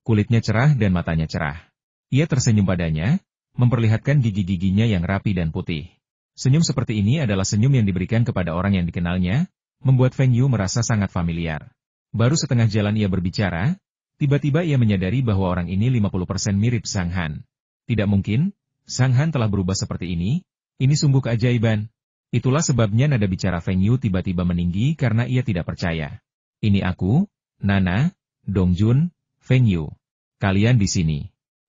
Kulitnya cerah dan matanya cerah. Ia tersenyum padanya, memperlihatkan gigi-giginya yang rapi dan putih. Senyum seperti ini adalah senyum yang diberikan kepada orang yang dikenalnya, membuat Feng Yu merasa sangat familiar. Baru setengah jalan ia berbicara, tiba-tiba ia menyadari bahwa orang ini 50% mirip Sang Han. Tidak mungkin, Sang Han telah berubah seperti ini sungguh keajaiban. Itulah sebabnya nada bicara Feng Yu tiba-tiba meninggi karena ia tidak percaya. Ini aku, Nana, Dongjun, Feng Yu. Kalian di sini.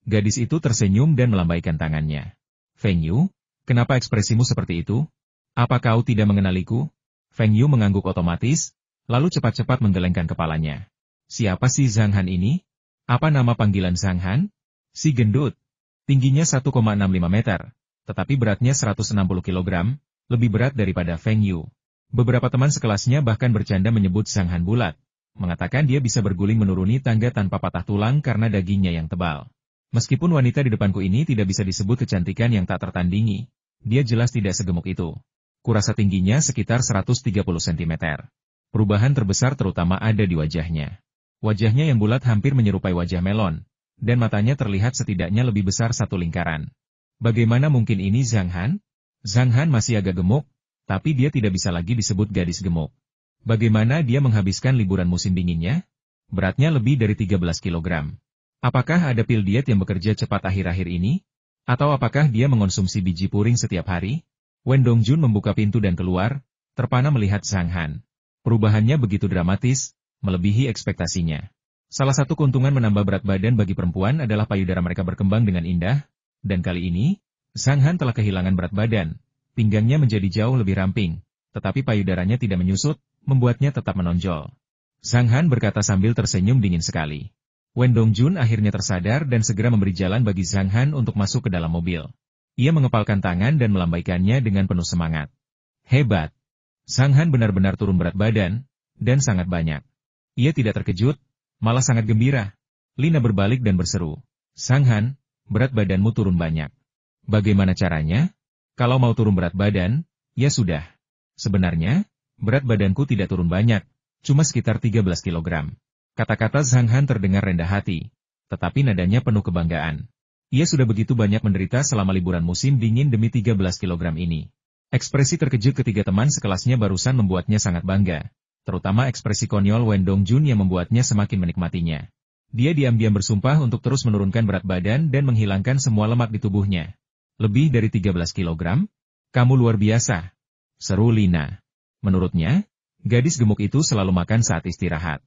Gadis itu tersenyum dan melambaikan tangannya. Feng Yu, kenapa ekspresimu seperti itu? Apa kau tidak mengenaliku? Feng Yu mengangguk otomatis, lalu cepat-cepat menggelengkan kepalanya. Siapa si Sang Han ini? Apa nama panggilan Sang Han? Si gendut. Tingginya 1,65 meter, tetapi beratnya 160 kg, lebih berat daripada Feng Yu. Beberapa teman sekelasnya bahkan bercanda menyebut Sang Han bulat, mengatakan dia bisa berguling menuruni tangga tanpa patah tulang karena dagingnya yang tebal. Meskipun wanita di depanku ini tidak bisa disebut kecantikan yang tak tertandingi, dia jelas tidak segemuk itu. Kurasa tingginya sekitar 130 cm. Perubahan terbesar terutama ada di wajahnya. Wajahnya yang bulat hampir menyerupai wajah melon, dan matanya terlihat setidaknya lebih besar satu lingkaran. Bagaimana mungkin ini Sang Han? Sang Han masih agak gemuk, tapi dia tidak bisa lagi disebut gadis gemuk. Bagaimana dia menghabiskan liburan musim dinginnya? Beratnya lebih dari 13 kg. Apakah ada pil diet yang bekerja cepat akhir-akhir ini? Atau apakah dia mengonsumsi biji puring setiap hari? Wen Dongjun membuka pintu dan keluar, terpana melihat Sang Han. Perubahannya begitu dramatis, melebihi ekspektasinya. Salah satu keuntungan menambah berat badan bagi perempuan adalah payudara mereka berkembang dengan indah, dan kali ini, Sang Han telah kehilangan berat badan, pinggangnya menjadi jauh lebih ramping, tetapi payudaranya tidak menyusut, membuatnya tetap menonjol. Sang Han berkata sambil tersenyum dingin sekali. Wen Dongjun akhirnya tersadar dan segera memberi jalan bagi Sang Han untuk masuk ke dalam mobil. Ia mengepalkan tangan dan melambaikannya dengan penuh semangat. Hebat! Sang Han benar-benar turun berat badan, dan sangat banyak. Ia tidak terkejut, malah sangat gembira. Lina berbalik dan berseru. Sang Han, berat badanmu turun banyak. Bagaimana caranya? Kalau mau turun berat badan, ya sudah. Sebenarnya, berat badanku tidak turun banyak, cuma sekitar 13 kg. Kata-kata Sang Han terdengar rendah hati, tetapi nadanya penuh kebanggaan. Ia sudah begitu banyak menderita selama liburan musim dingin demi 13 kg ini. Ekspresi terkejut ketiga teman sekelasnya barusan membuatnya sangat bangga, terutama ekspresi konyol Wen Dongjun yang membuatnya semakin menikmatinya. Dia diam-diam bersumpah untuk terus menurunkan berat badan dan menghilangkan semua lemak di tubuhnya. Lebih dari 13 kg? Kamu luar biasa, seru Lina. Menurutnya, gadis gemuk itu selalu makan saat istirahat.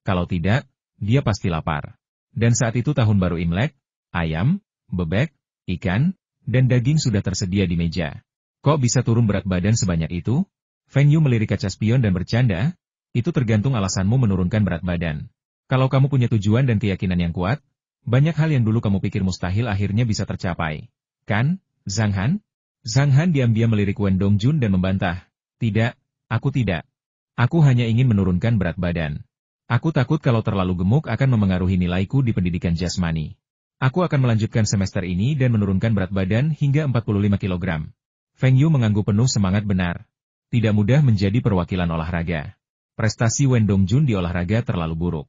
Kalau tidak, dia pasti lapar. Dan saat itu tahun baru Imlek, ayam, bebek, ikan, dan daging sudah tersedia di meja. Kok bisa turun berat badan sebanyak itu? Feng Yu melirik kaca spion dan bercanda, itu tergantung alasanmu menurunkan berat badan. Kalau kamu punya tujuan dan keyakinan yang kuat, banyak hal yang dulu kamu pikir mustahil akhirnya bisa tercapai. Kan, Sang Han? Sang Han diam-diam melirik Wen Dongjun dan membantah. Tidak, aku tidak. Aku hanya ingin menurunkan berat badan. Aku takut kalau terlalu gemuk akan memengaruhi nilaiku di pendidikan jasmani. Aku akan melanjutkan semester ini dan menurunkan berat badan hingga 45 kg. Feng Yu mengangguk penuh semangat benar. Tidak mudah menjadi perwakilan olahraga. Prestasi Wen Dongjun di olahraga terlalu buruk.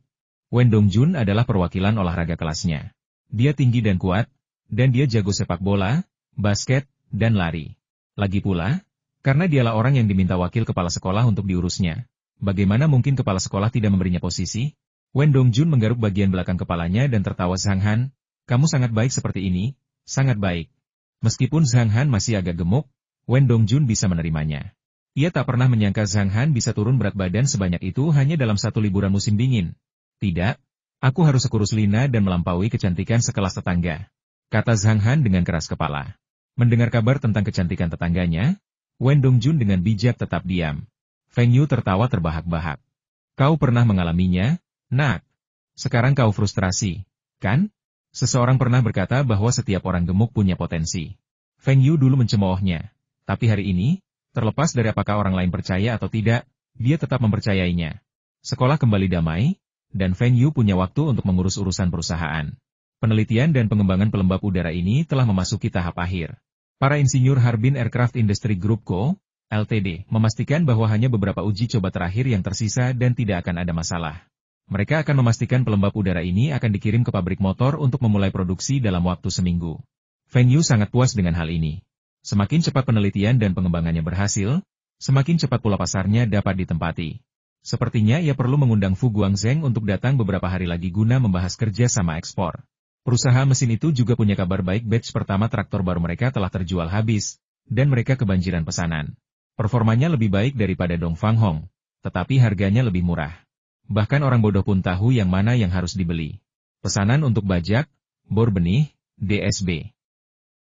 Wen Dongjun adalah perwakilan olahraga kelasnya. Dia tinggi dan kuat, dan dia jago sepak bola, basket, dan lari. Lagi pula, karena dialah orang yang diminta wakil kepala sekolah untuk diurusnya. Bagaimana mungkin kepala sekolah tidak memberinya posisi? Wen Dongjun menggaruk bagian belakang kepalanya dan tertawa. Sang Han, kamu sangat baik seperti ini, sangat baik. Meskipun Sang Han masih agak gemuk, Wen Dongjun bisa menerimanya. Ia tak pernah menyangka Sang Han bisa turun berat badan sebanyak itu hanya dalam satu liburan musim dingin. Tidak, aku harus sekurus Lina dan melampaui kecantikan sekelas tetangga, kata Sang Han dengan keras kepala. Mendengar kabar tentang kecantikan tetangganya, Wen Dongjun dengan bijak tetap diam. Feng Yu tertawa terbahak-bahak. Kau pernah mengalaminya, nak? Sekarang kau frustrasi, kan? Seseorang pernah berkata bahwa setiap orang gemuk punya potensi. Feng Yu dulu mencemoohnya, tapi hari ini, terlepas dari apakah orang lain percaya atau tidak, dia tetap mempercayainya. Sekolah kembali damai, dan Feng Yu punya waktu untuk mengurus urusan perusahaan. Penelitian dan pengembangan pelembab udara ini telah memasuki tahap akhir. Para insinyur Harbin Aircraft Industry Group Co., Ltd. memastikan bahwa hanya beberapa uji coba terakhir yang tersisa dan tidak akan ada masalah. Mereka akan memastikan pelembab udara ini akan dikirim ke pabrik motor untuk memulai produksi dalam waktu seminggu. Feng Yu sangat puas dengan hal ini. Semakin cepat penelitian dan pengembangannya berhasil, semakin cepat pula pasarnya dapat ditempati. Sepertinya ia perlu mengundang Fu Guangzheng untuk datang beberapa hari lagi guna membahas kerja sama ekspor. Perusahaan mesin itu juga punya kabar baik, batch pertama traktor baru mereka telah terjual habis, dan mereka kebanjiran pesanan. Performanya lebih baik daripada Dongfang Hong, tetapi harganya lebih murah. Bahkan orang bodoh pun tahu yang mana yang harus dibeli. Pesanan untuk bajak, bor benih, DSB.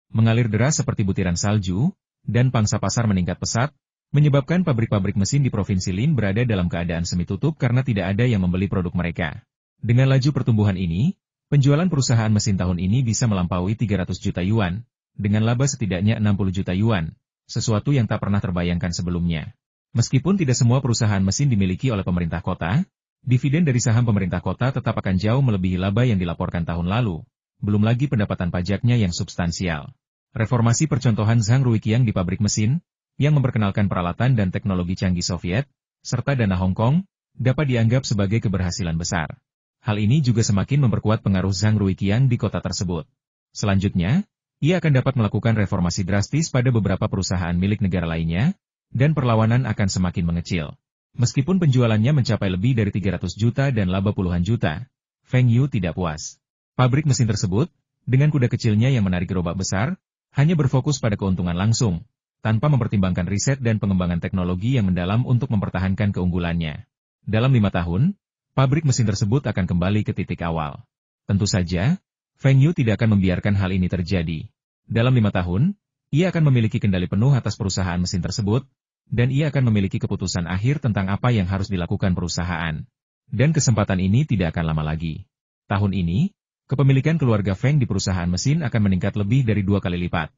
Mengalir deras seperti butiran salju, dan pangsa pasar meningkat pesat, menyebabkan pabrik-pabrik mesin di Provinsi Lin berada dalam keadaan semi tutup karena tidak ada yang membeli produk mereka. Dengan laju pertumbuhan ini, penjualan perusahaan mesin tahun ini bisa melampaui 300 juta yuan, dengan laba setidaknya 60 juta yuan, sesuatu yang tak pernah terbayangkan sebelumnya. Meskipun tidak semua perusahaan mesin dimiliki oleh pemerintah kota, dividen dari saham pemerintah kota tetap akan jauh melebihi laba yang dilaporkan tahun lalu, belum lagi pendapatan pajaknya yang substansial. Reformasi percontohan Zhang Ruiqiang di pabrik mesin, yang memperkenalkan peralatan dan teknologi canggih Soviet, serta dana Hong Kong, dapat dianggap sebagai keberhasilan besar. Hal ini juga semakin memperkuat pengaruh Zhang Ruiqiang di kota tersebut. Selanjutnya, ia akan dapat melakukan reformasi drastis pada beberapa perusahaan milik negara lainnya, dan perlawanan akan semakin mengecil. Meskipun penjualannya mencapai lebih dari 300 juta dan laba puluhan juta, Feng Yu tidak puas. Pabrik mesin tersebut, dengan kuda kecilnya yang menarik gerobak besar, hanya berfokus pada keuntungan langsung, tanpa mempertimbangkan riset dan pengembangan teknologi yang mendalam untuk mempertahankan keunggulannya. Dalam 5 tahun, pabrik mesin tersebut akan kembali ke titik awal. Tentu saja, Feng Yu tidak akan membiarkan hal ini terjadi. Dalam 5 tahun, ia akan memiliki kendali penuh atas perusahaan mesin tersebut, dan ia akan memiliki keputusan akhir tentang apa yang harus dilakukan perusahaan. Dan kesempatan ini tidak akan lama lagi. Tahun ini, kepemilikan keluarga Feng di perusahaan mesin akan meningkat lebih dari 2 kali lipat.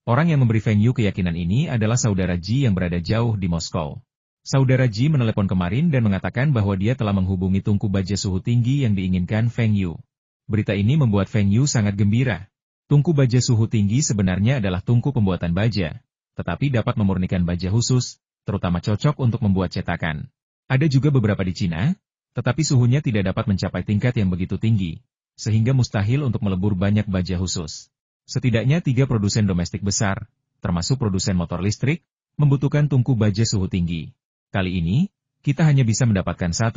Orang yang memberi Feng Yu keyakinan ini adalah saudara Ji yang berada jauh di Moskow. Saudara Ji menelepon kemarin dan mengatakan bahwa dia telah menghubungi tungku baja suhu tinggi yang diinginkan Feng Yu. Berita ini membuat Feng Yu sangat gembira. Tungku baja suhu tinggi sebenarnya adalah tungku pembuatan baja, tetapi dapat memurnikan baja khusus, terutama cocok untuk membuat cetakan. Ada juga beberapa di Cina, tetapi suhunya tidak dapat mencapai tingkat yang begitu tinggi, sehingga mustahil untuk melebur banyak baja khusus. Setidaknya 3 produsen domestik besar, termasuk produsen motor listrik, membutuhkan tungku baja suhu tinggi. Kali ini, kita hanya bisa mendapatkan 1,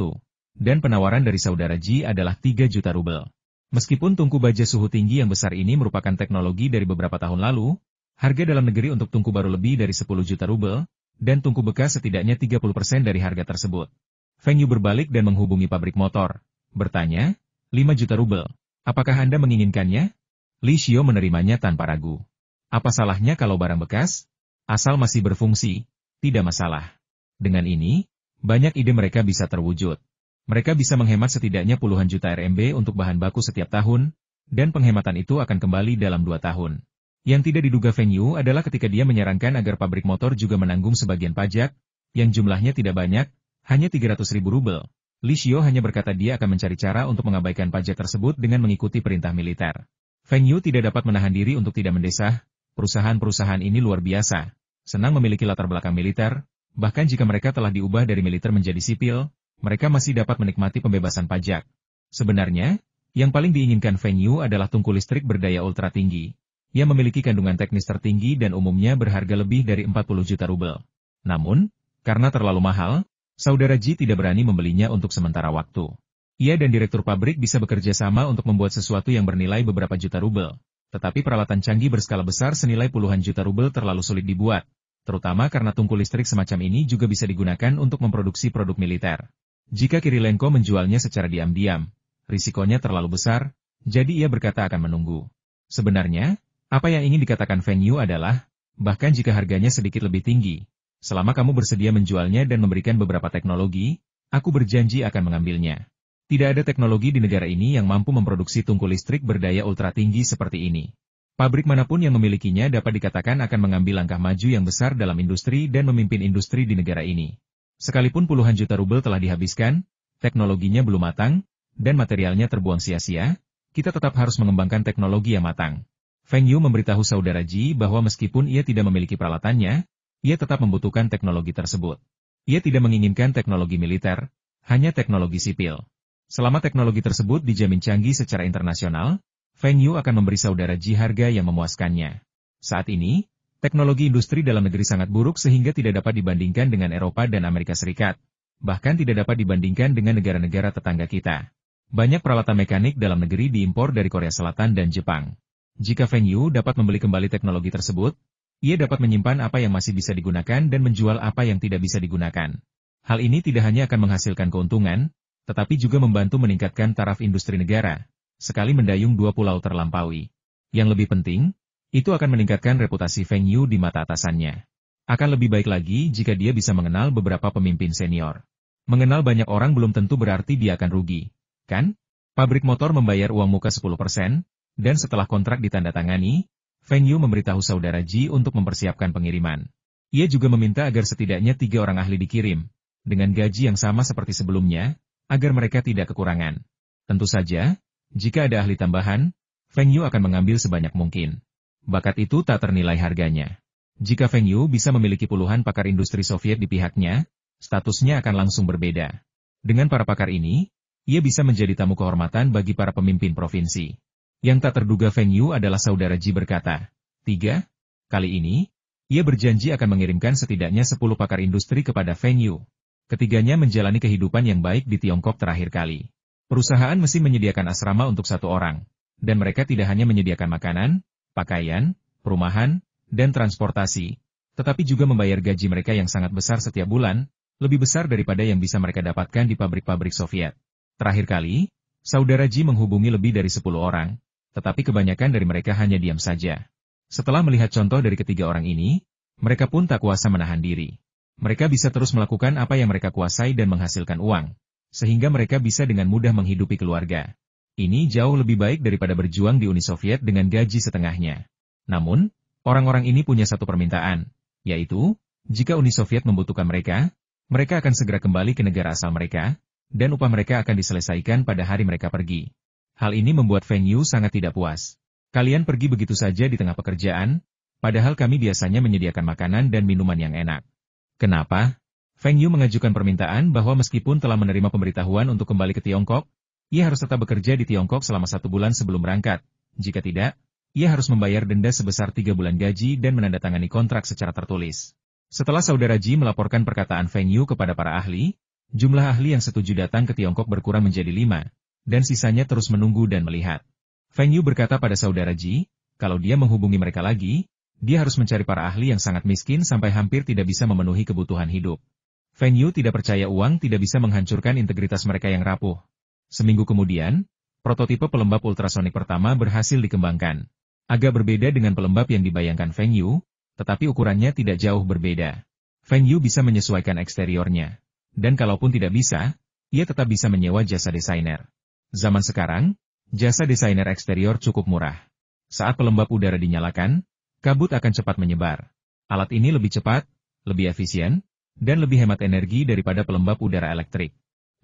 dan penawaran dari saudara Ji adalah 3 juta rubel. Meskipun tungku baja suhu tinggi yang besar ini merupakan teknologi dari beberapa tahun lalu, harga dalam negeri untuk tungku baru lebih dari 10 juta rubel, dan tungku bekas setidaknya 30% dari harga tersebut. Feng Yu berbalik dan menghubungi pabrik motor, bertanya, 5 juta rubel, apakah Anda menginginkannya? Li Xiao menerimanya tanpa ragu. Apa salahnya kalau barang bekas? Asal masih berfungsi, tidak masalah. Dengan ini, banyak ide mereka bisa terwujud. Mereka bisa menghemat setidaknya puluhan juta RMB untuk bahan baku setiap tahun, dan penghematan itu akan kembali dalam 2 tahun. Yang tidak diduga Feng Yu adalah ketika dia menyarankan agar pabrik motor juga menanggung sebagian pajak, yang jumlahnya tidak banyak, hanya 300.000 rubel. Li Xiao hanya berkata dia akan mencari cara untuk mengabaikan pajak tersebut dengan mengikuti perintah militer. Feng Yu tidak dapat menahan diri untuk tidak mendesah, perusahaan-perusahaan ini luar biasa, senang memiliki latar belakang militer, bahkan jika mereka telah diubah dari militer menjadi sipil, mereka masih dapat menikmati pembebasan pajak. Sebenarnya, yang paling diinginkan Feng Yu adalah tungku listrik berdaya ultra tinggi, yang memiliki kandungan teknis tertinggi dan umumnya berharga lebih dari 40 juta rubel. Namun, karena terlalu mahal, saudara Ji tidak berani membelinya untuk sementara waktu. Ia dan direktur pabrik bisa bekerja sama untuk membuat sesuatu yang bernilai beberapa juta rubel. Tetapi peralatan canggih berskala besar senilai puluhan juta rubel terlalu sulit dibuat, terutama karena tungku listrik semacam ini juga bisa digunakan untuk memproduksi produk militer. Jika Kirilenko menjualnya secara diam-diam, risikonya terlalu besar, jadi ia berkata akan menunggu. Sebenarnya, apa yang ingin dikatakan Feng Yu adalah, bahkan jika harganya sedikit lebih tinggi, selama kamu bersedia menjualnya dan memberikan beberapa teknologi, aku berjanji akan mengambilnya. Tidak ada teknologi di negara ini yang mampu memproduksi tungku listrik berdaya ultra tinggi seperti ini. Pabrik manapun yang memilikinya dapat dikatakan akan mengambil langkah maju yang besar dalam industri dan memimpin industri di negara ini. Sekalipun puluhan juta rubel telah dihabiskan, teknologinya belum matang, dan materialnya terbuang sia-sia, kita tetap harus mengembangkan teknologi yang matang. Feng Yu memberitahu saudara Ji bahwa meskipun ia tidak memiliki peralatannya, ia tetap membutuhkan teknologi tersebut. Ia tidak menginginkan teknologi militer, hanya teknologi sipil. Selama teknologi tersebut dijamin canggih secara internasional, Feng Yu akan memberi saudara Ji harga yang memuaskannya. Saat ini, teknologi industri dalam negeri sangat buruk sehingga tidak dapat dibandingkan dengan Eropa dan Amerika Serikat. Bahkan tidak dapat dibandingkan dengan negara-negara tetangga kita. Banyak peralatan mekanik dalam negeri diimpor dari Korea Selatan dan Jepang. Jika Feng Yu dapat membeli kembali teknologi tersebut, ia dapat menyimpan apa yang masih bisa digunakan dan menjual apa yang tidak bisa digunakan. Hal ini tidak hanya akan menghasilkan keuntungan, tetapi juga membantu meningkatkan taraf industri negara, sekali mendayung dua pulau terlampaui. Yang lebih penting, itu akan meningkatkan reputasi Feng Yu di mata atasannya. Akan lebih baik lagi jika dia bisa mengenal beberapa pemimpin senior. Mengenal banyak orang belum tentu berarti dia akan rugi, kan? Pabrik motor membayar uang muka 10%, dan setelah kontrak ditandatangani, Feng Yu memberitahu saudara Ji untuk mempersiapkan pengiriman. Ia juga meminta agar setidaknya 3 orang ahli dikirim, dengan gaji yang sama seperti sebelumnya, agar mereka tidak kekurangan. Tentu saja, jika ada ahli tambahan, Feng Yu akan mengambil sebanyak mungkin. Bakat itu tak ternilai harganya. Jika Feng Yu bisa memiliki puluhan pakar industri Soviet di pihaknya, statusnya akan langsung berbeda. Dengan para pakar ini, ia bisa menjadi tamu kehormatan bagi para pemimpin provinsi. Yang tak terduga Feng Yu adalah saudara Ji berkata, 3. Kali ini, ia berjanji akan mengirimkan setidaknya 10 pakar industri kepada Feng Yu. Ketiganya menjalani kehidupan yang baik di Tiongkok terakhir kali. Perusahaan mesti menyediakan asrama untuk 1 orang. Dan mereka tidak hanya menyediakan makanan, pakaian, perumahan, dan transportasi, tetapi juga membayar gaji mereka yang sangat besar setiap bulan, lebih besar daripada yang bisa mereka dapatkan di pabrik-pabrik Soviet. Terakhir kali, saudara Ji menghubungi lebih dari 10 orang, tetapi kebanyakan dari mereka hanya diam saja. Setelah melihat contoh dari ketiga orang ini, mereka pun tak kuasa menahan diri. Mereka bisa terus melakukan apa yang mereka kuasai dan menghasilkan uang, sehingga mereka bisa dengan mudah menghidupi keluarga. Ini jauh lebih baik daripada berjuang di Uni Soviet dengan gaji setengahnya. Namun, orang-orang ini punya satu permintaan, yaitu, jika Uni Soviet membutuhkan mereka, mereka akan segera kembali ke negara asal mereka, dan upah mereka akan diselesaikan pada hari mereka pergi. Hal ini membuat Feng Yu sangat tidak puas. Kalian pergi begitu saja di tengah pekerjaan, padahal kami biasanya menyediakan makanan dan minuman yang enak. Kenapa? Feng Yu mengajukan permintaan bahwa meskipun telah menerima pemberitahuan untuk kembali ke Tiongkok, ia harus tetap bekerja di Tiongkok selama 1 bulan sebelum berangkat. Jika tidak, ia harus membayar denda sebesar 3 bulan gaji dan menandatangani kontrak secara tertulis. Setelah saudara Ji melaporkan perkataan Feng Yu kepada para ahli, jumlah ahli yang setuju datang ke Tiongkok berkurang menjadi 5, dan sisanya terus menunggu dan melihat. Feng Yu berkata pada saudara Ji, kalau dia menghubungi mereka lagi, dia harus mencari para ahli yang sangat miskin sampai hampir tidak bisa memenuhi kebutuhan hidup. Feng Yu tidak percaya uang tidak bisa menghancurkan integritas mereka yang rapuh. Seminggu kemudian, prototipe pelembab ultrasonik pertama berhasil dikembangkan. Agak berbeda dengan pelembab yang dibayangkan Feng Yu, tetapi ukurannya tidak jauh berbeda. Feng Yu bisa menyesuaikan eksteriornya. Dan kalaupun tidak bisa, ia tetap bisa menyewa jasa desainer. Zaman sekarang, jasa desainer eksterior cukup murah. Saat pelembab udara dinyalakan, kabut akan cepat menyebar. Alat ini lebih cepat, lebih efisien, dan lebih hemat energi daripada pelembab udara elektrik.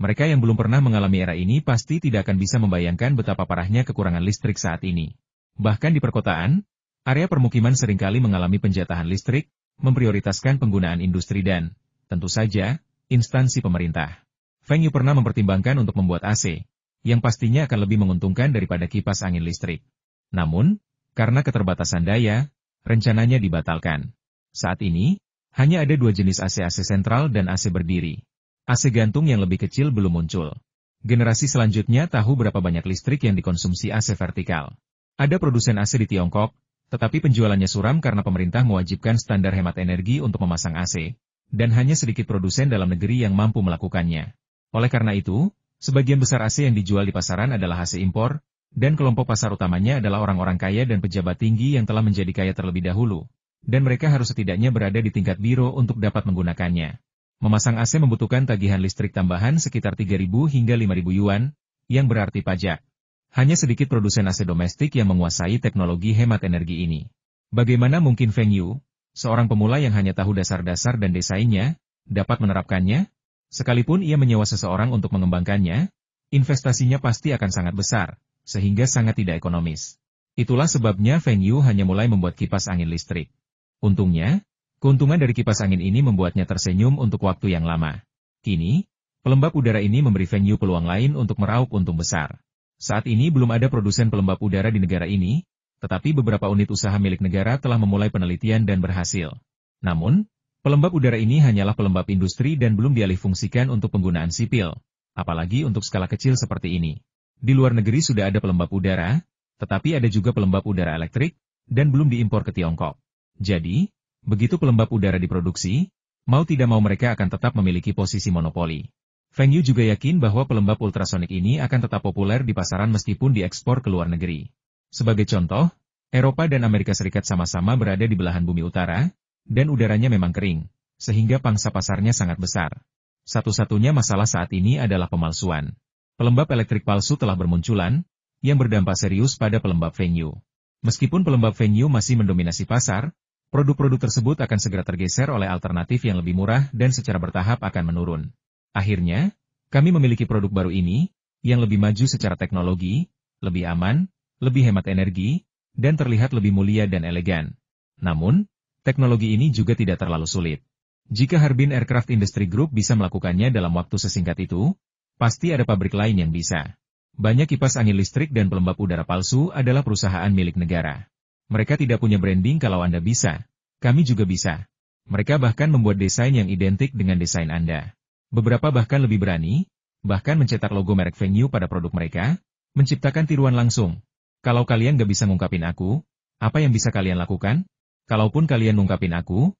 Mereka yang belum pernah mengalami era ini pasti tidak akan bisa membayangkan betapa parahnya kekurangan listrik saat ini. Bahkan di perkotaan, area permukiman seringkali mengalami penjatahan listrik, memprioritaskan penggunaan industri dan, tentu saja, instansi pemerintah. Feng Yu pernah mempertimbangkan untuk membuat AC, yang pastinya akan lebih menguntungkan daripada kipas angin listrik. Namun, karena keterbatasan daya, rencananya dibatalkan. Saat ini, hanya ada 2 jenis AC sentral dan AC berdiri. AC gantung yang lebih kecil belum muncul. Generasi selanjutnya tahu berapa banyak listrik yang dikonsumsi AC vertikal. Ada produsen AC di Tiongkok, tetapi penjualannya suram karena pemerintah mewajibkan standar hemat energi untuk memasang AC, dan hanya sedikit produsen dalam negeri yang mampu melakukannya. Oleh karena itu, sebagian besar AC yang dijual di pasaran adalah AC impor, dan kelompok pasar utamanya adalah orang-orang kaya dan pejabat tinggi yang telah menjadi kaya terlebih dahulu, dan mereka harus setidaknya berada di tingkat biro untuk dapat menggunakannya. Memasang AC membutuhkan tagihan listrik tambahan sekitar 3.000 hingga 5.000 yuan, yang berarti pajak. Hanya sedikit produsen AC domestik yang menguasai teknologi hemat energi ini. Bagaimana mungkin Feng Yu, seorang pemula yang hanya tahu dasar-dasar dan desainnya, dapat menerapkannya? Sekalipun ia menyewa seseorang untuk mengembangkannya, investasinya pasti akan sangat besar, sehingga sangat tidak ekonomis. Itulah sebabnya Feng Yu hanya mulai membuat kipas angin listrik. Untungnya, keuntungan dari kipas angin ini membuatnya tersenyum untuk waktu yang lama. Kini, Pelembab udara ini memberi Feng Yu peluang lain untuk meraup untung besar. Saat ini belum ada produsen pelembab udara di negara ini, tetapi beberapa unit usaha milik negara telah memulai penelitian dan berhasil. Namun, pelembab udara ini hanyalah pelembab industri dan belum dialihfungsikan untuk penggunaan sipil, apalagi untuk skala kecil seperti ini. Di luar negeri sudah ada pelembab udara, tetapi ada juga pelembab udara elektrik, dan belum diimpor ke Tiongkok. Jadi, begitu pelembab udara diproduksi, mau tidak mau mereka akan tetap memiliki posisi monopoli. Feng Yu juga yakin bahwa pelembab ultrasonik ini akan tetap populer di pasaran meskipun diekspor ke luar negeri. Sebagai contoh, Eropa dan Amerika Serikat sama-sama berada di belahan bumi utara, dan udaranya memang kering, sehingga pangsa pasarnya sangat besar. Satu-satunya masalah saat ini adalah pemalsuan. Pelembab elektrik palsu telah bermunculan, yang berdampak serius pada pelembab Feng Yu. Meskipun pelembab Feng Yu masih mendominasi pasar, produk-produk tersebut akan segera tergeser oleh alternatif yang lebih murah dan secara bertahap akan menurun. Akhirnya, kami memiliki produk baru ini, yang lebih maju secara teknologi, lebih aman, lebih hemat energi, dan terlihat lebih mulia dan elegan. Namun, teknologi ini juga tidak terlalu sulit. Jika Harbin Aircraft Industry Group bisa melakukannya dalam waktu sesingkat itu, pasti ada pabrik lain yang bisa. Banyak kipas angin listrik dan pelembab udara palsu adalah perusahaan milik negara. Mereka tidak punya branding kalau Anda bisa. Kami juga bisa. Mereka bahkan membuat desain yang identik dengan desain Anda. Beberapa bahkan lebih berani, bahkan mencetak logo merek Feng Yu pada produk mereka, menciptakan tiruan langsung. Kalau kalian gak bisa ngungkapin aku, apa yang bisa kalian lakukan? Kalaupun kalian ngungkapin aku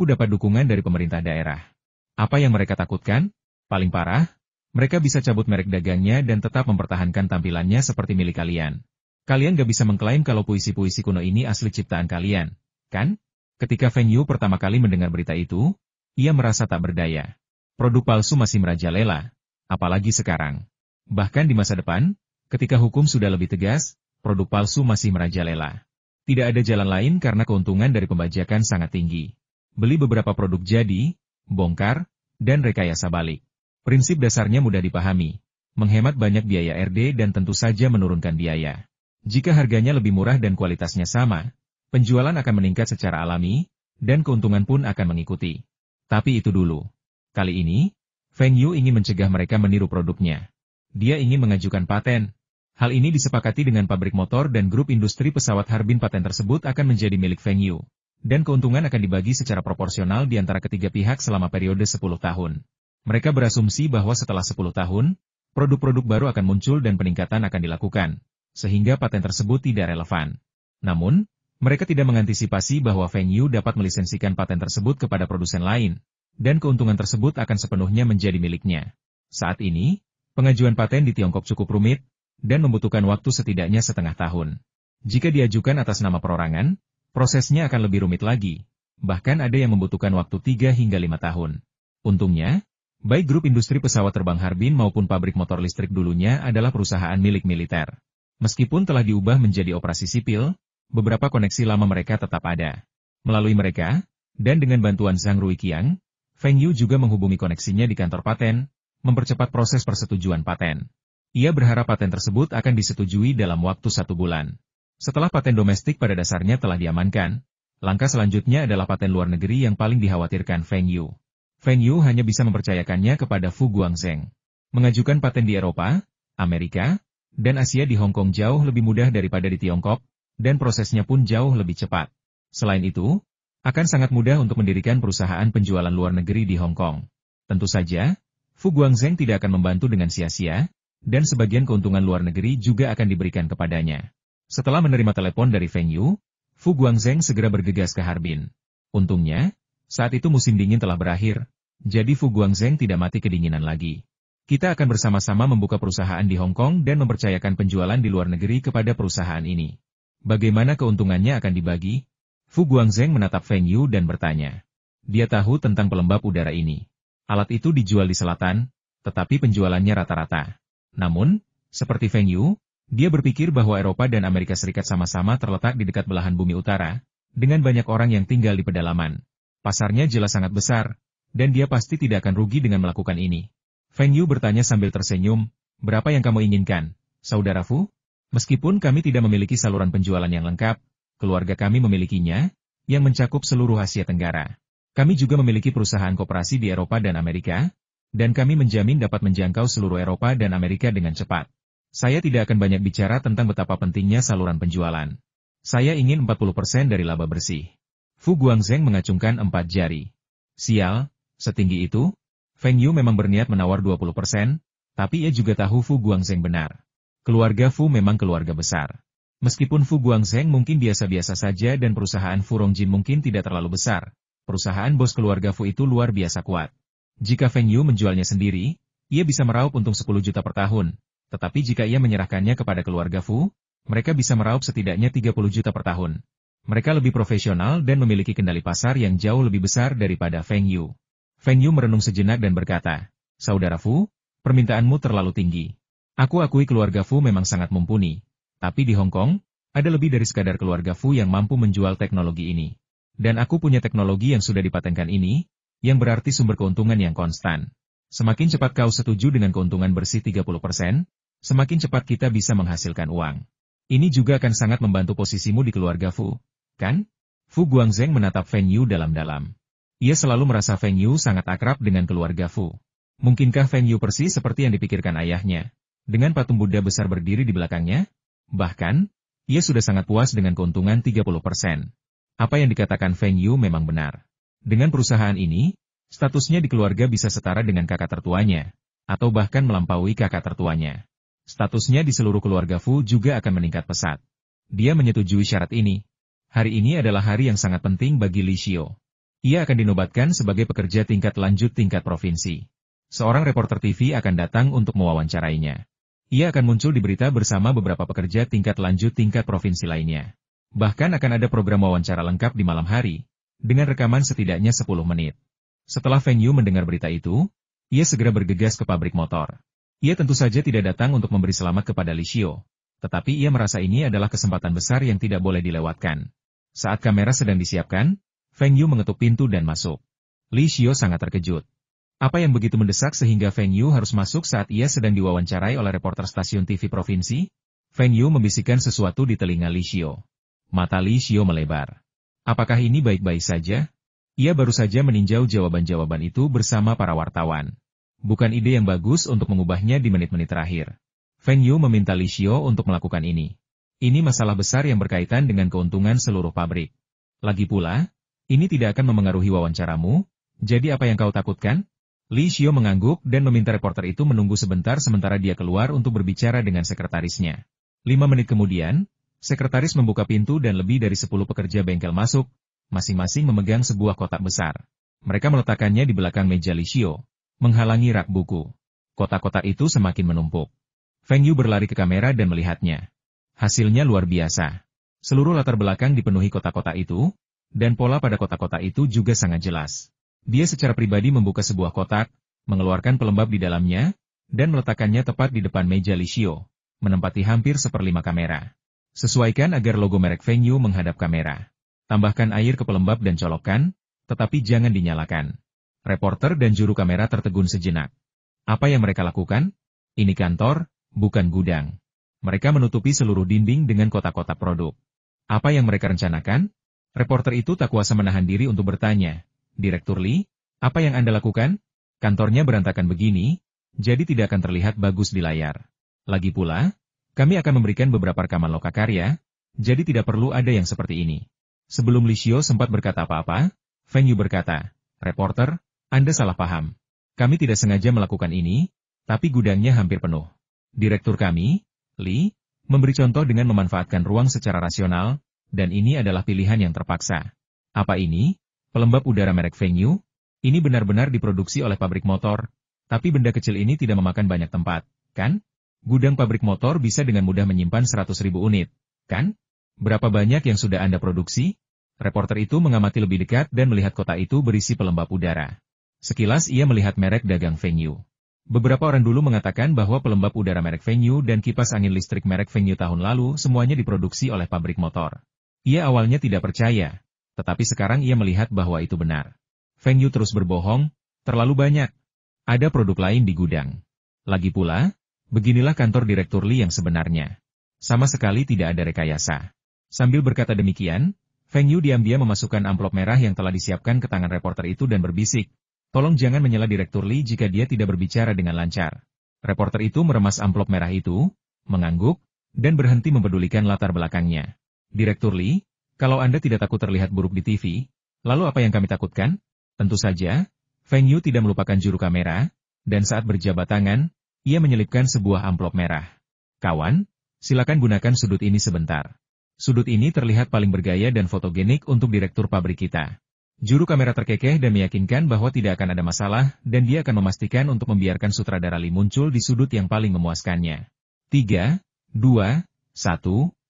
dapat dukungan dari pemerintah daerah. Apa yang mereka takutkan? Paling parah, mereka bisa cabut merek dagangnya dan tetap mempertahankan tampilannya seperti milik kalian. Kalian gak bisa mengklaim kalau puisi-puisi kuno ini asli ciptaan kalian, kan? Ketika Feng Yu pertama kali mendengar berita itu, ia merasa tak berdaya. Produk palsu masih merajalela, apalagi sekarang. Bahkan di masa depan, ketika hukum sudah lebih tegas, produk palsu masih merajalela. Tidak ada jalan lain karena keuntungan dari pembajakan sangat tinggi. Beli beberapa produk jadi, bongkar, dan rekayasa balik. Prinsip dasarnya mudah dipahami, menghemat banyak biaya RD dan tentu saja menurunkan biaya. Jika harganya lebih murah dan kualitasnya sama, penjualan akan meningkat secara alami, dan keuntungan pun akan mengikuti. Tapi itu dulu. Kali ini, Feng Yu ingin mencegah mereka meniru produknya. Dia ingin mengajukan paten. Hal ini disepakati dengan pabrik motor dan grup industri pesawat Harbin. Paten tersebut akan menjadi milik Feng Yu, dan keuntungan akan dibagi secara proporsional di antara ketiga pihak selama periode 10 tahun. Mereka berasumsi bahwa setelah 10 tahun, produk-produk baru akan muncul dan peningkatan akan dilakukan, sehingga paten tersebut tidak relevan. Namun, mereka tidak mengantisipasi bahwa Feng Yu dapat melisensikan paten tersebut kepada produsen lain, dan keuntungan tersebut akan sepenuhnya menjadi miliknya. Saat ini, pengajuan paten di Tiongkok cukup rumit, dan membutuhkan waktu setidaknya setengah tahun. Jika diajukan atas nama perorangan, prosesnya akan lebih rumit lagi. Bahkan ada yang membutuhkan waktu 3 hingga 5 tahun. Untungnya, baik grup industri pesawat terbang Harbin maupun pabrik motor listrik dulunya adalah perusahaan milik militer. Meskipun telah diubah menjadi operasi sipil, beberapa koneksi lama mereka tetap ada. Melalui mereka, dan dengan bantuan Zhang Ruiqiang, Feng Yu juga menghubungi koneksinya di kantor paten, mempercepat proses persetujuan paten. Ia berharap paten tersebut akan disetujui dalam waktu 1 bulan. Setelah paten domestik pada dasarnya telah diamankan, langkah selanjutnya adalah paten luar negeri yang paling dikhawatirkan Feng Yu. Feng Yu hanya bisa mempercayakannya kepada Fu Guangzheng. Mengajukan paten di Eropa, Amerika, dan Asia di Hong Kong jauh lebih mudah daripada di Tiongkok, dan prosesnya pun jauh lebih cepat. Selain itu, akan sangat mudah untuk mendirikan perusahaan penjualan luar negeri di Hong Kong. Tentu saja, Fu Guangzheng tidak akan membantu dengan sia-sia, dan sebagian keuntungan luar negeri juga akan diberikan kepadanya. Setelah menerima telepon dari Feng Yu, Fu Guangzheng segera bergegas ke Harbin. Untungnya, saat itu musim dingin telah berakhir, jadi Fu Guangzheng tidak mati kedinginan lagi. Kita akan bersama-sama membuka perusahaan di Hong Kong dan mempercayakan penjualan di luar negeri kepada perusahaan ini. Bagaimana keuntungannya akan dibagi? Fu Guangzheng menatap Feng Yu dan bertanya. Dia tahu tentang pelembab udara ini. Alat itu dijual di selatan, tetapi penjualannya rata-rata. Namun, seperti Feng Yu, dia berpikir bahwa Eropa dan Amerika Serikat sama-sama terletak di dekat belahan bumi utara, dengan banyak orang yang tinggal di pedalaman. Pasarnya jelas sangat besar, dan dia pasti tidak akan rugi dengan melakukan ini. Feng Yu bertanya sambil tersenyum, berapa yang kamu inginkan, saudara Fu? Meskipun kami tidak memiliki saluran penjualan yang lengkap, keluarga kami memilikinya, yang mencakup seluruh Asia Tenggara. Kami juga memiliki perusahaan koperasi di Eropa dan Amerika, Dan kami menjamin dapat menjangkau seluruh Eropa dan Amerika dengan cepat. Saya tidak akan banyak bicara tentang betapa pentingnya saluran penjualan. Saya ingin 40% dari laba bersih. Fu Guangzheng mengacungkan 4 jari. Sial, setinggi itu? Feng Yu memang berniat menawar 20%, tapi ia juga tahu Fu Guangzheng benar. Keluarga Fu memang keluarga besar. Meskipun Fu Guangzheng mungkin biasa-biasa saja dan perusahaan Fu Rongjin mungkin tidak terlalu besar, perusahaan bos keluarga Fu itu luar biasa kuat. Jika Feng Yu menjualnya sendiri, ia bisa meraup untung 10 juta per tahun. Tetapi jika ia menyerahkannya kepada keluarga Fu, mereka bisa meraup setidaknya 30 juta per tahun. Mereka lebih profesional dan memiliki kendali pasar yang jauh lebih besar daripada Feng Yu. Feng Yu merenung sejenak dan berkata, "Saudara Fu, permintaanmu terlalu tinggi. Aku akui keluarga Fu memang sangat mumpuni. Tapi di Hong Kong, ada lebih dari sekadar keluarga Fu yang mampu menjual teknologi ini. Dan aku punya teknologi yang sudah dipatenkan ini, yang berarti sumber keuntungan yang konstan. Semakin cepat kau setuju dengan keuntungan bersih 30%, semakin cepat kita bisa menghasilkan uang. Ini juga akan sangat membantu posisimu di keluarga Fu, kan?" Fu Guangzheng menatap Feng Yu dalam-dalam. Ia selalu merasa Feng Yu sangat akrab dengan keluarga Fu. Mungkinkah Feng Yu persis seperti yang dipikirkan ayahnya, dengan patung Buddha besar berdiri di belakangnya? Bahkan, ia sudah sangat puas dengan keuntungan 30%. Apa yang dikatakan Feng Yu memang benar. Dengan perusahaan ini, statusnya di keluarga bisa setara dengan kakak tertuanya, atau bahkan melampaui kakak tertuanya. Statusnya di seluruh keluarga Fu juga akan meningkat pesat. Dia menyetujui syarat ini. Hari ini adalah hari yang sangat penting bagi Li Xiao. Ia akan dinobatkan sebagai pekerja tingkat lanjut tingkat provinsi. Seorang reporter TV akan datang untuk mewawancarainya. Ia akan muncul di berita bersama beberapa pekerja tingkat lanjut tingkat provinsi lainnya. Bahkan akan ada program wawancara lengkap di malam hari, dengan rekaman setidaknya 10 menit. Setelah Feng Yu mendengar berita itu, ia segera bergegas ke pabrik motor. Ia tentu saja tidak datang untuk memberi selamat kepada Li Xiao, tetapi ia merasa ini adalah kesempatan besar yang tidak boleh dilewatkan. Saat kamera sedang disiapkan, Feng Yu mengetuk pintu dan masuk. Li Xiao sangat terkejut. Apa yang begitu mendesak sehingga Feng Yu harus masuk saat ia sedang diwawancarai oleh reporter stasiun TV provinsi? Feng Yu membisikkan sesuatu di telinga Li Xiao. Mata Li Xiao melebar. Apakah ini baik-baik saja? Ia baru saja meninjau jawaban-jawaban itu bersama para wartawan. Bukan ide yang bagus untuk mengubahnya di menit-menit terakhir. Feng Yu meminta Li Xiao untuk melakukan ini. Ini masalah besar yang berkaitan dengan keuntungan seluruh pabrik. Lagi pula, ini tidak akan memengaruhi wawancaramu, jadi apa yang kau takutkan? Li Xiao mengangguk dan meminta reporter itu menunggu sebentar sementara dia keluar untuk berbicara dengan sekretarisnya. 5 menit kemudian, sekretaris membuka pintu dan lebih dari 10 pekerja bengkel masuk, masing-masing memegang sebuah kotak besar. Mereka meletakkannya di belakang meja Li Xiao, menghalangi rak buku. Kotak-kotak itu semakin menumpuk. Feng Yu berlari ke kamera dan melihatnya. Hasilnya luar biasa. Seluruh latar belakang dipenuhi kotak-kotak itu, dan pola pada kotak-kotak itu juga sangat jelas. Dia secara pribadi membuka sebuah kotak, mengeluarkan pelembab di dalamnya, dan meletakkannya tepat di depan meja Li Xiao, menempati hampir 1/4 kamera. Sesuaikan agar logo merek Feng Yu menghadap kamera. Tambahkan air ke pelembab dan colokkan, tetapi jangan dinyalakan. Reporter dan juru kamera tertegun sejenak. Apa yang mereka lakukan? Ini kantor, bukan gudang. Mereka menutupi seluruh dinding dengan kotak-kotak produk. Apa yang mereka rencanakan? Reporter itu tak kuasa menahan diri untuk bertanya. Direktur Li, apa yang Anda lakukan? Kantornya berantakan begini, jadi tidak akan terlihat bagus di layar. Lagi pula, kami akan memberikan beberapa rekaman lokakarya, jadi tidak perlu ada yang seperti ini. Sebelum Li Xiao sempat berkata apa-apa, Feng Yu berkata, "Reporter, Anda salah paham. Kami tidak sengaja melakukan ini, tapi gudangnya hampir penuh. Direktur kami, Li, memberi contoh dengan memanfaatkan ruang secara rasional, dan ini adalah pilihan yang terpaksa. Apa ini? Pelembab udara merek Feng Yu? Ini benar-benar diproduksi oleh pabrik motor, tapi benda kecil ini tidak memakan banyak tempat, kan? Gudang pabrik motor bisa dengan mudah menyimpan 100.000 unit, kan? Berapa banyak yang sudah Anda produksi?" Reporter itu mengamati lebih dekat dan melihat kotak itu berisi pelembab udara. Sekilas ia melihat merek dagang Feng Yu. Beberapa orang dulu mengatakan bahwa pelembab udara merek Feng Yu dan kipas angin listrik merek Feng Yu tahun lalu semuanya diproduksi oleh pabrik motor. Ia awalnya tidak percaya, tetapi sekarang ia melihat bahwa itu benar. Feng Yu terus berbohong, terlalu banyak. Ada produk lain di gudang. Lagi pula, beginilah kantor Direktur Li yang sebenarnya. Sama sekali tidak ada rekayasa. Sambil berkata demikian, Feng Yu diam-diam memasukkan amplop merah yang telah disiapkan ke tangan reporter itu dan berbisik, Tolong jangan menyela Direktur Lee jika dia tidak berbicara dengan lancar. Reporter itu meremas amplop merah itu, mengangguk, dan berhenti mempedulikan latar belakangnya. Direktur Lee, kalau Anda tidak takut terlihat buruk di TV, lalu apa yang kami takutkan? Tentu saja, Feng Yu tidak melupakan juru kamera, dan saat berjabat tangan, ia menyelipkan sebuah amplop merah. Kawan, silakan gunakan sudut ini sebentar. Sudut ini terlihat paling bergaya dan fotogenik untuk direktur pabrik kita. Juru kamera terkekeh dan meyakinkan bahwa tidak akan ada masalah, dan dia akan memastikan untuk membiarkan sutradara Lee muncul di sudut yang paling memuaskannya. 3, 2, 1,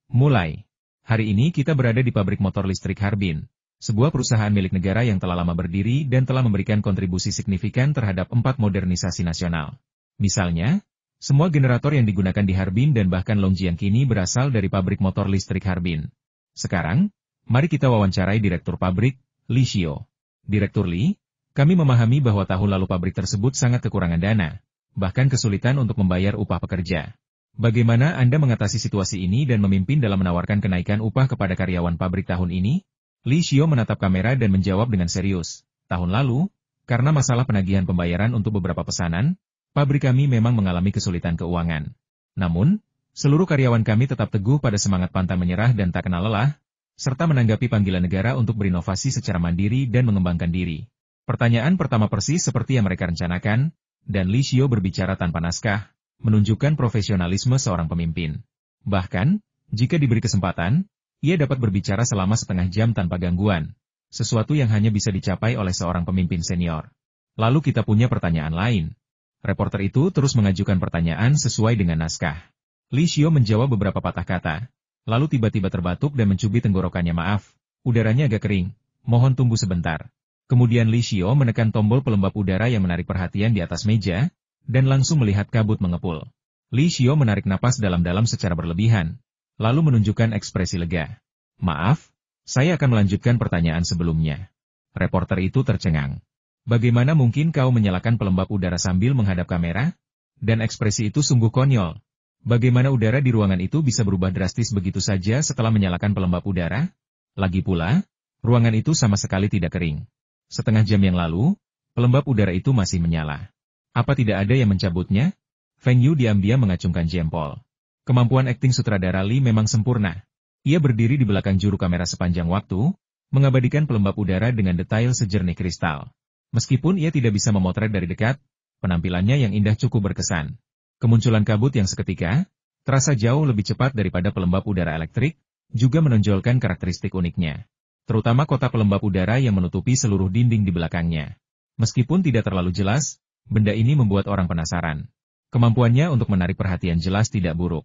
mulai. Hari ini kita berada di pabrik motor listrik Harbin, sebuah perusahaan milik negara yang telah lama berdiri dan telah memberikan kontribusi signifikan terhadap 4 modernisasi nasional. Misalnya, semua generator yang digunakan di Harbin dan bahkan Longjiang kini berasal dari pabrik motor listrik Harbin. Sekarang, mari kita wawancarai direktur pabrik, Lee Xiao. Direktur Lee, kami memahami bahwa tahun lalu pabrik tersebut sangat kekurangan dana, bahkan kesulitan untuk membayar upah pekerja. Bagaimana Anda mengatasi situasi ini dan memimpin dalam menawarkan kenaikan upah kepada karyawan pabrik tahun ini? Lee Xiao menatap kamera dan menjawab dengan serius. Tahun lalu, karena masalah penagihan pembayaran untuk beberapa pesanan, pabrik kami memang mengalami kesulitan keuangan. Namun, seluruh karyawan kami tetap teguh pada semangat pantang menyerah dan tak kenal lelah, serta menanggapi panggilan negara untuk berinovasi secara mandiri dan mengembangkan diri. Pertanyaan pertama persis seperti yang mereka rencanakan, dan Lee Xiao berbicara tanpa naskah, menunjukkan profesionalisme seorang pemimpin. Bahkan, jika diberi kesempatan, ia dapat berbicara selama setengah jam tanpa gangguan, sesuatu yang hanya bisa dicapai oleh seorang pemimpin senior. Lalu kita punya pertanyaan lain. Reporter itu terus mengajukan pertanyaan sesuai dengan naskah. Lee Xiao menjawab beberapa patah kata, lalu tiba-tiba terbatuk dan mencubit tenggorokannya. Maaf, udaranya agak kering, mohon tunggu sebentar. Kemudian Lee Xiao menekan tombol pelembab udara yang menarik perhatian di atas meja, dan langsung melihat kabut mengepul. Lee Xiao menarik napas dalam-dalam secara berlebihan, lalu menunjukkan ekspresi lega. Maaf, saya akan melanjutkan pertanyaan sebelumnya. Reporter itu tercengang. Bagaimana mungkin kau menyalakan pelembab udara sambil menghadap kamera? Dan ekspresi itu sungguh konyol. Bagaimana udara di ruangan itu bisa berubah drastis begitu saja setelah menyalakan pelembab udara? Lagi pula, ruangan itu sama sekali tidak kering. Setengah jam yang lalu, pelembab udara itu masih menyala. Apa tidak ada yang mencabutnya? Feng Yu diam-diam mengacungkan jempol. Kemampuan akting sutradara Lee memang sempurna. Ia berdiri di belakang juru kamera sepanjang waktu, mengabadikan pelembab udara dengan detail sejernih kristal. Meskipun ia tidak bisa memotret dari dekat, penampilannya yang indah cukup berkesan. Kemunculan kabut yang seketika, terasa jauh lebih cepat daripada pelembab udara elektrik, juga menonjolkan karakteristik uniknya. Terutama kotak pelembab udara yang menutupi seluruh dinding di belakangnya. Meskipun tidak terlalu jelas, benda ini membuat orang penasaran. Kemampuannya untuk menarik perhatian jelas tidak buruk.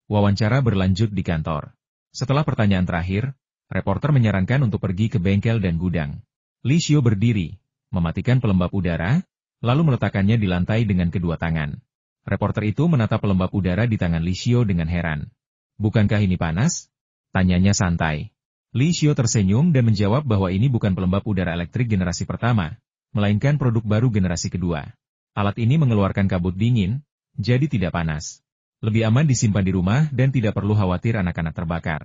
Wawancara berlanjut di kantor. Setelah pertanyaan terakhir, reporter menyarankan untuk pergi ke bengkel dan gudang. Lee Xiao berdiri, mematikan pelembab udara, lalu meletakkannya di lantai dengan kedua tangan. Reporter itu menatap pelembab udara di tangan Lee Xiao dengan heran. Bukankah ini panas? Tanyanya santai. Lee Xiao tersenyum dan menjawab bahwa ini bukan pelembab udara elektrik generasi pertama, melainkan produk baru generasi kedua. Alat ini mengeluarkan kabut dingin, jadi tidak panas. Lebih aman disimpan di rumah dan tidak perlu khawatir anak-anak terbakar.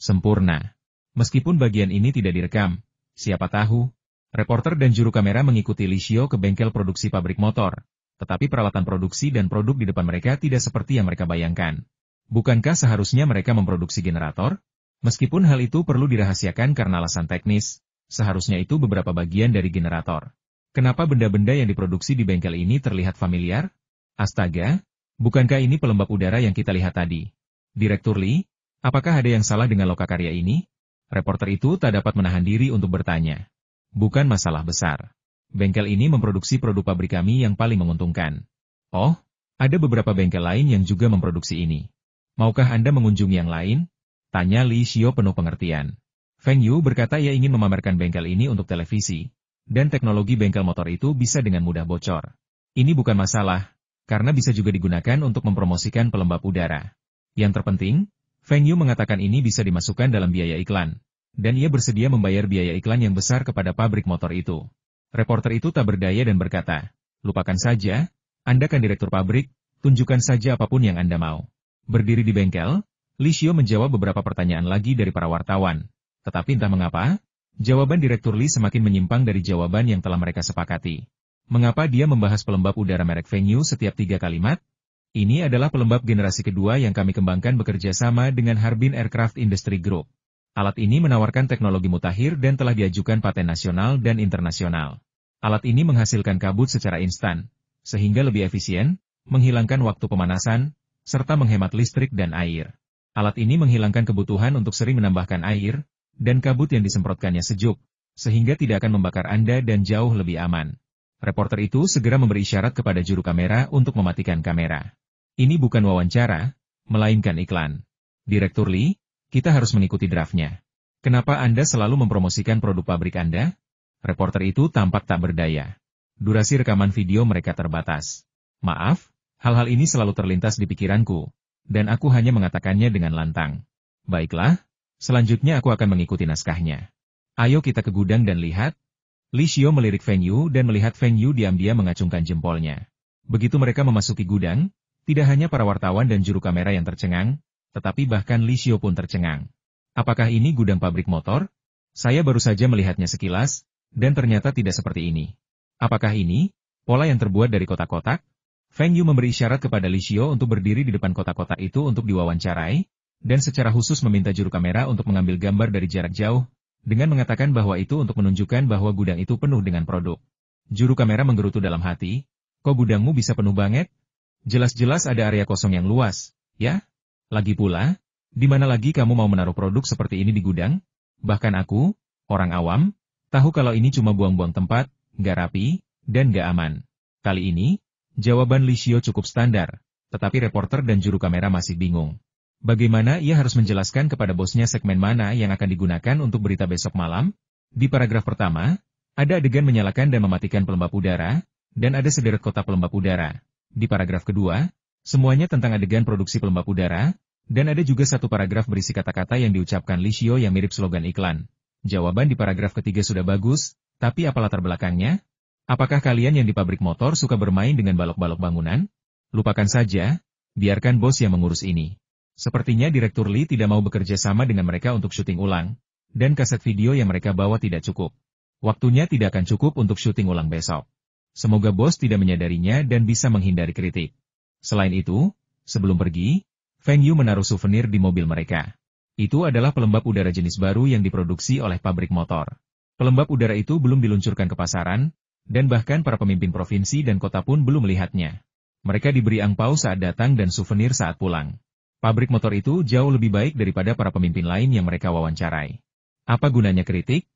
Sempurna. Meskipun bagian ini tidak direkam, siapa tahu. Reporter dan juru kamera mengikuti Lee Xiao ke bengkel produksi pabrik motor. Tetapi peralatan produksi dan produk di depan mereka tidak seperti yang mereka bayangkan. Bukankah seharusnya mereka memproduksi generator? Meskipun hal itu perlu dirahasiakan karena alasan teknis, seharusnya itu beberapa bagian dari generator. Kenapa benda-benda yang diproduksi di bengkel ini terlihat familiar? Astaga, bukankah ini pelembab udara yang kita lihat tadi? Direktur Lee, apakah ada yang salah dengan lokakarya ini? Reporter itu tak dapat menahan diri untuk bertanya. Bukan masalah besar. Bengkel ini memproduksi produk pabrik kami yang paling menguntungkan. Oh, ada beberapa bengkel lain yang juga memproduksi ini. Maukah Anda mengunjungi yang lain? Tanya Lee Xiao penuh pengertian. Feng Yu berkata ia ingin memamerkan bengkel ini untuk televisi, dan teknologi bengkel motor itu bisa dengan mudah bocor. Ini bukan masalah, karena bisa juga digunakan untuk mempromosikan pelembab udara. Yang terpenting, Feng Yu mengatakan ini bisa dimasukkan dalam biaya iklan, dan ia bersedia membayar biaya iklan yang besar kepada pabrik motor itu. Reporter itu tak berdaya dan berkata, lupakan saja, Anda kan direktur pabrik, tunjukkan saja apapun yang Anda mau. Berdiri di bengkel, Lee Xiao menjawab beberapa pertanyaan lagi dari para wartawan. Tetapi entah mengapa, jawaban Direktur Lee semakin menyimpang dari jawaban yang telah mereka sepakati. Mengapa dia membahas pelembab udara merek Feng Yu setiap 3 kalimat? Ini adalah pelembab generasi kedua yang kami kembangkan bekerja sama dengan Harbin Aircraft Industry Group. Alat ini menawarkan teknologi mutakhir dan telah diajukan paten nasional dan internasional. Alat ini menghasilkan kabut secara instan, sehingga lebih efisien, menghilangkan waktu pemanasan, serta menghemat listrik dan air. Alat ini menghilangkan kebutuhan untuk sering menambahkan air, dan kabut yang disemprotkannya sejuk, sehingga tidak akan membakar Anda dan jauh lebih aman. Reporter itu segera memberi isyarat kepada juru kamera untuk mematikan kamera. Ini bukan wawancara, melainkan iklan. Direktur Lee, kita harus mengikuti draftnya. Kenapa Anda selalu mempromosikan produk pabrik Anda? Reporter itu tampak tak berdaya. Durasi rekaman video mereka terbatas. Maaf, hal-hal ini selalu terlintas di pikiranku, dan aku hanya mengatakannya dengan lantang. Baiklah, selanjutnya aku akan mengikuti naskahnya. Ayo kita ke gudang dan lihat. Li Xiao melirik Feng Yu dan melihat Feng Yu diam-diam mengacungkan jempolnya. Begitu mereka memasuki gudang, tidak hanya para wartawan dan juru kamera yang tercengang, tetapi bahkan Li Xiao pun tercengang. Apakah ini gudang pabrik motor? Saya baru saja melihatnya sekilas, dan ternyata tidak seperti ini. Apakah ini pola yang terbuat dari kotak-kotak? Feng Yu memberi isyarat kepada Li Xiao untuk berdiri di depan kotak-kotak itu untuk diwawancarai, dan secara khusus meminta juru kamera untuk mengambil gambar dari jarak jauh, dengan mengatakan bahwa itu untuk menunjukkan bahwa gudang itu penuh dengan produk. Juru kamera menggerutu dalam hati, kok gudangmu bisa penuh banget? Jelas-jelas ada area kosong yang luas, ya? Lagi pula, di mana lagi kamu mau menaruh produk seperti ini di gudang? Bahkan aku, orang awam, tahu kalau ini cuma buang-buang tempat, nggak rapi, dan nggak aman. Kali ini, jawaban Li Xiao cukup standar, tetapi reporter dan juru kamera masih bingung. Bagaimana ia harus menjelaskan kepada bosnya segmen mana yang akan digunakan untuk berita besok malam? Di paragraf pertama, ada adegan menyalakan dan mematikan pelembab udara, dan ada sederet kotak pelembab udara. Di paragraf kedua, semuanya tentang adegan produksi pelembab udara, dan ada juga satu paragraf berisi kata-kata yang diucapkan Li Xiao yang mirip slogan iklan. Jawaban di paragraf ketiga sudah bagus, tapi apa latar belakangnya? Apakah kalian yang di pabrik motor suka bermain dengan balok-balok bangunan? Lupakan saja, biarkan bos yang mengurus ini. Sepertinya Direktur Lee tidak mau bekerja sama dengan mereka untuk syuting ulang, dan kaset video yang mereka bawa tidak cukup. Waktunya tidak akan cukup untuk syuting ulang besok. Semoga bos tidak menyadarinya dan bisa menghindari kritik. Selain itu, sebelum pergi, Feng Yu menaruh souvenir di mobil mereka. Itu adalah pelembab udara jenis baru yang diproduksi oleh pabrik motor. Pelembab udara itu belum diluncurkan ke pasaran, dan bahkan para pemimpin provinsi dan kota pun belum melihatnya. Mereka diberi angpau saat datang dan souvenir saat pulang. Pabrik motor itu jauh lebih baik daripada para pemimpin lain yang mereka wawancarai. Apa gunanya kritik?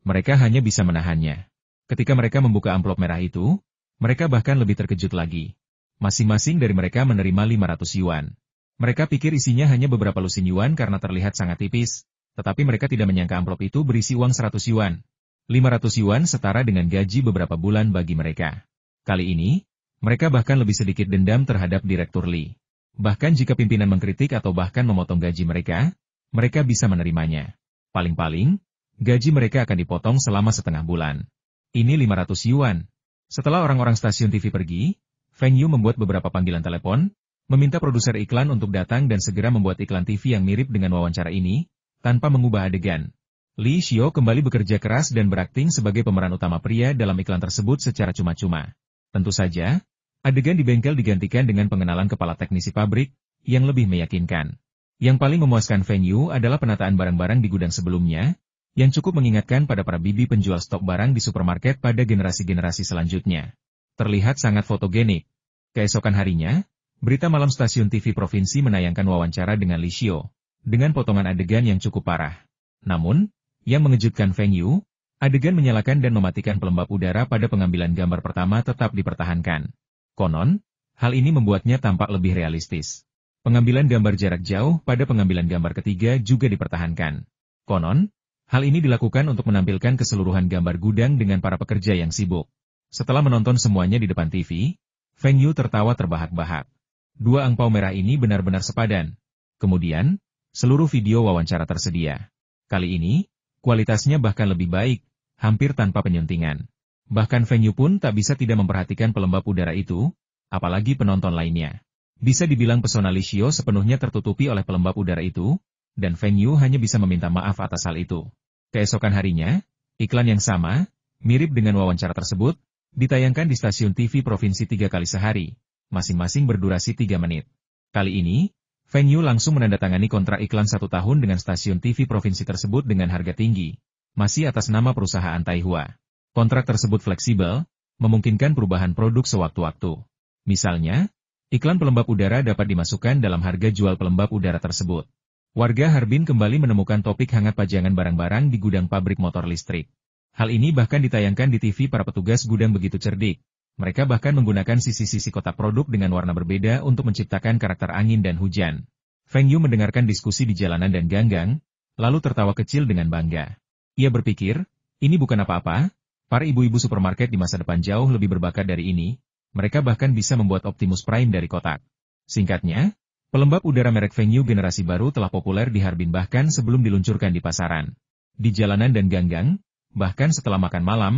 Mereka hanya bisa menahannya. Ketika mereka membuka amplop merah itu, mereka bahkan lebih terkejut lagi. Masing-masing dari mereka menerima 500 yuan. Mereka pikir isinya hanya beberapa lusin yuan karena terlihat sangat tipis, tetapi mereka tidak menyangka amplop itu berisi uang 100 yuan. 500 yuan setara dengan gaji beberapa bulan bagi mereka. Kali ini, mereka bahkan lebih sedikit dendam terhadap Direktur Lee. Bahkan jika pimpinan mengkritik atau bahkan memotong gaji mereka, mereka bisa menerimanya. Paling-paling, gaji mereka akan dipotong selama setengah bulan. Ini 500 yuan. Setelah orang-orang stasiun TV pergi, Feng Yu membuat beberapa panggilan telepon, meminta produser iklan untuk datang dan segera membuat iklan TV yang mirip dengan wawancara ini, tanpa mengubah adegan. Li Xiao kembali bekerja keras dan berakting sebagai pemeran utama pria dalam iklan tersebut secara cuma-cuma. Tentu saja, adegan di bengkel digantikan dengan pengenalan kepala teknisi pabrik, yang lebih meyakinkan. Yang paling memuaskan Feng Yu adalah penataan barang-barang di gudang sebelumnya, yang cukup mengingatkan pada para bibi penjual stok barang di supermarket pada generasi-generasi selanjutnya. Terlihat sangat fotogenik. Keesokan harinya, berita malam stasiun TV provinsi menayangkan wawancara dengan Li Xiao, dengan potongan adegan yang cukup parah. Namun, yang mengejutkan Feng Yu, adegan menyalakan dan mematikan pelembab udara pada pengambilan gambar pertama tetap dipertahankan. Konon, hal ini membuatnya tampak lebih realistis. Pengambilan gambar jarak jauh pada pengambilan gambar ketiga juga dipertahankan. Konon, hal ini dilakukan untuk menampilkan keseluruhan gambar gudang dengan para pekerja yang sibuk. Setelah menonton semuanya di depan TV, Feng Yu tertawa terbahak-bahak. Dua angpau merah ini benar-benar sepadan. Kemudian, seluruh video wawancara tersedia. Kali ini, kualitasnya bahkan lebih baik, hampir tanpa penyuntingan. Bahkan Feng Yu pun tak bisa tidak memperhatikan pelembab udara itu, apalagi penonton lainnya. Bisa dibilang pesona Li Xiao sepenuhnya tertutupi oleh pelembab udara itu, dan Feng Yu hanya bisa meminta maaf atas hal itu. Keesokan harinya, iklan yang sama, mirip dengan wawancara tersebut, Ditayangkan di stasiun TV provinsi 3 kali sehari, masing-masing berdurasi 3 menit. Kali ini, Feng Yu langsung menandatangani kontrak iklan 1 tahun dengan stasiun TV provinsi tersebut dengan harga tinggi, masih atas nama perusahaan Taihua. Kontrak tersebut fleksibel, memungkinkan perubahan produk sewaktu-waktu. Misalnya, iklan pelembab udara dapat dimasukkan dalam harga jual pelembab udara tersebut. Warga Harbin kembali menemukan topik hangat pajangan barang-barang di gudang pabrik motor listrik. Hal ini bahkan ditayangkan di TV. Para petugas gudang begitu cerdik. Mereka bahkan menggunakan sisi-sisi kotak produk dengan warna berbeda untuk menciptakan karakter angin dan hujan. Feng Yu mendengarkan diskusi di jalanan dan ganggang, lalu tertawa kecil dengan bangga. Ia berpikir, ini bukan apa-apa, para ibu-ibu supermarket di masa depan jauh lebih berbakat dari ini, mereka bahkan bisa membuat Optimus Prime dari kotak. Singkatnya, pelembab udara merek Feng Yu generasi baru telah populer di Harbin bahkan sebelum diluncurkan di pasaran. Di jalanan dan ganggang, bahkan setelah makan malam,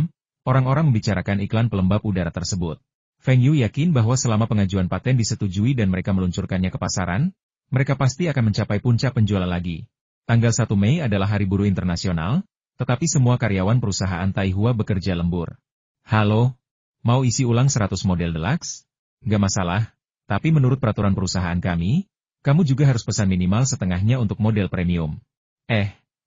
orang-orang membicarakan iklan pelembab udara tersebut. Feng Yu yakin bahwa selama pengajuan paten disetujui dan mereka meluncurkannya ke pasaran, mereka pasti akan mencapai puncak penjualan lagi. Tanggal 1 Mei adalah Hari Buruh Internasional, tetapi semua karyawan perusahaan Taihua bekerja lembur. Halo, mau isi ulang 100 model deluxe? Gak masalah, tapi menurut peraturan perusahaan kami, kamu juga harus pesan minimal setengahnya untuk model premium.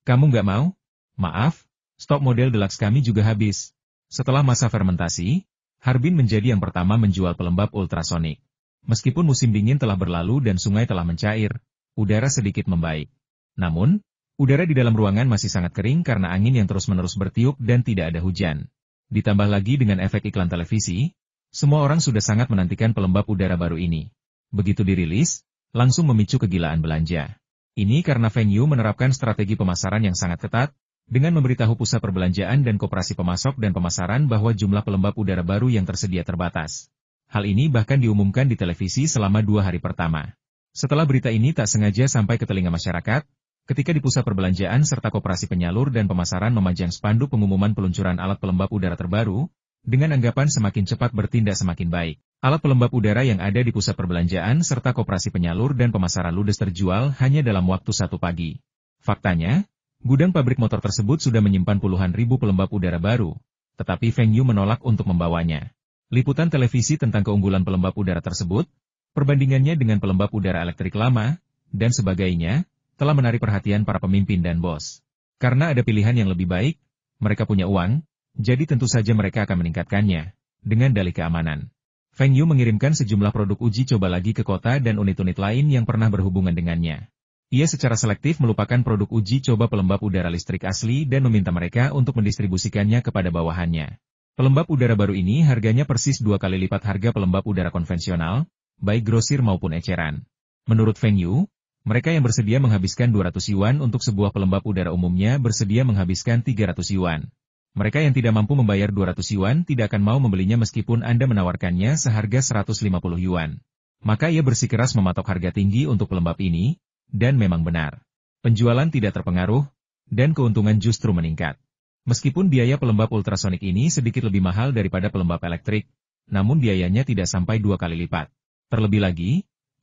Kamu gak mau? Maaf, stok model deluxe kami juga habis. Setelah masa fermentasi, Harbin menjadi yang pertama menjual pelembab ultrasonik. Meskipun musim dingin telah berlalu dan sungai telah mencair, udara sedikit membaik. Namun, udara di dalam ruangan masih sangat kering karena angin yang terus-menerus bertiup dan tidak ada hujan. Ditambah lagi dengan efek iklan televisi, semua orang sudah sangat menantikan pelembab udara baru ini. Begitu dirilis, langsung memicu kegilaan belanja. Ini karena Feng Yu menerapkan strategi pemasaran yang sangat ketat, dengan memberitahu pusat perbelanjaan dan koperasi pemasok dan pemasaran bahwa jumlah pelembab udara baru yang tersedia terbatas. Hal ini bahkan diumumkan di televisi selama 2 hari pertama. Setelah berita ini tak sengaja sampai ke telinga masyarakat, ketika di pusat perbelanjaan serta koperasi penyalur dan pemasaran memajang spanduk pengumuman peluncuran alat pelembab udara terbaru, dengan anggapan semakin cepat bertindak semakin baik. Alat pelembab udara yang ada di pusat perbelanjaan serta koperasi penyalur dan pemasaran ludes terjual hanya dalam waktu 1 pagi. Faktanya, gudang pabrik motor tersebut sudah menyimpan puluhan ribu pelembab udara baru, tetapi Feng Yu menolak untuk membawanya. Liputan televisi tentang keunggulan pelembab udara tersebut, perbandingannya dengan pelembab udara elektrik lama, dan sebagainya, telah menarik perhatian para pemimpin dan bos. Karena ada pilihan yang lebih baik, mereka punya uang, jadi tentu saja mereka akan meningkatkannya, dengan dalih keamanan. Feng Yu mengirimkan sejumlah produk uji coba lagi ke kota dan unit-unit lain yang pernah berhubungan dengannya. Ia secara selektif melupakan produk uji coba pelembab udara listrik asli dan meminta mereka untuk mendistribusikannya kepada bawahannya. Pelembab udara baru ini harganya persis 2 kali lipat harga pelembab udara konvensional, baik grosir maupun eceran. Menurut Feng Yu, mereka yang bersedia menghabiskan 200 yuan untuk sebuah pelembab udara umumnya bersedia menghabiskan 300 yuan. Mereka yang tidak mampu membayar 200 yuan tidak akan mau membelinya meskipun Anda menawarkannya seharga 150 yuan. Maka ia bersikeras mematok harga tinggi untuk pelembab ini, dan memang benar. Penjualan tidak terpengaruh, dan keuntungan justru meningkat. Meskipun biaya pelembab ultrasonik ini sedikit lebih mahal daripada pelembab elektrik, namun biayanya tidak sampai 2 kali lipat. Terlebih lagi,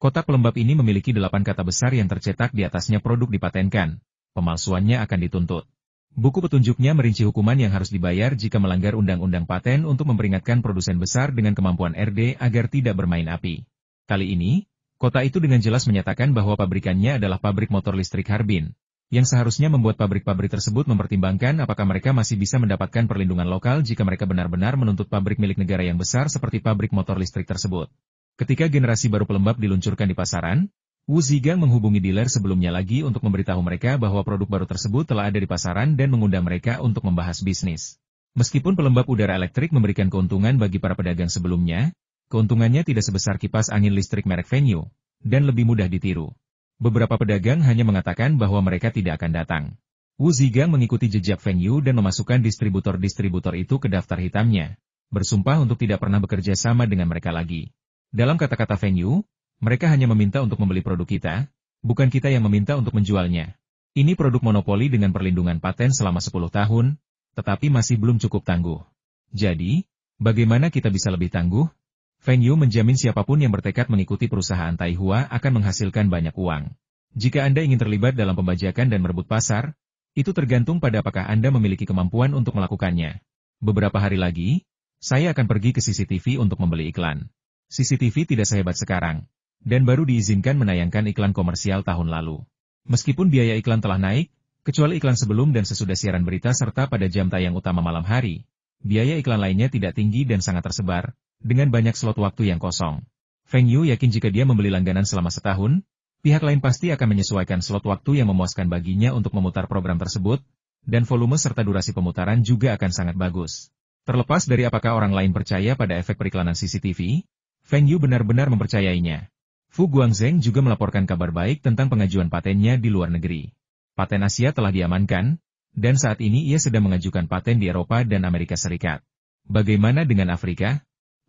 kotak pelembab ini memiliki 8 kata besar yang tercetak di atasnya produk dipatenkan. Pemalsuannya akan dituntut. Buku petunjuknya merinci hukuman yang harus dibayar jika melanggar undang-undang paten untuk memperingatkan produsen besar dengan kemampuan RD agar tidak bermain api. Kali ini, kota itu dengan jelas menyatakan bahwa pabrikannya adalah pabrik motor listrik Harbin, yang seharusnya membuat pabrik-pabrik tersebut mempertimbangkan apakah mereka masih bisa mendapatkan perlindungan lokal jika mereka benar-benar menuntut pabrik milik negara yang besar seperti pabrik motor listrik tersebut. Ketika generasi baru pelembab diluncurkan di pasaran, Wu Zigang menghubungi dealer sebelumnya lagi untuk memberitahu mereka bahwa produk baru tersebut telah ada di pasaran dan mengundang mereka untuk membahas bisnis. Meskipun pelembab udara elektrik memberikan keuntungan bagi para pedagang sebelumnya, keuntungannya tidak sebesar kipas angin listrik merek Feng Yu, dan lebih mudah ditiru. Beberapa pedagang hanya mengatakan bahwa mereka tidak akan datang. Wu Zigang mengikuti jejak Feng Yu dan memasukkan distributor-distributor itu ke daftar hitamnya, bersumpah untuk tidak pernah bekerja sama dengan mereka lagi. Dalam kata-kata Feng Yu, mereka hanya meminta untuk membeli produk kita, bukan kita yang meminta untuk menjualnya. Ini produk monopoli dengan perlindungan paten selama 10 tahun, tetapi masih belum cukup tangguh. Jadi, bagaimana kita bisa lebih tangguh? Feng Yu menjamin siapapun yang bertekad mengikuti perusahaan Taihua akan menghasilkan banyak uang. Jika Anda ingin terlibat dalam pembajakan dan merebut pasar, itu tergantung pada apakah Anda memiliki kemampuan untuk melakukannya. Beberapa hari lagi, Saya akan pergi ke CCTV untuk membeli iklan. CCTV tidak sehebat sekarang, dan baru diizinkan menayangkan iklan komersial tahun lalu. Meskipun biaya iklan telah naik, kecuali iklan sebelum dan sesudah siaran berita serta pada jam tayang utama malam hari, biaya iklan lainnya tidak tinggi dan sangat tersebar, dengan banyak slot waktu yang kosong. Feng Yu yakin jika dia membeli langganan selama setahun, pihak lain pasti akan menyesuaikan slot waktu yang memuaskan baginya untuk memutar program tersebut, dan volume serta durasi pemutaran juga akan sangat bagus. Terlepas dari apakah orang lain percaya pada efek periklanan CCTV, Feng Yu benar-benar mempercayainya. Fu Guangzheng juga melaporkan kabar baik tentang pengajuan patennya di luar negeri. Paten Asia telah diamankan, dan saat ini ia sedang mengajukan paten di Eropa dan Amerika Serikat. Bagaimana dengan Afrika?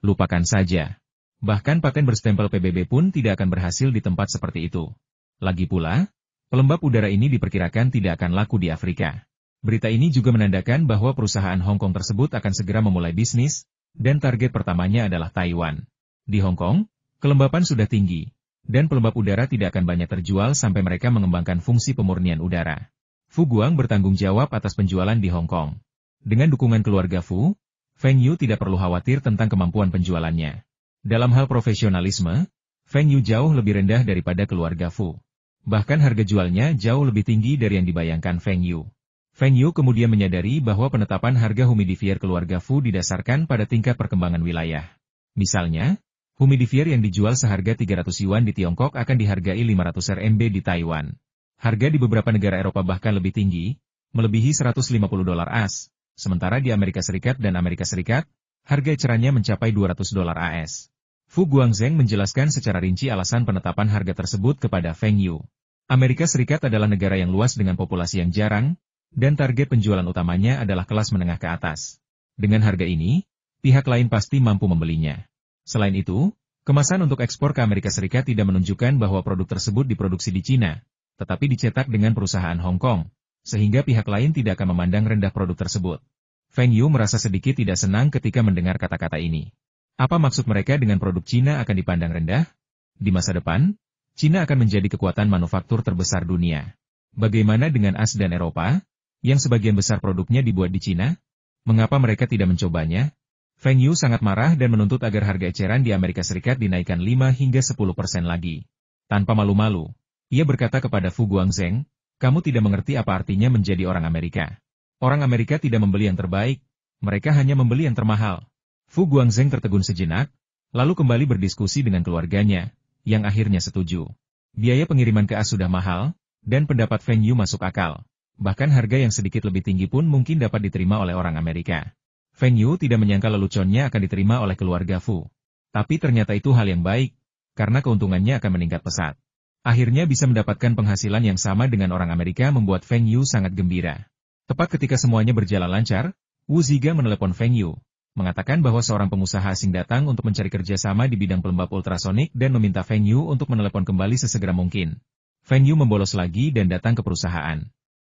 Lupakan saja. Bahkan paten berstempel PBB pun tidak akan berhasil di tempat seperti itu. Lagi pula, pelembab udara ini diperkirakan tidak akan laku di Afrika. Berita ini juga menandakan bahwa perusahaan Hong Kong tersebut akan segera memulai bisnis, dan target pertamanya adalah Taiwan. Di Hong Kong, kelembapan sudah tinggi, dan pelembab udara tidak akan banyak terjual sampai mereka mengembangkan fungsi pemurnian udara. Fu Guang bertanggung jawab atas penjualan di Hong Kong. Dengan dukungan keluarga Fu, Feng Yu tidak perlu khawatir tentang kemampuan penjualannya. Dalam hal profesionalisme, Feng Yu jauh lebih rendah daripada keluarga Fu. Bahkan harga jualnya jauh lebih tinggi dari yang dibayangkan Feng Yu. Feng Yu kemudian menyadari bahwa penetapan harga humidifier keluarga Fu didasarkan pada tingkat perkembangan wilayah. Misalnya, humidifier yang dijual seharga 300 yuan di Tiongkok akan dihargai 500 RMB di Taiwan. Harga di beberapa negara Eropa bahkan lebih tinggi, melebihi $150 AS, sementara di Amerika Serikat dan Amerika Serikat, harga ecerannya mencapai $200 AS. Fu Guangzheng menjelaskan secara rinci alasan penetapan harga tersebut kepada Feng Yu. Amerika Serikat adalah negara yang luas dengan populasi yang jarang, dan target penjualan utamanya adalah kelas menengah ke atas. Dengan harga ini, pihak lain pasti mampu membelinya. Selain itu, kemasan untuk ekspor ke Amerika Serikat tidak menunjukkan bahwa produk tersebut diproduksi di Cina, tetapi dicetak dengan perusahaan Hong Kong, sehingga pihak lain tidak akan memandang rendah produk tersebut. Feng Yu merasa sedikit tidak senang ketika mendengar kata-kata ini. Apa maksud mereka dengan produk Cina akan dipandang rendah? Di masa depan, Cina akan menjadi kekuatan manufaktur terbesar dunia. Bagaimana dengan AS dan Eropa, yang sebagian besar produknya dibuat di Cina? Mengapa mereka tidak mencobanya? Feng Yu sangat marah dan menuntut agar harga eceran di Amerika Serikat dinaikkan 5 hingga 10% lagi. Tanpa malu-malu, ia berkata kepada Fu Guangzheng, kamu tidak mengerti apa artinya menjadi orang Amerika. Orang Amerika tidak membeli yang terbaik, mereka hanya membeli yang termahal. Fu Guangzheng tertegun sejenak, lalu kembali berdiskusi dengan keluarganya, yang akhirnya setuju. Biaya pengiriman ke AS sudah mahal, dan pendapat Feng Yu masuk akal. Bahkan harga yang sedikit lebih tinggi pun mungkin dapat diterima oleh orang Amerika. Feng Yu tidak menyangka leluconnya akan diterima oleh keluarga Fu. Tapi ternyata itu hal yang baik, karena keuntungannya akan meningkat pesat. Akhirnya bisa mendapatkan penghasilan yang sama dengan orang Amerika membuat Feng Yu sangat gembira. Tepat ketika semuanya berjalan lancar, Wu Ziga menelepon Feng Yu, mengatakan bahwa seorang pengusaha asing datang untuk mencari kerjasama di bidang pelembab ultrasonik dan meminta Feng Yu untuk menelepon kembali sesegera mungkin. Feng Yu membolos lagi dan datang ke perusahaan.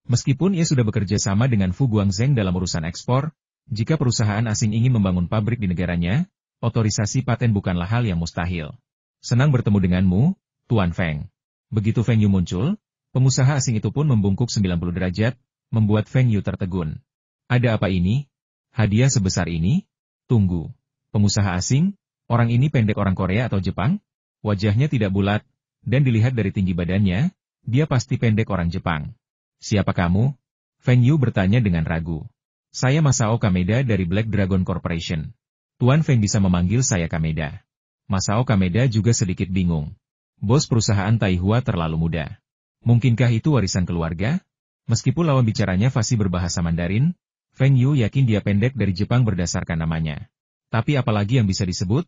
Meskipun ia sudah bekerja sama dengan Fu Guangzheng dalam urusan ekspor, jika perusahaan asing ingin membangun pabrik di negaranya, otorisasi paten bukanlah hal yang mustahil. Senang bertemu denganmu, Tuan Feng. Begitu Feng Yu muncul, pengusaha asing itu pun membungkuk 90 derajat, membuat Feng Yu tertegun. Ada apa ini? Hadiah sebesar ini? Tunggu. Pengusaha asing? Orang ini pendek orang Korea atau Jepang? Wajahnya tidak bulat, dan dilihat dari tinggi badannya, dia pasti pendek orang Jepang. Siapa kamu? Feng Yu bertanya dengan ragu. Saya Masao Kameda dari Black Dragon Corporation. Tuan Feng bisa memanggil saya Kameda. Masao Kameda juga sedikit bingung. Bos perusahaan Taihua terlalu muda. Mungkinkah itu warisan keluarga? Meskipun lawan bicaranya fasih berbahasa Mandarin, Feng Yu yakin dia pendek dari Jepang berdasarkan namanya. Tapi apalagi yang bisa disebut?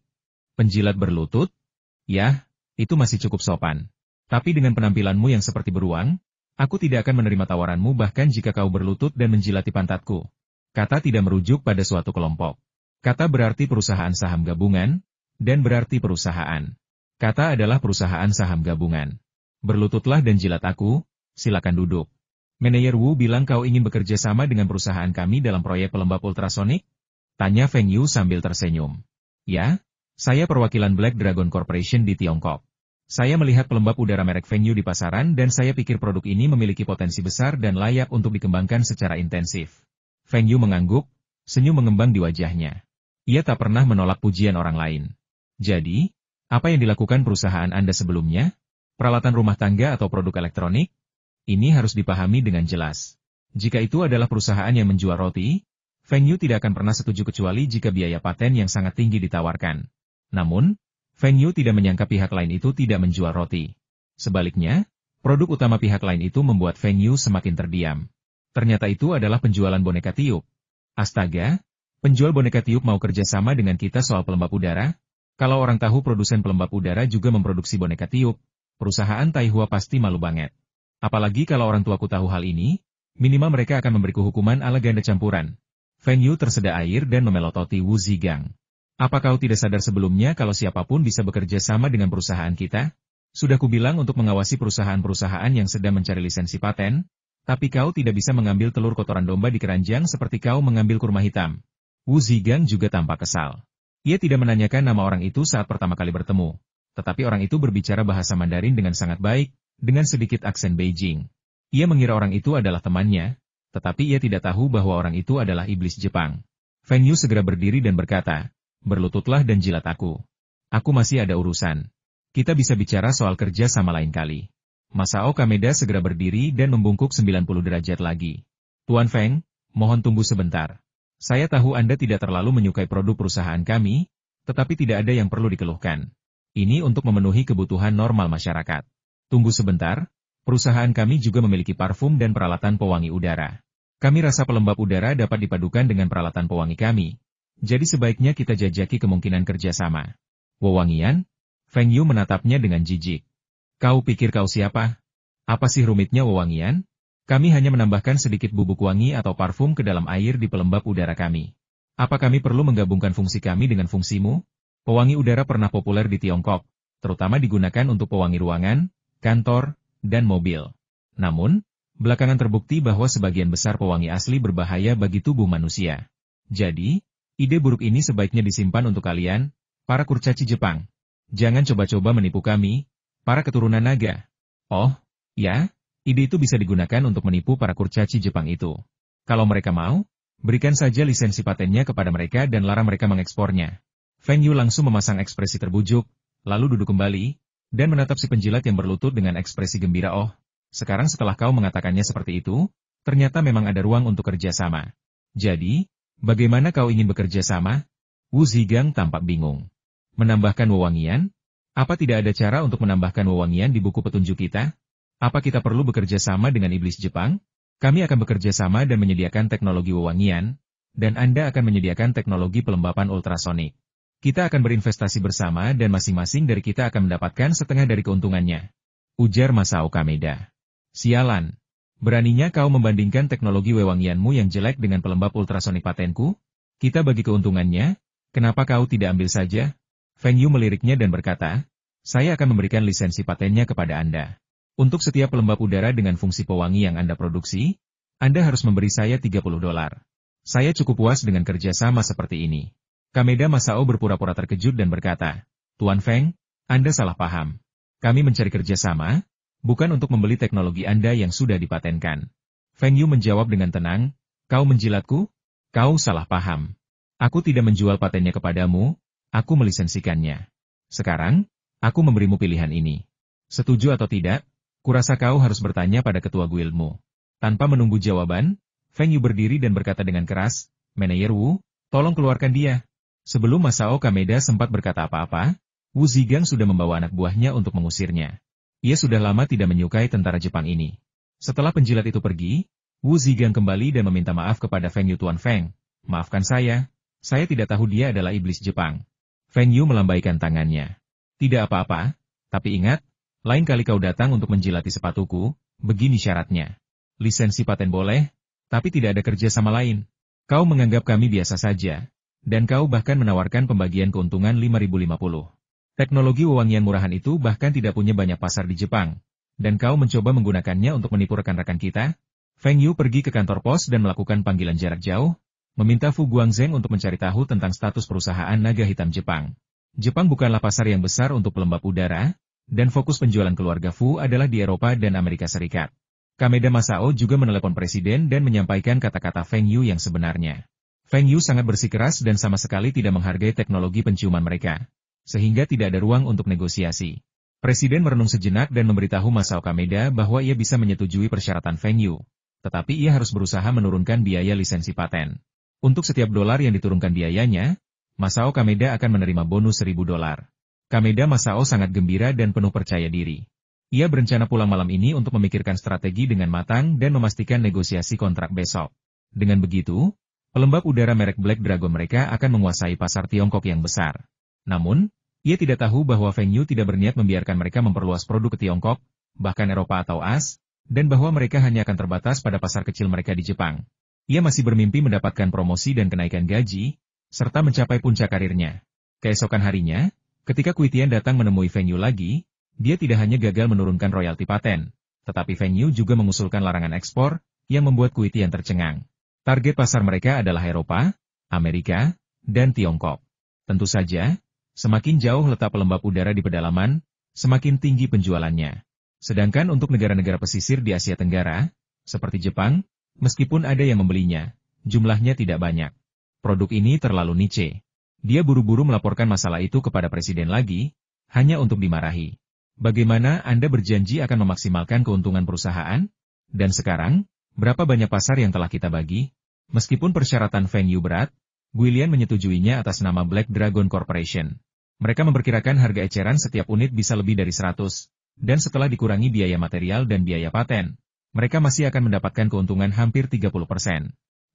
Penjilat berlutut? Yah, itu masih cukup sopan. Tapi dengan penampilanmu yang seperti beruang, aku tidak akan menerima tawaranmu bahkan jika kau berlutut dan menjilati pantatku. Kata tidak merujuk pada suatu kelompok. Kata berarti perusahaan saham gabungan, dan berarti perusahaan. Kata adalah perusahaan saham gabungan. Berlututlah dan jilat aku, silakan duduk. Manajer Wu bilang kau ingin bekerja sama dengan perusahaan kami dalam proyek pelembab ultrasonik? Tanya Feng Yu sambil tersenyum. Ya, saya perwakilan Black Dragon Corporation di Tiongkok. Saya melihat pelembab udara merek Feng Yu di pasaran dan saya pikir produk ini memiliki potensi besar dan layak untuk dikembangkan secara intensif. Feng Yu mengangguk, senyum mengembang di wajahnya. Ia tak pernah menolak pujian orang lain. Jadi, apa yang dilakukan perusahaan Anda sebelumnya? Peralatan rumah tangga atau produk elektronik? Ini harus dipahami dengan jelas. Jika itu adalah perusahaan yang menjual roti, Feng Yu tidak akan pernah setuju kecuali jika biaya paten yang sangat tinggi ditawarkan. Namun, Feng Yu tidak menyangka pihak lain itu tidak menjual roti. Sebaliknya, produk utama pihak lain itu membuat Feng Yu semakin terdiam. Ternyata itu adalah penjualan boneka tiup. Astaga, penjual boneka tiup mau kerjasama dengan kita soal pelembab udara? Kalau orang tahu produsen pelembab udara juga memproduksi boneka tiup, perusahaan Taihua pasti malu banget. Apalagi kalau orang tuaku tahu hal ini, minimal mereka akan memberiku hukuman ala ganda campuran. Feng Yu tersedak air dan memelototi Wu Zigang. Apa kau tidak sadar sebelumnya kalau siapapun bisa bekerja sama dengan perusahaan kita? Sudah kubilang untuk mengawasi perusahaan-perusahaan yang sedang mencari lisensi paten, tapi kau tidak bisa mengambil telur kotoran domba di keranjang seperti kau mengambil kurma hitam. Wu Zigang juga tampak kesal. Ia tidak menanyakan nama orang itu saat pertama kali bertemu, tetapi orang itu berbicara bahasa Mandarin dengan sangat baik, dengan sedikit aksen Beijing. Ia mengira orang itu adalah temannya, tetapi ia tidak tahu bahwa orang itu adalah iblis Jepang. Feng Yu segera berdiri dan berkata, berlututlah dan jilat aku. Aku masih ada urusan. Kita bisa bicara soal kerja sama lain kali. Masao Kameda segera berdiri dan membungkuk 90 derajat lagi. Tuan Feng, mohon tunggu sebentar. Saya tahu Anda tidak terlalu menyukai produk perusahaan kami, tetapi tidak ada yang perlu dikeluhkan. Ini untuk memenuhi kebutuhan normal masyarakat. Tunggu sebentar. Perusahaan kami juga memiliki parfum dan peralatan pewangi udara. Kami rasa pelembab udara dapat dipadukan dengan peralatan pewangi kami. Jadi sebaiknya kita jajaki kemungkinan kerjasama. Wewangian? Feng Yu menatapnya dengan jijik. Kau pikir kau siapa? Apa sih rumitnya wewangian? Kami hanya menambahkan sedikit bubuk wangi atau parfum ke dalam air di pelembab udara kami. Apa kami perlu menggabungkan fungsi kami dengan fungsimu? Pewangi udara pernah populer di Tiongkok, terutama digunakan untuk pewangi ruangan, kantor, dan mobil. Namun, belakangan terbukti bahwa sebagian besar pewangi asli berbahaya bagi tubuh manusia. Jadi, ide buruk ini sebaiknya disimpan untuk kalian, para kurcaci Jepang. Jangan coba-coba menipu kami, para keturunan naga. Oh, ya, ide itu bisa digunakan untuk menipu para kurcaci Jepang itu. Kalau mereka mau, berikan saja lisensi patennya kepada mereka dan larang mereka mengekspornya. Feng Yu langsung memasang ekspresi terbujuk, lalu duduk kembali, dan menatap si penjilat yang berlutut dengan ekspresi gembira. Oh, sekarang setelah kau mengatakannya seperti itu, ternyata memang ada ruang untuk kerjasama. Jadi, bagaimana kau ingin bekerja sama? Wu Zigang tampak bingung. Menambahkan wewangian? Apa tidak ada cara untuk menambahkan wewangian di buku petunjuk kita? Apa kita perlu bekerja sama dengan iblis Jepang? Kami akan bekerja sama dan menyediakan teknologi wewangian, dan Anda akan menyediakan teknologi pelembapan ultrasonik. Kita akan berinvestasi bersama dan masing-masing dari kita akan mendapatkan setengah dari keuntungannya. Ujar Masao Kameda. Sialan. Beraninya kau membandingkan teknologi wewangianmu yang jelek dengan pelembab ultrasonik patenku? Kita bagi keuntungannya, kenapa kau tidak ambil saja? Feng Yu meliriknya dan berkata, saya akan memberikan lisensi patennya kepada Anda. Untuk setiap pelembab udara dengan fungsi pewangi yang Anda produksi, Anda harus memberi saya $30. Saya cukup puas dengan kerjasama seperti ini. Kameda Masao berpura-pura terkejut dan berkata, Tuan Feng, Anda salah paham. Kami mencari kerjasama, bukan untuk membeli teknologi Anda yang sudah dipatenkan. Feng Yu menjawab dengan tenang, kau menjilatku? Kau salah paham. Aku tidak menjual patennya kepadamu, aku melisensikannya. Sekarang, aku memberimu pilihan ini. Setuju atau tidak? Kurasa kau harus bertanya pada ketua guildmu. Tanpa menunggu jawaban, Feng Yu berdiri dan berkata dengan keras, Manajer Wu, tolong keluarkan dia. Sebelum Masao Kameda sempat berkata apa-apa, Wu Zigang sudah membawa anak buahnya untuk mengusirnya. Ia sudah lama tidak menyukai tentara Jepang ini. Setelah penjilat itu pergi, Wu Zigang kembali dan meminta maaf kepada Feng Yu. Tuan Feng, maafkan saya tidak tahu dia adalah iblis Jepang. Feng Yu melambaikan tangannya. Tidak apa-apa, tapi ingat, lain kali kau datang untuk menjilati sepatuku, begini syaratnya. Lisensi paten boleh, tapi tidak ada kerja sama lain. Kau menganggap kami biasa saja. Dan kau bahkan menawarkan pembagian keuntungan 5.050. Teknologi wewangian murahan itu bahkan tidak punya banyak pasar di Jepang. Dan kau mencoba menggunakannya untuk menipu rekan-rekan kita? Feng Yu pergi ke kantor pos dan melakukan panggilan jarak jauh, meminta Fu Guangzheng untuk mencari tahu tentang status perusahaan naga hitam Jepang. Jepang bukanlah pasar yang besar untuk pelembab udara, dan fokus penjualan keluarga Fu adalah di Eropa dan Amerika Serikat. Kameda Masao juga menelepon presiden dan menyampaikan kata-kata Feng Yu yang sebenarnya. Feng Yu sangat bersikeras dan sama sekali tidak menghargai teknologi penciuman mereka, sehingga tidak ada ruang untuk negosiasi. Presiden merenung sejenak dan memberitahu Masao Kameda bahwa ia bisa menyetujui persyaratan Feng Yu, tetapi ia harus berusaha menurunkan biaya lisensi paten. Untuk setiap dolar yang diturunkan biayanya, Masao Kameda akan menerima bonus $1.000. Kameda Masao sangat gembira dan penuh percaya diri. Ia berencana pulang malam ini untuk memikirkan strategi dengan matang dan memastikan negosiasi kontrak besok. Dengan begitu, pelembab udara merek Black Dragon mereka akan menguasai pasar Tiongkok yang besar. Namun, ia tidak tahu bahwa Feng Yu tidak berniat membiarkan mereka memperluas produk ke Tiongkok, bahkan Eropa atau AS, dan bahwa mereka hanya akan terbatas pada pasar kecil mereka di Jepang. Ia masih bermimpi mendapatkan promosi dan kenaikan gaji, serta mencapai puncak karirnya. Keesokan harinya, ketika Kui Tian datang menemui Feng Yu lagi, dia tidak hanya gagal menurunkan royalti paten, tetapi Feng Yu juga mengusulkan larangan ekspor, yang membuat Kui Tian tercengang. Target pasar mereka adalah Eropa, Amerika, dan Tiongkok. Tentu saja, semakin jauh letak pelembab udara di pedalaman, semakin tinggi penjualannya. Sedangkan untuk negara-negara pesisir di Asia Tenggara, seperti Jepang, meskipun ada yang membelinya, jumlahnya tidak banyak. Produk ini terlalu niche. Dia buru-buru melaporkan masalah itu kepada presiden lagi, hanya untuk dimarahi. Bagaimana Anda berjanji akan memaksimalkan keuntungan perusahaan? Dan sekarang, berapa banyak pasar yang telah kita bagi? Meskipun persyaratan Feng Yu berat, Guilian menyetujuinya atas nama Black Dragon Corporation. Mereka memperkirakan harga eceran setiap unit bisa lebih dari 100, dan setelah dikurangi biaya material dan biaya paten, mereka masih akan mendapatkan keuntungan hampir 30%.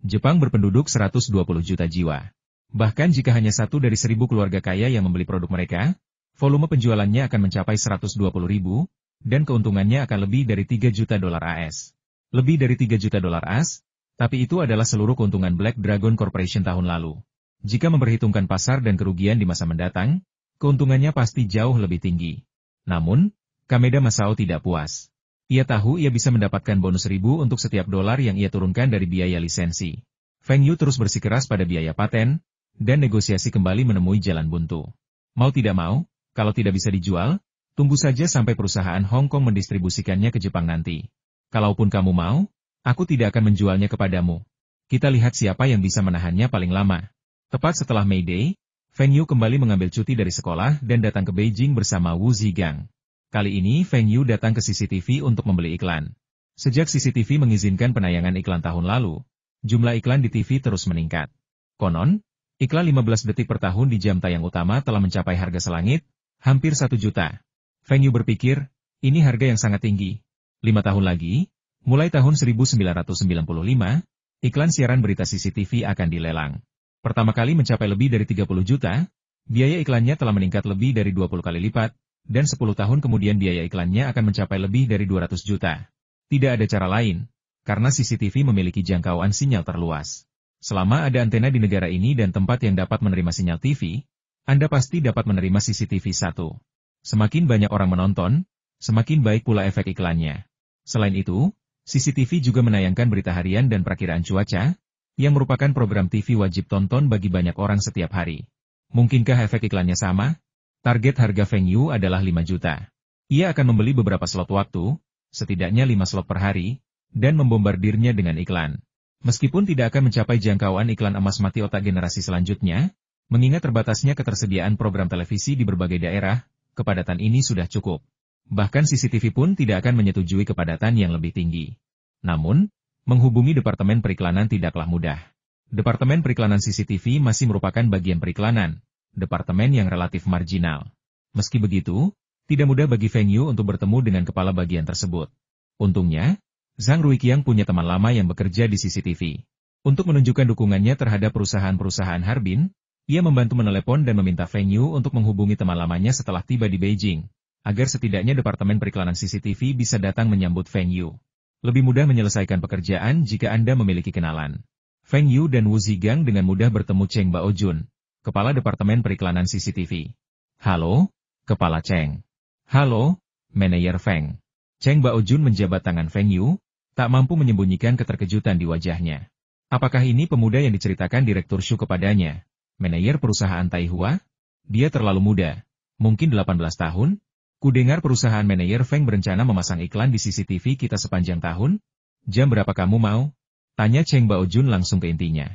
Jepang berpenduduk 120 juta jiwa. Bahkan jika hanya satu dari 1.000 keluarga kaya yang membeli produk mereka, volume penjualannya akan mencapai 120.000, dan keuntungannya akan lebih dari $3 juta AS. Lebih dari $3 juta AS, tapi itu adalah seluruh keuntungan Black Dragon Corporation tahun lalu. Jika memperhitungkan pasar dan kerugian di masa mendatang, keuntungannya pasti jauh lebih tinggi. Namun, Kameda Masao tidak puas. Ia tahu ia bisa mendapatkan bonus 1.000 untuk setiap dolar yang ia turunkan dari biaya lisensi. Feng Yu terus bersikeras pada biaya paten, dan negosiasi kembali menemui jalan buntu. Mau tidak mau, kalau tidak bisa dijual, tunggu saja sampai perusahaan Hong Kong mendistribusikannya ke Jepang nanti. Kalaupun kamu mau, aku tidak akan menjualnya kepadamu. Kita lihat siapa yang bisa menahannya paling lama. Tepat setelah May Day, Feng Yu kembali mengambil cuti dari sekolah dan datang ke Beijing bersama Wu Zigang. Kali ini Feng Yu datang ke CCTV untuk membeli iklan. Sejak CCTV mengizinkan penayangan iklan tahun lalu, jumlah iklan di TV terus meningkat. Konon, iklan 15 detik per tahun di jam tayang utama telah mencapai harga selangit, hampir 1 juta. Feng Yu berpikir, ini harga yang sangat tinggi. 5 tahun lagi, mulai tahun 1995, iklan siaran berita CCTV akan dilelang. Pertama kali mencapai lebih dari 30 juta, biaya iklannya telah meningkat lebih dari 20 kali lipat, dan 10 tahun kemudian biaya iklannya akan mencapai lebih dari 200 juta. Tidak ada cara lain, karena CCTV memiliki jangkauan sinyal terluas. Selama ada antena di negara ini dan tempat yang dapat menerima sinyal TV, Anda pasti dapat menerima CCTV 1. Semakin banyak orang menonton, semakin baik pula efek iklannya. Selain itu, CCTV juga menayangkan berita harian dan perakiraan cuaca, yang merupakan program TV wajib tonton bagi banyak orang setiap hari. Mungkinkah efek iklannya sama? Target harga Feng Yu adalah 5 juta. Ia akan membeli beberapa slot waktu, setidaknya 5 slot per hari, dan membombardirnya dengan iklan. Meskipun tidak akan mencapai jangkauan iklan emas mati otak generasi selanjutnya, mengingat terbatasnya ketersediaan program televisi di berbagai daerah, kepadatan ini sudah cukup. Bahkan CCTV pun tidak akan menyetujui kepadatan yang lebih tinggi. Namun, menghubungi Departemen Periklanan tidaklah mudah. Departemen Periklanan CCTV masih merupakan bagian periklanan, departemen yang relatif marginal. Meski begitu, tidak mudah bagi Feng Yu untuk bertemu dengan kepala bagian tersebut. Untungnya, Zhang Ruiqiang punya teman lama yang bekerja di CCTV. Untuk menunjukkan dukungannya terhadap perusahaan-perusahaan Harbin, ia membantu menelepon dan meminta Feng Yu untuk menghubungi teman lamanya setelah tiba di Beijing, agar setidaknya Departemen Periklanan CCTV bisa datang menyambut Feng Yu. Lebih mudah menyelesaikan pekerjaan jika Anda memiliki kenalan. Feng Yu dan Wu Zigang dengan mudah bertemu Cheng Baojun, Kepala Departemen Periklanan CCTV. Halo, Kepala Cheng. Halo, Manajer Feng. Cheng Baojun menjabat tangan Feng Yu, tak mampu menyembunyikan keterkejutan di wajahnya. Apakah ini pemuda yang diceritakan Direktur Shu kepadanya? Manajer perusahaan Taihua? Dia terlalu muda. Mungkin 18 tahun? Kudengar perusahaan manajer Feng berencana memasang iklan di CCTV kita sepanjang tahun? Jam berapa kamu mau? Tanya Cheng Baojun langsung ke intinya.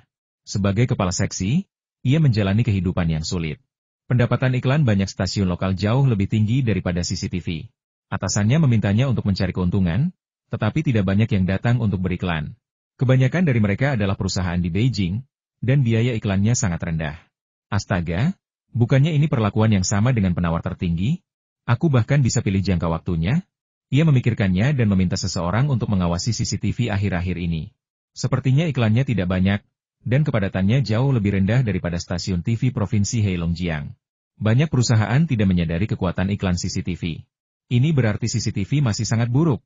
Sebagai kepala seksi, ia menjalani kehidupan yang sulit. Pendapatan iklan banyak stasiun lokal jauh lebih tinggi daripada CCTV. Atasannya memintanya untuk mencari keuntungan, tetapi tidak banyak yang datang untuk beriklan. Kebanyakan dari mereka adalah perusahaan di Beijing, dan biaya iklannya sangat rendah. Astaga, bukannya ini perlakuan yang sama dengan penawar tertinggi? Aku bahkan bisa pilih jangka waktunya. Ia memikirkannya dan meminta seseorang untuk mengawasi CCTV akhir-akhir ini. Sepertinya iklannya tidak banyak, dan kepadatannya jauh lebih rendah daripada stasiun TV Provinsi Heilongjiang. Banyak perusahaan tidak menyadari kekuatan iklan CCTV. Ini berarti CCTV masih sangat buruk.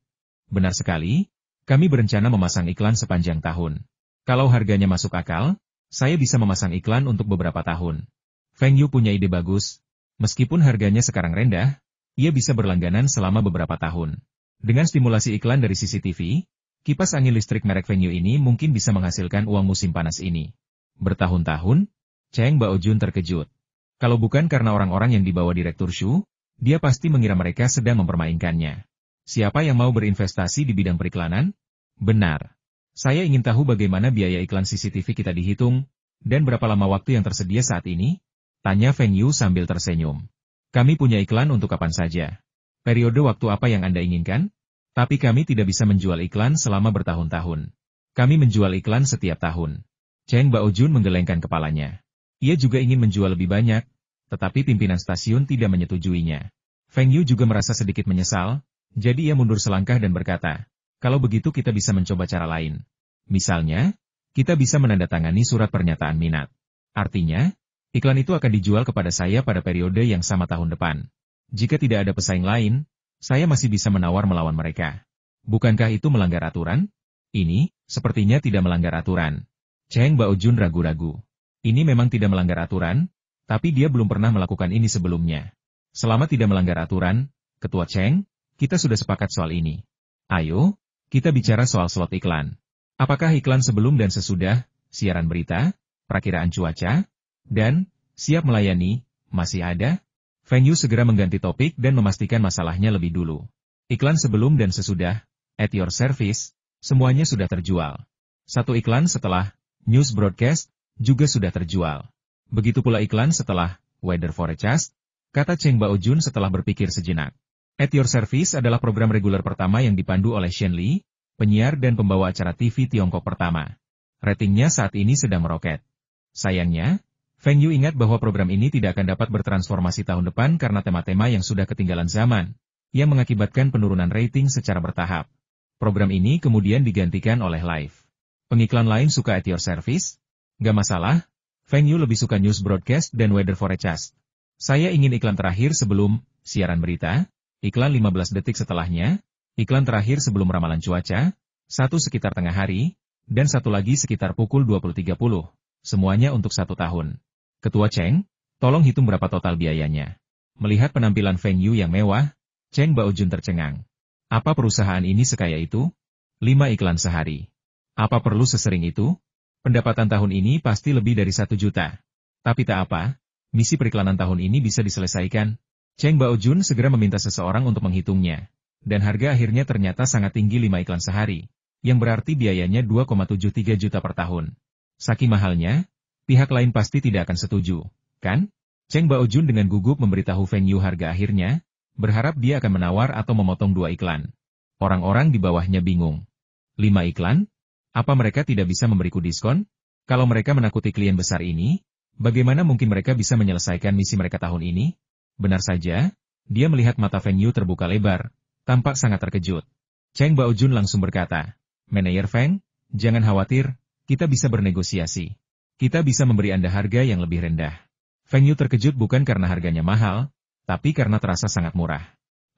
Benar sekali, kami berencana memasang iklan sepanjang tahun. Kalau harganya masuk akal, saya bisa memasang iklan untuk beberapa tahun. Feng Yu punya ide bagus. Meskipun harganya sekarang rendah, ia bisa berlangganan selama beberapa tahun. Dengan stimulasi iklan dari CCTV, kipas angin listrik merek Feng Yu ini mungkin bisa menghasilkan uang musim panas ini. Bertahun-tahun, Cheng Baojun terkejut. Kalau bukan karena orang-orang yang dibawa Direktur Shu, dia pasti mengira mereka sedang mempermainkannya. Siapa yang mau berinvestasi di bidang periklanan? Benar. Saya ingin tahu bagaimana biaya iklan CCTV kita dihitung, dan berapa lama waktu yang tersedia saat ini? Tanya Feng Yu sambil tersenyum. Kami punya iklan untuk kapan saja. Periode waktu apa yang Anda inginkan? Tapi kami tidak bisa menjual iklan selama bertahun-tahun. Kami menjual iklan setiap tahun. Cheng Baojun menggelengkan kepalanya. Ia juga ingin menjual lebih banyak, tetapi pimpinan stasiun tidak menyetujuinya. Feng Yu juga merasa sedikit menyesal, jadi ia mundur selangkah dan berkata, kalau begitu kita bisa mencoba cara lain. Misalnya, kita bisa menandatangani surat pernyataan minat. Artinya, iklan itu akan dijual kepada saya pada periode yang sama tahun depan. Jika tidak ada pesaing lain, saya masih bisa menawar melawan mereka. Bukankah itu melanggar aturan? Ini, sepertinya tidak melanggar aturan. Cheng Baojun ragu-ragu. Ini memang tidak melanggar aturan, tapi dia belum pernah melakukan ini sebelumnya. Selama tidak melanggar aturan, Ketua Cheng, kita sudah sepakat soal ini. Ayo, kita bicara soal slot iklan. Apakah iklan sebelum dan sesudah, siaran berita, perakiraan cuaca, dan siap melayani, masih ada? Feng Yu segera mengganti topik dan memastikan masalahnya lebih dulu. Iklan sebelum dan sesudah, at your service, semuanya sudah terjual. Satu iklan setelah news broadcast juga sudah terjual. Begitu pula iklan setelah weather forecast, kata Cheng Baojun setelah berpikir sejenak. At Your Service adalah program reguler pertama yang dipandu oleh Shen Li, penyiar dan pembawa acara TV Tiongkok pertama. Ratingnya saat ini sedang meroket. Sayangnya, Feng Yu ingat bahwa program ini tidak akan dapat bertransformasi tahun depan karena tema-tema yang sudah ketinggalan zaman, yang mengakibatkan penurunan rating secara bertahap. Program ini kemudian digantikan oleh live. Pengiklan lain suka At Your Service? Gak masalah, Feng Yu lebih suka news broadcast dan weather forecast. Saya ingin iklan terakhir sebelum siaran berita, iklan 15 detik setelahnya, iklan terakhir sebelum ramalan cuaca, satu sekitar tengah hari, dan satu lagi sekitar pukul 20.30, semuanya untuk 1 tahun. Ketua Cheng, tolong hitung berapa total biayanya. Melihat penampilan Feng Yu yang mewah, Cheng Baojun tercengang. Apa perusahaan ini sekaya itu? 5 iklan sehari. Apa perlu sesering itu? Pendapatan tahun ini pasti lebih dari 1 juta. Tapi tak apa, misi periklanan tahun ini bisa diselesaikan. Cheng Baojun segera meminta seseorang untuk menghitungnya. Dan harga akhirnya ternyata sangat tinggi 5 iklan sehari, yang berarti biayanya 2,73 juta per tahun. Saking mahalnya, pihak lain pasti tidak akan setuju, kan? Cheng Baojun dengan gugup memberitahu Feng Yu harga akhirnya, berharap dia akan menawar atau memotong 2 iklan. Orang-orang di bawahnya bingung. 5 iklan? Apa mereka tidak bisa memberiku diskon? Kalau mereka menakuti klien besar ini, bagaimana mungkin mereka bisa menyelesaikan misi mereka tahun ini? Benar saja, dia melihat mata Feng Yu terbuka lebar, tampak sangat terkejut. Cheng Baojun langsung berkata, Manajer Feng, jangan khawatir, kita bisa bernegosiasi. Kita bisa memberi Anda harga yang lebih rendah. Feng Yu terkejut bukan karena harganya mahal, tapi karena terasa sangat murah.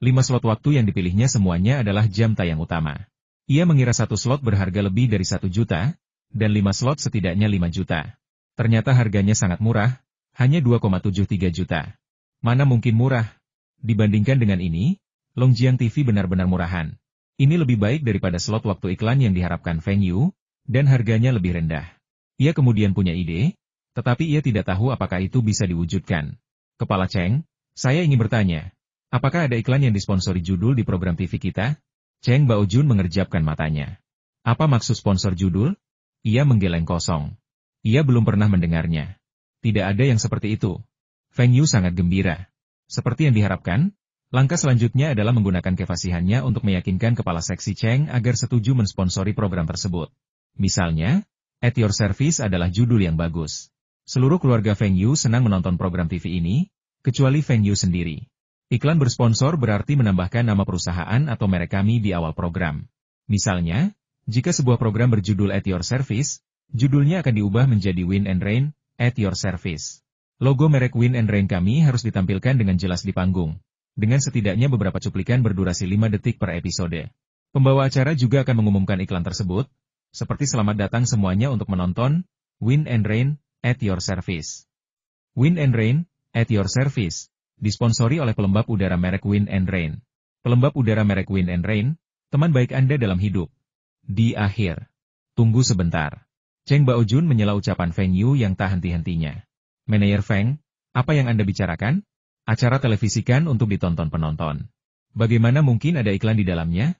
5 slot waktu yang dipilihnya semuanya adalah jam tayang utama. Ia mengira 1 slot berharga lebih dari 1 juta, dan 5 slot setidaknya 5 juta. Ternyata harganya sangat murah, hanya 2,73 juta. Mana mungkin murah? Dibandingkan dengan ini, Longjiang TV benar-benar murahan. Ini lebih baik daripada slot waktu iklan yang diharapkan Feng Yu, dan harganya lebih rendah. Ia kemudian punya ide, tetapi ia tidak tahu apakah itu bisa diwujudkan. Kepala Cheng, saya ingin bertanya, apakah ada iklan yang disponsori judul di program TV kita? Cheng Baojun mengerjapkan matanya. Apa maksud sponsor judul? Ia menggeleng kosong. Ia belum pernah mendengarnya. Tidak ada yang seperti itu. Feng Yu sangat gembira. Seperti yang diharapkan, langkah selanjutnya adalah menggunakan kefasihannya untuk meyakinkan kepala seksi Cheng agar setuju mensponsori program tersebut. Misalnya, At Your Service adalah judul yang bagus. Seluruh keluarga Feng Yu senang menonton program TV ini, kecuali Feng Yu sendiri. Iklan bersponsor berarti menambahkan nama perusahaan atau merek kami di awal program. Misalnya, jika sebuah program berjudul At Your Service, judulnya akan diubah menjadi Win and Rain, At Your Service. Logo merek Win and Rain kami harus ditampilkan dengan jelas di panggung, dengan setidaknya beberapa cuplikan berdurasi 5 detik per episode. Pembawa acara juga akan mengumumkan iklan tersebut, seperti selamat datang semuanya untuk menonton Win and Rain, At Your Service. Win and Rain, At Your Service, disponsori oleh pelembab udara merek Win and Rain. Pelembab udara merek Win and Rain, teman baik Anda dalam hidup. Di akhir. Tunggu sebentar. Cheng Baojun menyela ucapan Feng Yu yang tak henti-hentinya. Manajer Feng, apa yang Anda bicarakan? Acara televisi kan untuk ditonton penonton. Bagaimana mungkin ada iklan di dalamnya?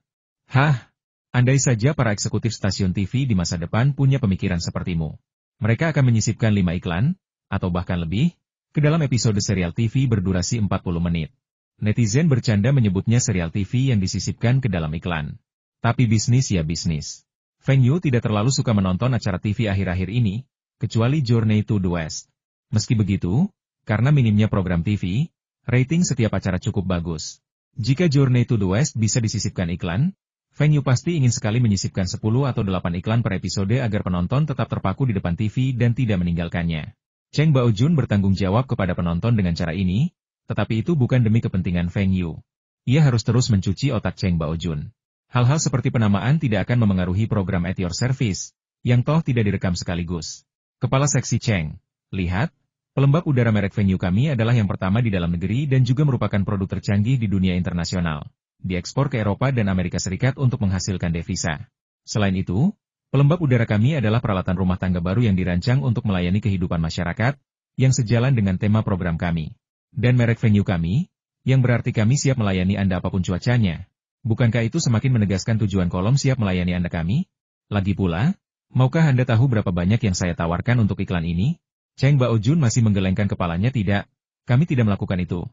Hah? Andai saja para eksekutif stasiun TV di masa depan punya pemikiran sepertimu. Mereka akan menyisipkan 5 iklan, atau bahkan lebih, ke dalam episode serial TV berdurasi 40 menit. Netizen bercanda menyebutnya serial TV yang disisipkan ke dalam iklan. Tapi bisnis ya bisnis. Feng Yu tidak terlalu suka menonton acara TV akhir-akhir ini, kecuali Journey to the West. Meski begitu, karena minimnya program TV, rating setiap acara cukup bagus. Jika Journey to the West bisa disisipkan iklan, Feng Yu pasti ingin sekali menyisipkan 10 atau 8 iklan per episode agar penonton tetap terpaku di depan TV dan tidak meninggalkannya. Cheng Baojun bertanggung jawab kepada penonton dengan cara ini, tetapi itu bukan demi kepentingan Feng Yu. Ia harus terus mencuci otak Cheng Baojun. Hal-hal seperti penamaan tidak akan memengaruhi program At Your Service, yang toh tidak direkam sekaligus. Kepala seksi Cheng, lihat, pelembab udara merek Feng Yu kami adalah yang pertama di dalam negeri dan juga merupakan produk tercanggih di dunia internasional. Diekspor ke Eropa dan Amerika Serikat untuk menghasilkan devisa. Selain itu, pelembab udara kami adalah peralatan rumah tangga baru yang dirancang untuk melayani kehidupan masyarakat, yang sejalan dengan tema program kami. Dan merek Feng Yu kami, yang berarti kami siap melayani Anda apapun cuacanya. Bukankah itu semakin menegaskan tujuan kolom siap melayani Anda kami? Lagi pula, maukah Anda tahu berapa banyak yang saya tawarkan untuk iklan ini? Cheng Baojun masih menggelengkan kepalanya. Tidak, kami tidak melakukan itu.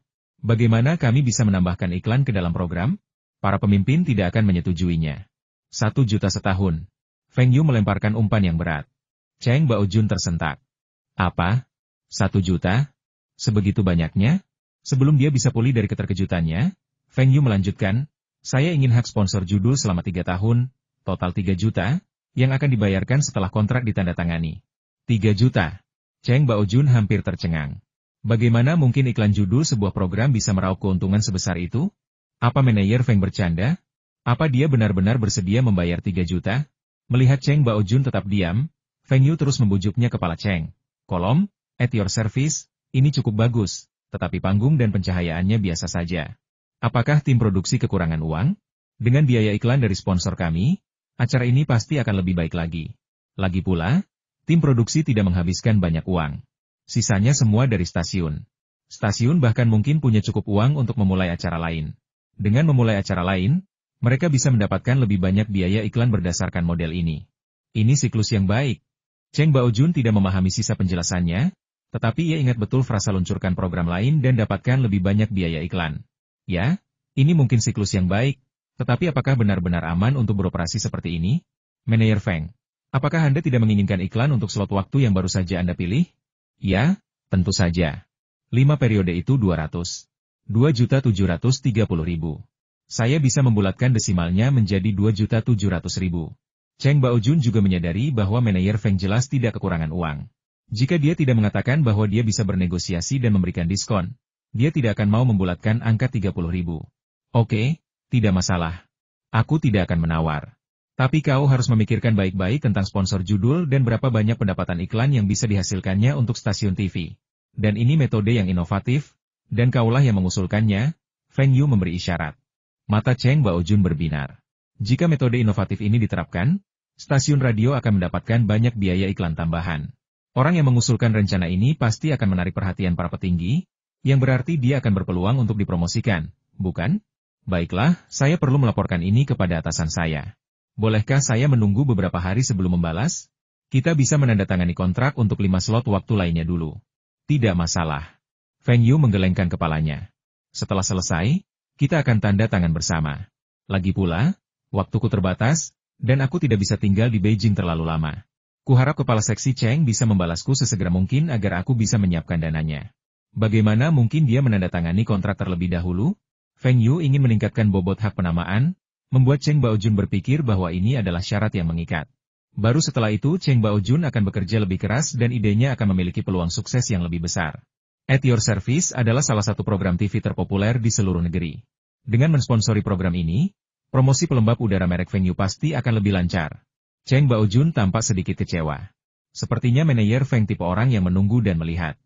Bagaimana kami bisa menambahkan iklan ke dalam program? Para pemimpin tidak akan menyetujuinya. 1 juta setahun. Feng Yu melemparkan umpan yang berat. Cheng Baojun tersentak. Apa? 1 juta? Sebegitu banyaknya? Sebelum dia bisa pulih dari keterkejutannya, Feng Yu melanjutkan, saya ingin hak sponsor judul selama 3 tahun, total 3 juta, yang akan dibayarkan setelah kontrak ditandatangani. 3 juta. Cheng Baojun hampir tercengang. Bagaimana mungkin iklan judul sebuah program bisa meraup keuntungan sebesar itu? Apa manajer Feng bercanda? Apa dia benar-benar bersedia membayar 3 juta? Melihat Cheng Baojun tetap diam, Feng Yu terus membujuknya kepala Cheng. Kolom, At Your Service, ini cukup bagus, tetapi panggung dan pencahayaannya biasa saja. Apakah tim produksi kekurangan uang? Dengan biaya iklan dari sponsor kami, acara ini pasti akan lebih baik lagi. Lagi pula, tim produksi tidak menghabiskan banyak uang. Sisanya semua dari stasiun. Stasiun bahkan mungkin punya cukup uang untuk memulai acara lain. Dengan memulai acara lain, mereka bisa mendapatkan lebih banyak biaya iklan berdasarkan model ini. Ini siklus yang baik. Cheng Baojun tidak memahami sisa penjelasannya, tetapi ia ingat betul frasa luncurkan program lain dan dapatkan lebih banyak biaya iklan. Ya, ini mungkin siklus yang baik, tetapi apakah benar-benar aman untuk beroperasi seperti ini? Manajer Feng, apakah Anda tidak menginginkan iklan untuk slot waktu yang baru saja Anda pilih? Ya, tentu saja. 5 periode itu 200. 2.730.000. Saya bisa membulatkan desimalnya menjadi 2.700.000. Cheng Baojun juga menyadari bahwa manajer Feng jelas tidak kekurangan uang. Jika dia tidak mengatakan bahwa dia bisa bernegosiasi dan memberikan diskon, dia tidak akan mau membulatkan angka 30.000. Oke, tidak masalah. Aku tidak akan menawar. Tapi kau harus memikirkan baik-baik tentang sponsor judul dan berapa banyak pendapatan iklan yang bisa dihasilkannya untuk stasiun TV. Dan ini metode yang inovatif, dan kaulah yang mengusulkannya. Feng Yu memberi isyarat. Mata Cheng Baojun berbinar. Jika metode inovatif ini diterapkan, stasiun radio akan mendapatkan banyak biaya iklan tambahan. Orang yang mengusulkan rencana ini pasti akan menarik perhatian para petinggi, yang berarti dia akan berpeluang untuk dipromosikan, bukan? Baiklah, saya perlu melaporkan ini kepada atasan saya. Bolehkah saya menunggu beberapa hari sebelum membalas? Kita bisa menandatangani kontrak untuk 5 slot waktu lainnya dulu. Tidak masalah. Feng Yu menggelengkan kepalanya. Setelah selesai, kita akan tanda tangan bersama. Lagi pula, waktuku terbatas, dan aku tidak bisa tinggal di Beijing terlalu lama. Kuharap kepala seksi Cheng bisa membalasku sesegera mungkin agar aku bisa menyiapkan dananya. Bagaimana mungkin dia menandatangani kontrak terlebih dahulu? Feng Yu ingin meningkatkan bobot hak penamaan, membuat Cheng Baojun berpikir bahwa ini adalah syarat yang mengikat. Baru setelah itu Cheng Baojun akan bekerja lebih keras dan idenya akan memiliki peluang sukses yang lebih besar. At Your Service adalah salah satu program TV terpopuler di seluruh negeri. Dengan mensponsori program ini, promosi pelembab udara merek Feng Yu pasti akan lebih lancar. Cheng Baojun tampak sedikit kecewa. Sepertinya manajer Feng tipe orang yang menunggu dan melihat.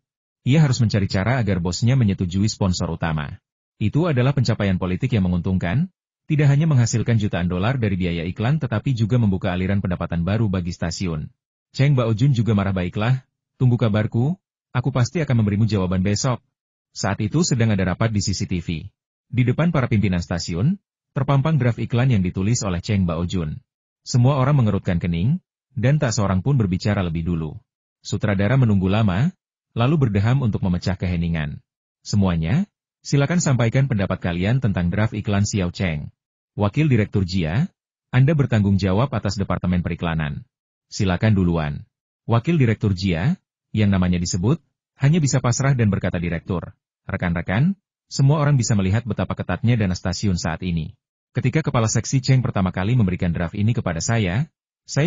Ia harus mencari cara agar bosnya menyetujui sponsor utama. Itu adalah pencapaian politik yang menguntungkan, tidak hanya menghasilkan jutaan dolar dari biaya iklan tetapi juga membuka aliran pendapatan baru bagi stasiun. Cheng Baojun juga marah. Baiklah, tunggu kabarku, aku pasti akan memberimu jawaban besok. Saat itu sedang ada rapat di CCTV. Di depan para pimpinan stasiun, terpampang draft iklan yang ditulis oleh Cheng Baojun. Semua orang mengerutkan kening, dan tak seorang pun berbicara lebih dulu. Sutradara menunggu lama, lalu berdeham untuk memecah keheningan. Semuanya, silakan sampaikan pendapat kalian tentang draft iklan Xiao Cheng. Wakil Direktur Jia, Anda bertanggung jawab atas Departemen Periklanan. Silakan duluan. Wakil Direktur Jia, yang namanya disebut, hanya bisa pasrah dan berkata Direktur. Rekan-rekan, semua orang bisa melihat betapa ketatnya dana stasiun saat ini. Ketika Kepala Seksi Cheng pertama kali memberikan draft ini kepada saya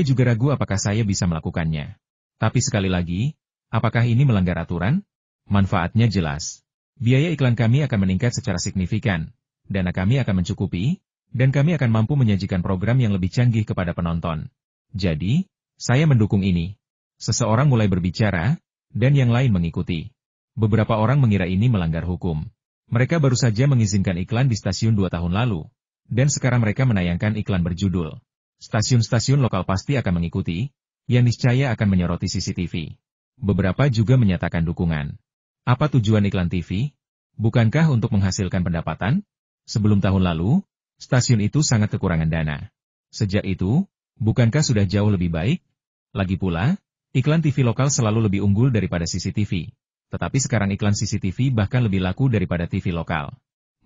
juga ragu apakah saya bisa melakukannya. Tapi sekali lagi, apakah ini melanggar aturan? Manfaatnya jelas. Biaya iklan kami akan meningkat secara signifikan, dana kami akan mencukupi, dan kami akan mampu menyajikan program yang lebih canggih kepada penonton. Jadi, saya mendukung ini. Seseorang mulai berbicara, dan yang lain mengikuti. Beberapa orang mengira ini melanggar hukum. Mereka baru saja mengizinkan iklan di stasiun 2 tahun lalu. Dan sekarang mereka menayangkan iklan berjudul. Stasiun-stasiun lokal pasti akan mengikuti, yang niscaya akan menyoroti CCTV. Beberapa juga menyatakan dukungan. Apa tujuan iklan TV? Bukankah untuk menghasilkan pendapatan? Sebelum tahun lalu, stasiun itu sangat kekurangan dana. Sejak itu, bukankah sudah jauh lebih baik? Lagi pula, iklan TV lokal selalu lebih unggul daripada CCTV. Tetapi sekarang iklan CCTV bahkan lebih laku daripada TV lokal.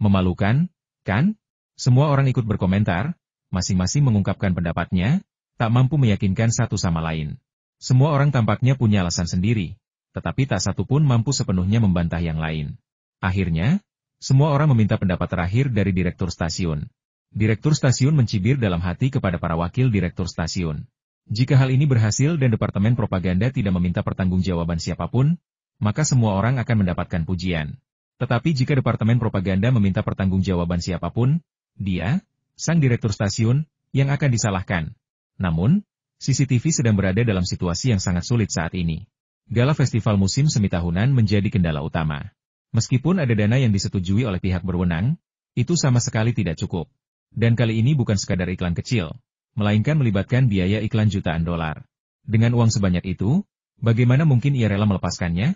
Memalukan, kan? Semua orang ikut berkomentar, masing-masing mengungkapkan pendapatnya, tak mampu meyakinkan satu sama lain. Semua orang tampaknya punya alasan sendiri, tetapi tak satu pun mampu sepenuhnya membantah yang lain. Akhirnya, semua orang meminta pendapat terakhir dari direktur stasiun. Direktur stasiun mencibir dalam hati kepada para wakil direktur stasiun. Jika hal ini berhasil dan Departemen Propaganda tidak meminta pertanggungjawaban siapapun, maka semua orang akan mendapatkan pujian. Tetapi jika Departemen Propaganda meminta pertanggungjawaban siapapun, dia, sang direktur stasiun, yang akan disalahkan. Namun, CCTV sedang berada dalam situasi yang sangat sulit saat ini. Gala festival musim semi tahunan menjadi kendala utama. Meskipun ada dana yang disetujui oleh pihak berwenang, itu sama sekali tidak cukup. Dan kali ini bukan sekadar iklan kecil, melainkan melibatkan biaya iklan jutaan dolar. Dengan uang sebanyak itu, bagaimana mungkin ia rela melepaskannya?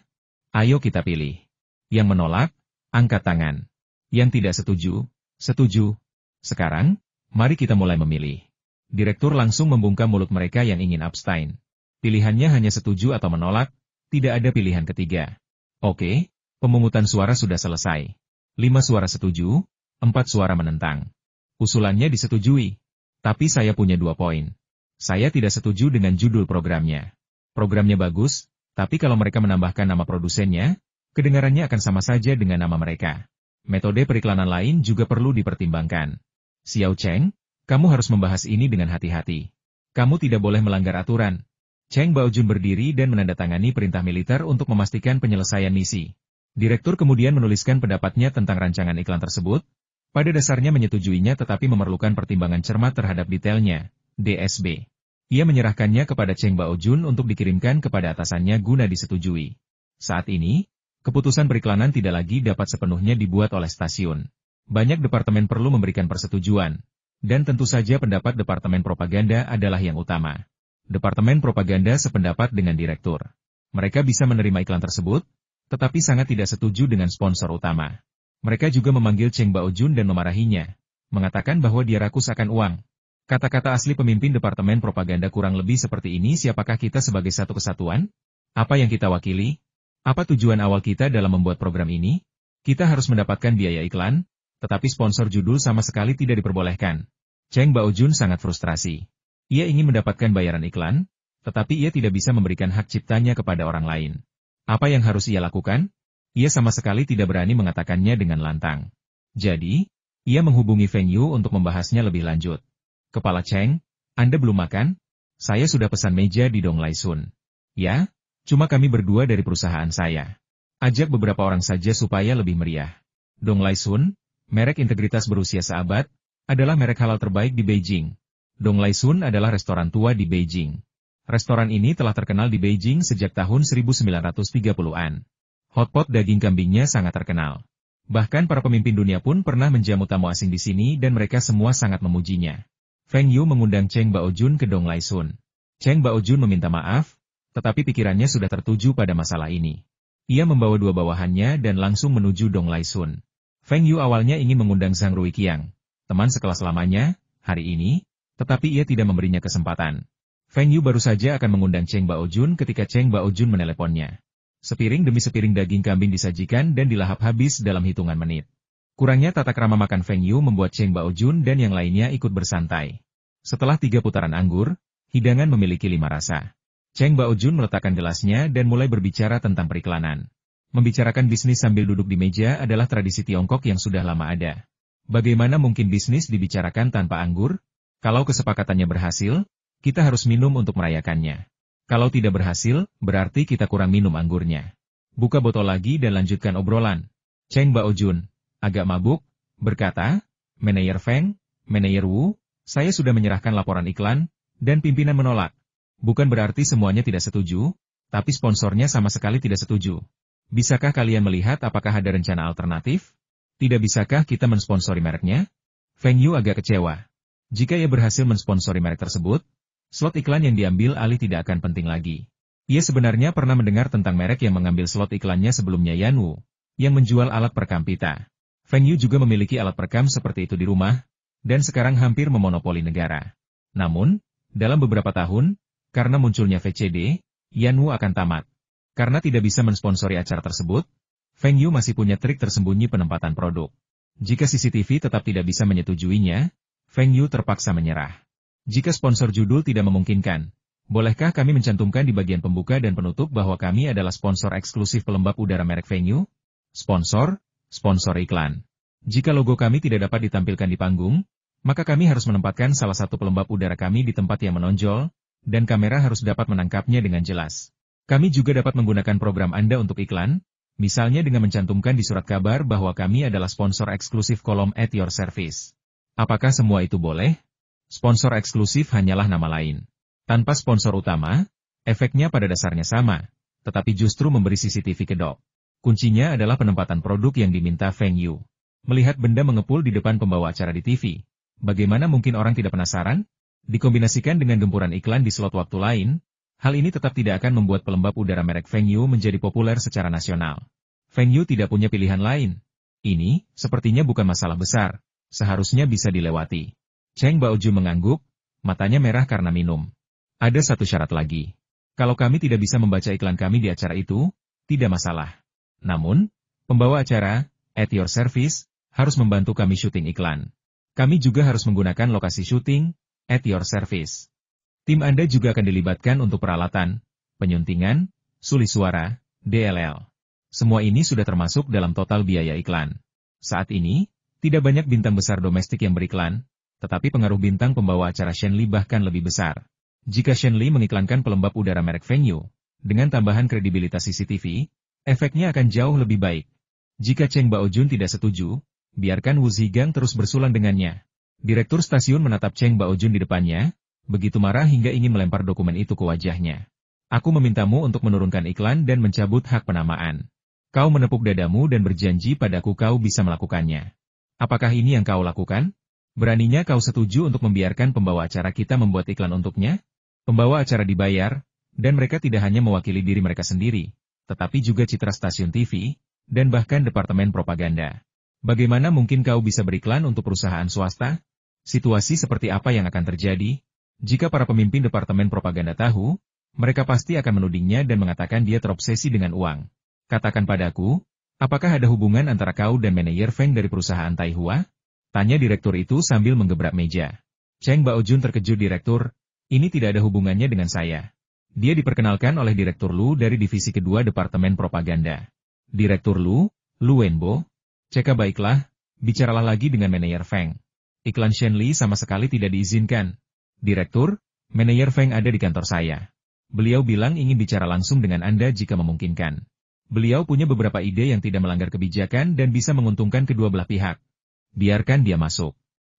Ayo kita pilih. Yang menolak, angkat tangan. Yang tidak setuju, setuju. Sekarang, mari kita mulai memilih. Direktur langsung membungkam mulut mereka yang ingin abstain. Pilihannya hanya setuju atau menolak, tidak ada pilihan ketiga. Oke, pemungutan suara sudah selesai. 5 suara setuju, 4 suara menentang. Usulannya disetujui. Tapi saya punya 2 poin. Saya tidak setuju dengan judul programnya. Programnya bagus, tapi kalau mereka menambahkan nama produsennya, kedengarannya akan sama saja dengan nama mereka. Metode periklanan lain juga perlu dipertimbangkan. Xiao Cheng, kamu harus membahas ini dengan hati-hati. Kamu tidak boleh melanggar aturan. Cheng Baojun berdiri dan menandatangani perintah militer untuk memastikan penyelesaian misi. Direktur kemudian menuliskan pendapatnya tentang rancangan iklan tersebut. Pada dasarnya menyetujuinya tetapi memerlukan pertimbangan cermat terhadap detailnya, DSB. Ia menyerahkannya kepada Cheng Baojun untuk dikirimkan kepada atasannya guna disetujui. Saat ini, keputusan periklanan tidak lagi dapat sepenuhnya dibuat oleh stasiun. Banyak departemen perlu memberikan persetujuan, dan tentu saja pendapat Departemen Propaganda adalah yang utama. Departemen Propaganda sependapat dengan direktur. Mereka bisa menerima iklan tersebut, tetapi sangat tidak setuju dengan sponsor utama. Mereka juga memanggil Cheng Baojun dan memarahinya, mengatakan bahwa dia rakus akan uang. Kata-kata asli pemimpin departemen propaganda kurang lebih seperti ini. Siapakah kita sebagai satu kesatuan? Apa yang kita wakili? Apa tujuan awal kita dalam membuat program ini? Kita harus mendapatkan biaya iklan, tetapi sponsor judul sama sekali tidak diperbolehkan. Cheng Baojun sangat frustrasi. Ia ingin mendapatkan bayaran iklan, tetapi ia tidak bisa memberikan hak ciptanya kepada orang lain. Apa yang harus ia lakukan? Ia sama sekali tidak berani mengatakannya dengan lantang. Jadi, ia menghubungi Feng Yu untuk membahasnya lebih lanjut. Kepala Cheng, Anda belum makan? Saya sudah pesan meja di Dong Lai Sun. Ya, cuma kami berdua dari perusahaan saya. Ajak beberapa orang saja supaya lebih meriah. Dong Lai Sun, merek integritas berusia seabad, adalah merek halal terbaik di Beijing. Dong Lai Sun adalah restoran tua di Beijing. Restoran ini telah terkenal di Beijing sejak tahun 1930-an. Hotpot daging kambingnya sangat terkenal. Bahkan para pemimpin dunia pun pernah menjamu tamu asing di sini dan mereka semua sangat memujinya. Feng Yu mengundang Cheng Baojun ke Dong Lai Sun. Cheng Baojun meminta maaf, tetapi pikirannya sudah tertuju pada masalah ini. Ia membawa dua bawahannya dan langsung menuju Dong Lai Sun. Feng Yu awalnya ingin mengundang Zhang Ruiqiang, teman sekelas lamanya, hari ini, tetapi ia tidak memberinya kesempatan. Feng Yu baru saja akan mengundang Cheng Baojun ketika Cheng Baojun meneleponnya. Sepiring demi sepiring daging kambing disajikan dan dilahap habis dalam hitungan menit. Kurangnya tata krama makan Feng Yu membuat Cheng Baojun dan yang lainnya ikut bersantai. Setelah 3 putaran anggur, hidangan memiliki 5 rasa. Cheng Baojun meletakkan gelasnya dan mulai berbicara tentang periklanan. Membicarakan bisnis sambil duduk di meja adalah tradisi Tiongkok yang sudah lama ada. Bagaimana mungkin bisnis dibicarakan tanpa anggur? Kalau kesepakatannya berhasil, kita harus minum untuk merayakannya. Kalau tidak berhasil, berarti kita kurang minum anggurnya. Buka botol lagi dan lanjutkan obrolan. Cheng Baojun, agak mabuk, berkata, Manajer Feng, Manajer Wu, saya sudah menyerahkan laporan iklan, dan pimpinan menolak. Bukan berarti semuanya tidak setuju, tapi sponsornya sama sekali tidak setuju. Bisakah kalian melihat apakah ada rencana alternatif? Tidak bisakah kita mensponsori mereknya? Feng Yu agak kecewa. Jika ia berhasil mensponsori merek tersebut, slot iklan yang diambil alih tidak akan penting lagi. Ia sebenarnya pernah mendengar tentang merek yang mengambil slot iklannya sebelumnya, Yanwu, yang menjual alat perekam pita. Feng Yu juga memiliki alat perekam seperti itu di rumah, dan sekarang hampir memonopoli negara. Namun, dalam beberapa tahun, karena munculnya VCD, Yanwu akan tamat. Karena tidak bisa mensponsori acara tersebut, Feng Yu masih punya trik tersembunyi penempatan produk. Jika CCTV tetap tidak bisa menyetujuinya, Feng Yu terpaksa menyerah. Jika sponsor judul tidak memungkinkan, bolehkah kami mencantumkan di bagian pembuka dan penutup bahwa kami adalah sponsor eksklusif pelembab udara merek Feng Yu? Sponsor iklan. Jika logo kami tidak dapat ditampilkan di panggung, maka kami harus menempatkan salah satu pelembab udara kami di tempat yang menonjol, dan kamera harus dapat menangkapnya dengan jelas. Kami juga dapat menggunakan program Anda untuk iklan, misalnya dengan mencantumkan di surat kabar bahwa kami adalah sponsor eksklusif kolom at your service. Apakah semua itu boleh? Sponsor eksklusif hanyalah nama lain. Tanpa sponsor utama, efeknya pada dasarnya sama, tetapi justru memberi CCTV kedok. Kuncinya adalah penempatan produk yang diminta Feng Yu. Melihat benda mengepul di depan pembawa acara di TV, bagaimana mungkin orang tidak penasaran? Dikombinasikan dengan gempuran iklan di slot waktu lain, hal ini tetap tidak akan membuat pelembab udara merek Feng Yu menjadi populer secara nasional. Feng Yu tidak punya pilihan lain. Ini, sepertinya bukan masalah besar, seharusnya bisa dilewati. Cheng Baojun mengangguk, matanya merah karena minum. Ada satu syarat lagi. Kalau kami tidak bisa membaca iklan kami di acara itu, tidak masalah. Namun, pembawa acara, at your service, harus membantu kami syuting iklan. Kami juga harus menggunakan lokasi syuting, at your service. Tim Anda juga akan dilibatkan untuk peralatan, penyuntingan, suli suara, DLL. Semua ini sudah termasuk dalam total biaya iklan. Saat ini, tidak banyak bintang besar domestik yang beriklan, tetapi pengaruh bintang pembawa acara Shen Li bahkan lebih besar. Jika Shen Li mengiklankan pelembab udara merek Feng Yu, dengan tambahan kredibilitas CCTV, efeknya akan jauh lebih baik. Jika Cheng Baojun tidak setuju, biarkan Wu Zigang terus bersulang dengannya. Direktur stasiun menatap Cheng Baojun di depannya, begitu marah hingga ingin melempar dokumen itu ke wajahnya. Aku memintamu untuk menurunkan iklan dan mencabut hak penamaan. Kau menepuk dadamu dan berjanji padaku kau bisa melakukannya. Apakah ini yang kau lakukan? Beraninya kau setuju untuk membiarkan pembawa acara kita membuat iklan untuknya? Pembawa acara dibayar, dan mereka tidak hanya mewakili diri mereka sendiri, tetapi juga citra stasiun TV, dan bahkan departemen propaganda. Bagaimana mungkin kau bisa beriklan untuk perusahaan swasta? Situasi seperti apa yang akan terjadi? Jika para pemimpin departemen propaganda tahu, mereka pasti akan menudingnya dan mengatakan dia terobsesi dengan uang. Katakan padaku, apakah ada hubungan antara kau dan manajer Feng dari perusahaan Taihua? Tanya direktur itu sambil menggebrak meja. Cheng Baojun terkejut. Direktur, ini tidak ada hubungannya dengan saya. Dia diperkenalkan oleh Direktur Lu dari divisi kedua Departemen Propaganda. Direktur Lu Wenbo? Ceka baiklah, bicaralah lagi dengan manajer Feng. Iklan Shenli sama sekali tidak diizinkan. Direktur, manajer Feng ada di kantor saya. Beliau bilang ingin bicara langsung dengan Anda jika memungkinkan. Beliau punya beberapa ide yang tidak melanggar kebijakan dan bisa menguntungkan kedua belah pihak. Biarkan dia masuk.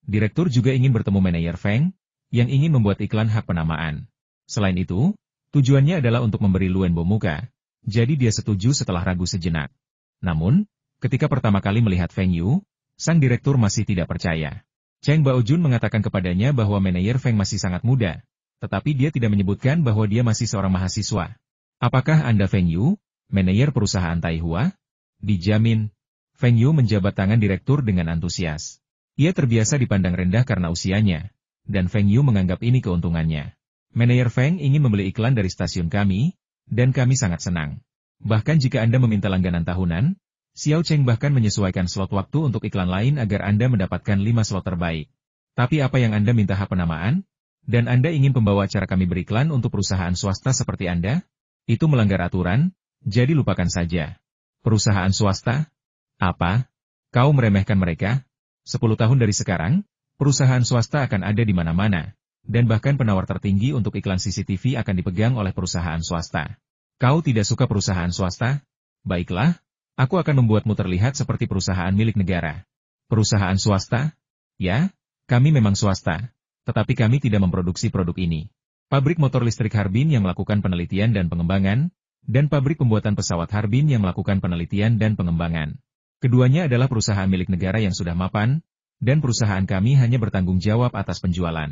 Direktur juga ingin bertemu manajer Feng, yang ingin membuat iklan hak penamaan. Selain itu, tujuannya adalah untuk memberi Luenbo muka. Jadi dia setuju setelah ragu sejenak. Namun, ketika pertama kali melihat Feng Yu, sang direktur masih tidak percaya. Cheng Baojun mengatakan kepadanya bahwa manajer Feng masih sangat muda, tetapi dia tidak menyebutkan bahwa dia masih seorang mahasiswa. Apakah Anda Feng Yu, manajer perusahaan Taihua? Dijamin. Feng Yu menjabat tangan direktur dengan antusias. Ia terbiasa dipandang rendah karena usianya, dan Feng Yu menganggap ini keuntungannya. Manajer Feng ingin membeli iklan dari stasiun kami, dan kami sangat senang. Bahkan jika Anda meminta langganan tahunan, Xiao Cheng bahkan menyesuaikan slot waktu untuk iklan lain agar Anda mendapatkan 5 slot terbaik. Tapi apa yang Anda minta hak penamaan? Dan Anda ingin pembawa acara kami beriklan untuk perusahaan swasta seperti Anda? Itu melanggar aturan, jadi lupakan saja. Perusahaan swasta? Apa? Kau meremehkan mereka? 10 tahun dari sekarang, perusahaan swasta akan ada di mana-mana, dan bahkan penawar tertinggi untuk iklan CCTV akan dipegang oleh perusahaan swasta. Kau tidak suka perusahaan swasta? Baiklah. Aku akan membuatmu terlihat seperti perusahaan milik negara. Perusahaan swasta? Ya, kami memang swasta. Tetapi kami tidak memproduksi produk ini. Pabrik motor listrik Harbin yang melakukan penelitian dan pengembangan, dan pabrik pembuatan pesawat Harbin yang melakukan penelitian dan pengembangan. Keduanya adalah perusahaan milik negara yang sudah mapan, dan perusahaan kami hanya bertanggung jawab atas penjualan.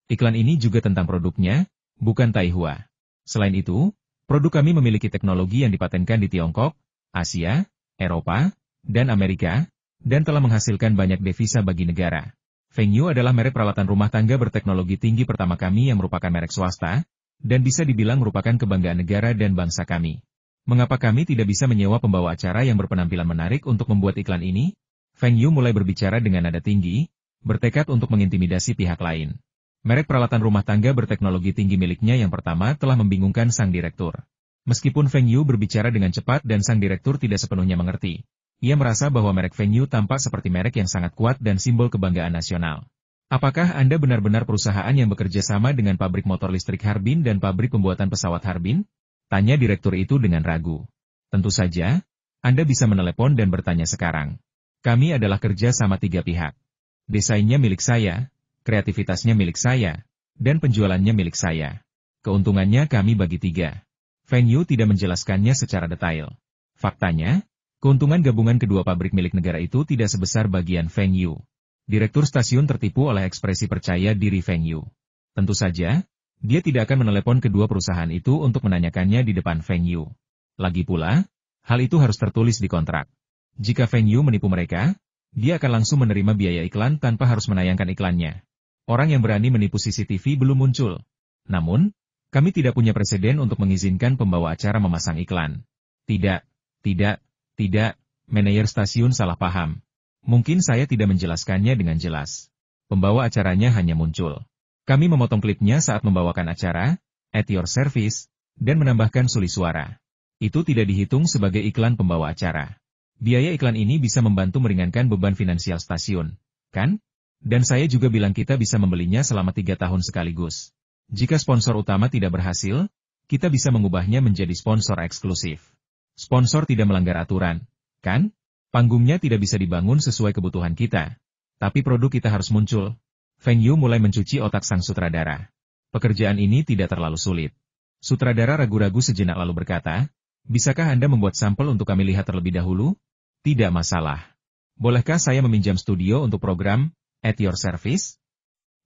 Iklan ini juga tentang produknya, bukan Taihua. Selain itu, produk kami memiliki teknologi yang dipatenkan di Tiongkok, Asia, Eropa, dan Amerika, dan telah menghasilkan banyak devisa bagi negara. Feng Yu adalah merek peralatan rumah tangga berteknologi tinggi pertama kami yang merupakan merek swasta, dan bisa dibilang merupakan kebanggaan negara dan bangsa kami. Mengapa kami tidak bisa menyewa pembawa acara yang berpenampilan menarik untuk membuat iklan ini? Feng Yu mulai berbicara dengan nada tinggi, bertekad untuk mengintimidasi pihak lain. Merek peralatan rumah tangga berteknologi tinggi miliknya yang pertama telah membingungkan sang direktur. Meskipun Feng Yu berbicara dengan cepat dan sang direktur tidak sepenuhnya mengerti, ia merasa bahwa merek Feng Yu tampak seperti merek yang sangat kuat dan simbol kebanggaan nasional. Apakah Anda benar-benar perusahaan yang bekerja sama dengan pabrik motor listrik Harbin dan pabrik pembuatan pesawat Harbin? Tanya direktur itu dengan ragu. Tentu saja, Anda bisa menelepon dan bertanya sekarang. Kami adalah kerja sama 3 pihak. Desainnya milik saya, kreativitasnya milik saya, dan penjualannya milik saya. Keuntungannya kami bagi 3. Feng Yu tidak menjelaskannya secara detail. Faktanya, keuntungan gabungan kedua pabrik milik negara itu tidak sebesar bagian Feng Yu. Direktur stasiun tertipu oleh ekspresi percaya diri Feng Yu. Tentu saja, dia tidak akan menelepon kedua perusahaan itu untuk menanyakannya di depan Feng Yu. Lagi pula, hal itu harus tertulis di kontrak. Jika Feng Yu menipu mereka, dia akan langsung menerima biaya iklan tanpa harus menayangkan iklannya. Orang yang berani menipu CCTV belum muncul. Namun, kami tidak punya preseden untuk mengizinkan pembawa acara memasang iklan. Tidak, manajer stasiun salah paham. Mungkin saya tidak menjelaskannya dengan jelas. Pembawa acaranya hanya muncul. Kami memotong klipnya saat membawakan acara, at your service, dan menambahkan suli suara. Itu tidak dihitung sebagai iklan pembawa acara. Biaya iklan ini bisa membantu meringankan beban finansial stasiun, kan? Dan saya juga bilang kita bisa membelinya selama 3 tahun sekaligus. Jika sponsor utama tidak berhasil, kita bisa mengubahnya menjadi sponsor eksklusif. Sponsor tidak melanggar aturan, kan? Panggungnya tidak bisa dibangun sesuai kebutuhan kita. Tapi produk kita harus muncul. Feng Yu mulai mencuci otak sang sutradara. Pekerjaan ini tidak terlalu sulit. Sutradara ragu-ragu sejenak lalu berkata, bisakah Anda membuat sampel untuk kami lihat terlebih dahulu? Tidak masalah. Bolehkah saya meminjam studio untuk program, at your service?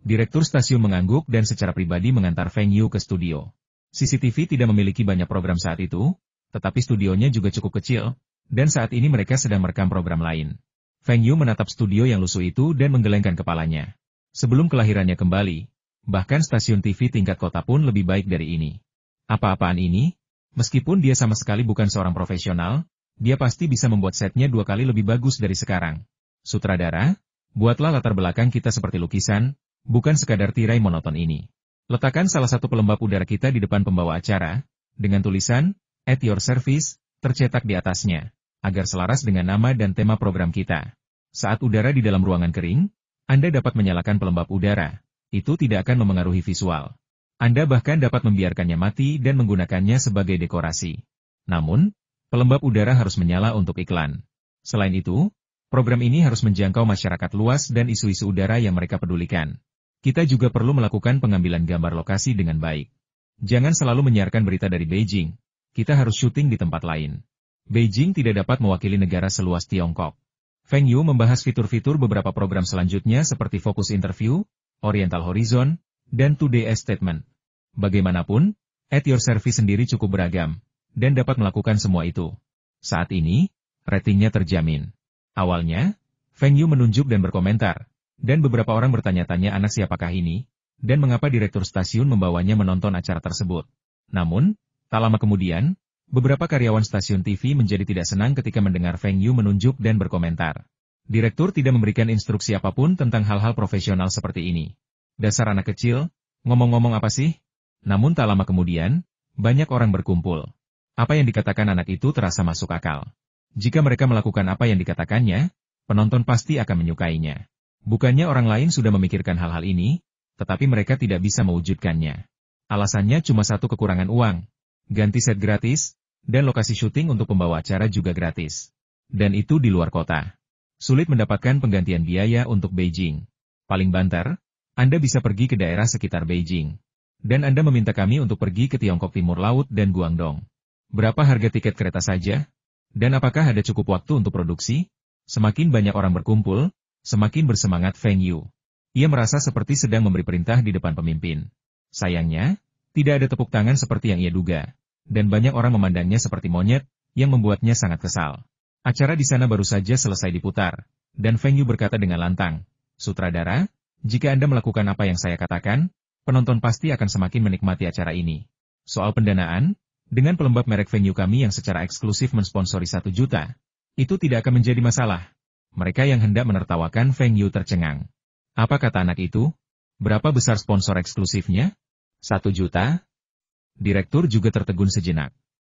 Direktur stasiun mengangguk dan secara pribadi mengantar Feng Yu ke studio. CCTV tidak memiliki banyak program saat itu, tetapi studionya juga cukup kecil, dan saat ini mereka sedang merekam program lain. Feng Yu menatap studio yang lusuh itu dan menggelengkan kepalanya. Sebelum kelahirannya kembali, bahkan stasiun TV tingkat kota pun lebih baik dari ini. Apa-apaan ini? Meskipun dia sama sekali bukan seorang profesional, dia pasti bisa membuat setnya 2 kali lebih bagus dari sekarang. Sutradara, buatlah latar belakang kita seperti lukisan, bukan sekadar tirai monoton ini. Letakkan salah satu pelembab udara kita di depan pembawa acara, dengan tulisan, "At your service," tercetak di atasnya, agar selaras dengan nama dan tema program kita. Saat udara di dalam ruangan kering, Anda dapat menyalakan pelembab udara. Itu tidak akan memengaruhi visual. Anda bahkan dapat membiarkannya mati dan menggunakannya sebagai dekorasi. Namun, pelembab udara harus menyala untuk iklan. Selain itu, program ini harus menjangkau masyarakat luas dan isu-isu udara yang mereka pedulikan. Kita juga perlu melakukan pengambilan gambar lokasi dengan baik. Jangan selalu menyiarkan berita dari Beijing. Kita harus syuting di tempat lain. Beijing tidak dapat mewakili negara seluas Tiongkok. Feng Yu membahas fitur-fitur beberapa program selanjutnya seperti Focus Interview, Oriental Horizon, dan Today Statement. Bagaimanapun, At Your Service sendiri cukup beragam, dan dapat melakukan semua itu. Saat ini, ratingnya terjamin. Awalnya, Feng Yu menunjuk dan berkomentar, dan beberapa orang bertanya-tanya anak siapakah ini, dan mengapa direktur stasiun membawanya menonton acara tersebut. Namun, tak lama kemudian, beberapa karyawan stasiun TV menjadi tidak senang ketika mendengar Feng Yu menunjuk dan berkomentar. Direktur tidak memberikan instruksi apapun tentang hal-hal profesional seperti ini. Dasar anak kecil, ngomong-ngomong apa sih? Namun tak lama kemudian, banyak orang berkumpul. Apa yang dikatakan anak itu terasa masuk akal. Jika mereka melakukan apa yang dikatakannya, penonton pasti akan menyukainya. Bukannya orang lain sudah memikirkan hal-hal ini, tetapi mereka tidak bisa mewujudkannya. Alasannya cuma satu, kekurangan uang. Ganti set gratis, dan lokasi syuting untuk pembawa acara juga gratis. Dan itu di luar kota. Sulit mendapatkan penggantian biaya untuk Beijing. Paling banter, Anda bisa pergi ke daerah sekitar Beijing. Dan Anda meminta kami untuk pergi ke Tiongkok Timur Laut dan Guangdong. Berapa harga tiket kereta saja? Dan apakah ada cukup waktu untuk produksi? Semakin banyak orang berkumpul, semakin bersemangat Feng Yu. Ia merasa seperti sedang memberi perintah di depan pemimpin. Sayangnya, tidak ada tepuk tangan seperti yang ia duga. Dan banyak orang memandangnya seperti monyet, yang membuatnya sangat kesal. Acara di sana baru saja selesai diputar, dan Feng Yu berkata dengan lantang, "Sutradara, jika Anda melakukan apa yang saya katakan, penonton pasti akan semakin menikmati acara ini. Soal pendanaan, dengan pelembab merek Feng Yu kami yang secara eksklusif mensponsori 1 juta, itu tidak akan menjadi masalah." Mereka yang hendak menertawakan Feng Yu tercengang. Apa kata anak itu? Berapa besar sponsor eksklusifnya? 1 juta? Direktur juga tertegun sejenak.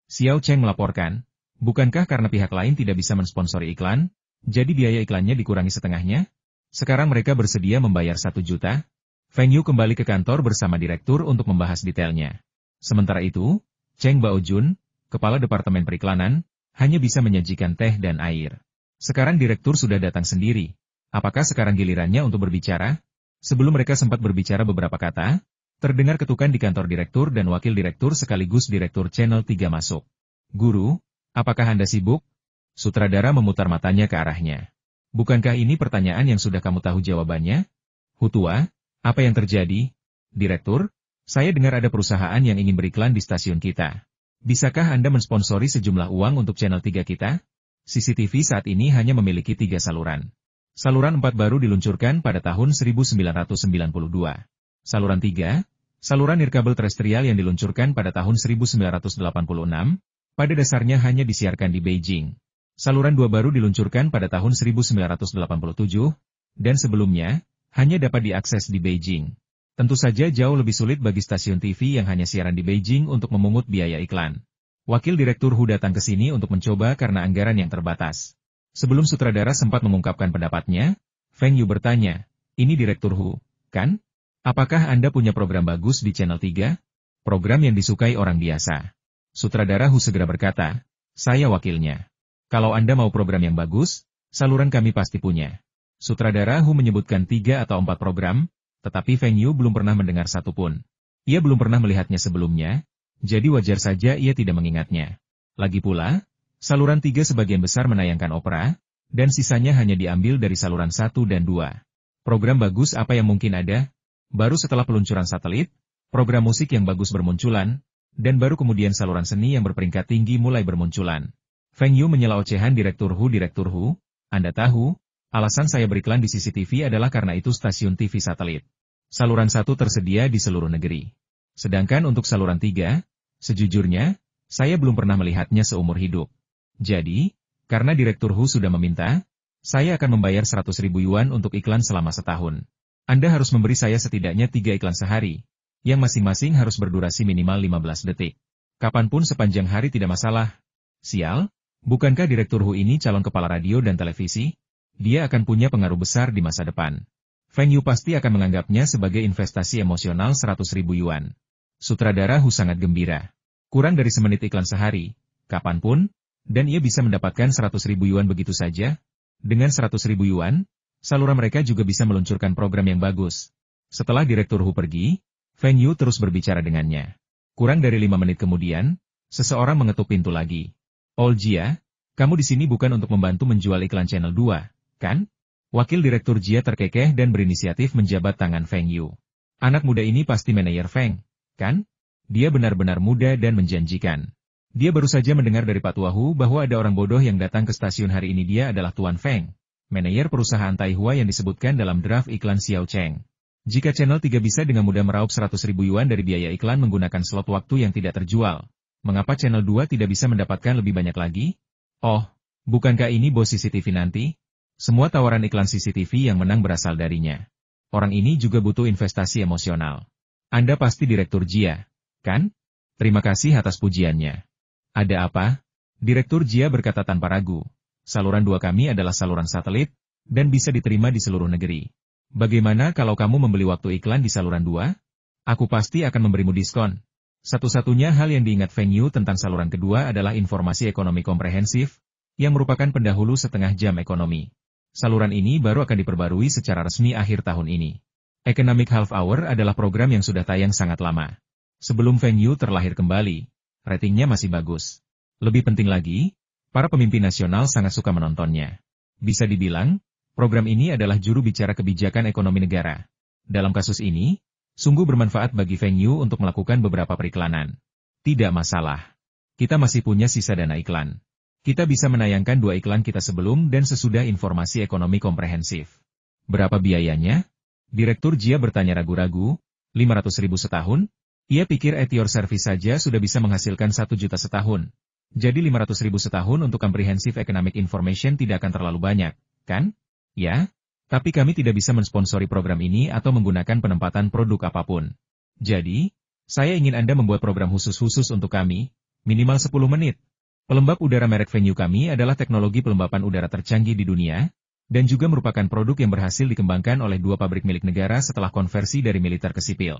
Xiao Cheng melaporkan, bukankah karena pihak lain tidak bisa mensponsori iklan, jadi biaya iklannya dikurangi setengahnya? Sekarang mereka bersedia membayar 1 juta? Feng Yu kembali ke kantor bersama direktur untuk membahas detailnya. Sementara itu, Cheng Baojun, kepala Departemen Periklanan, hanya bisa menyajikan teh dan air. Sekarang direktur sudah datang sendiri. Apakah sekarang gilirannya untuk berbicara? Sebelum mereka sempat berbicara beberapa kata, terdengar ketukan di kantor direktur dan wakil direktur sekaligus direktur Channel 3 masuk. "Guru, apakah Anda sibuk?" Sutradara memutar matanya ke arahnya. "Bukankah ini pertanyaan yang sudah kamu tahu jawabannya?" "Hutua, apa yang terjadi?" "Direktur, saya dengar ada perusahaan yang ingin beriklan di stasiun kita. Bisakah Anda mensponsori sejumlah uang untuk Channel 3 kita?" CCTV saat ini hanya memiliki 3 saluran. Saluran 4 baru diluncurkan pada tahun 1992. Saluran 3, saluran nirkabel terestrial yang diluncurkan pada tahun 1986, pada dasarnya hanya disiarkan di Beijing. Saluran 2 baru diluncurkan pada tahun 1987, dan sebelumnya, hanya dapat diakses di Beijing. Tentu saja jauh lebih sulit bagi stasiun TV yang hanya siaran di Beijing untuk memungut biaya iklan. Wakil Direktur Hu datang ke sini untuk mencoba karena anggaran yang terbatas. Sebelum sutradara sempat mengungkapkan pendapatnya, Feng Yu bertanya, "Ini Direktur Hu, kan? Apakah Anda punya program bagus di Channel 3? Program yang disukai orang biasa." Sutradara Hu segera berkata, "Saya wakilnya. Kalau Anda mau program yang bagus, saluran kami pasti punya." Sutradara Hu menyebutkan 3 atau 4 program, tetapi Feng Yu belum pernah mendengar satu pun. Ia belum pernah melihatnya sebelumnya, jadi wajar saja ia tidak mengingatnya. Lagi pula, saluran 3 sebagian besar menayangkan opera, dan sisanya hanya diambil dari saluran 1 dan 2. Program bagus apa yang mungkin ada? Baru setelah peluncuran satelit, program musik yang bagus bermunculan, dan baru kemudian saluran seni yang berperingkat tinggi mulai bermunculan. Feng Yu menyela ocehan Direktur Hu, Anda tahu, Alasan saya beriklan di CCTV adalah karena itu stasiun TV satelit. Saluran 1 tersedia di seluruh negeri. Sedangkan untuk saluran 3, sejujurnya, saya belum pernah melihatnya seumur hidup. Jadi, karena Direktur Hu sudah meminta, saya akan membayar 100.000 yuan untuk iklan selama setahun. Anda harus memberi saya setidaknya 3 iklan sehari, yang masing-masing harus berdurasi minimal 15 detik. Kapanpun sepanjang hari tidak masalah. Sial, bukankah Direktur Hu ini calon kepala radio dan televisi? Dia akan punya pengaruh besar di masa depan. Feng Yu pasti akan menganggapnya sebagai investasi emosional 100.000 yuan. Sutradara Hu sangat gembira. Kurang dari semenit iklan sehari, kapanpun, dan ia bisa mendapatkan 100.000 yuan begitu saja. Dengan 100.000 yuan, saluran mereka juga bisa meluncurkan program yang bagus. Setelah Direktur Hu pergi, Feng Yu terus berbicara dengannya. Kurang dari 5 menit kemudian, seseorang mengetuk pintu lagi. Jia, kamu di sini bukan untuk membantu menjual iklan Channel 2. Kan? Wakil Direktur Jia terkekeh dan berinisiatif menjabat tangan Feng Yu. Anak muda ini pasti manajer Feng, kan? Dia benar-benar muda dan menjanjikan. Dia baru saja mendengar dari Pak Tua Hu bahwa ada orang bodoh yang datang ke stasiun hari ini. Dia adalah Tuan Feng, manajer perusahaan Taihua yang disebutkan dalam draft iklan Xiao Cheng. Jika Channel 3 bisa dengan mudah meraup 100.000 yuan dari biaya iklan menggunakan slot waktu yang tidak terjual, mengapa Channel 2 tidak bisa mendapatkan lebih banyak lagi? Oh, bukankah ini bos CCTV nanti? Semua tawaran iklan CCTV yang menang berasal darinya. Orang ini juga butuh investasi emosional. Anda pasti Direktur Jia, kan? Terima kasih atas pujiannya. Ada apa? Direktur Jia berkata tanpa ragu. Saluran 2 kami adalah saluran satelit, dan bisa diterima di seluruh negeri. Bagaimana kalau kamu membeli waktu iklan di saluran 2? Aku pasti akan memberimu diskon. Satu-satunya hal yang diingat Feng Yu tentang saluran kedua adalah informasi ekonomi komprehensif, yang merupakan pendahulu setengah jam ekonomi. Saluran ini baru akan diperbarui secara resmi akhir tahun ini. Economic Half Hour adalah program yang sudah tayang sangat lama. Sebelum Feng Yu terlahir kembali, ratingnya masih bagus. Lebih penting lagi, para pemimpin nasional sangat suka menontonnya. Bisa dibilang, program ini adalah juru bicara kebijakan ekonomi negara. Dalam kasus ini, sungguh bermanfaat bagi Feng Yu untuk melakukan beberapa periklanan. Tidak masalah. Kita masih punya sisa dana iklan. Kita bisa menayangkan 2 iklan kita sebelum dan sesudah informasi ekonomi komprehensif. Berapa biayanya? Direktur Jia bertanya ragu-ragu. 500.000 setahun? Ia pikir at your service saja sudah bisa menghasilkan 1 juta setahun. Jadi 500.000 setahun untuk comprehensive economic information tidak akan terlalu banyak, kan? Ya, tapi kami tidak bisa mensponsori program ini atau menggunakan penempatan produk apapun. Jadi, saya ingin Anda membuat program khusus untuk kami, minimal 10 menit. Pelembab udara merek Feng Yu kami adalah teknologi pelembapan udara tercanggih di dunia, dan juga merupakan produk yang berhasil dikembangkan oleh 2 pabrik milik negara setelah konversi dari militer ke sipil.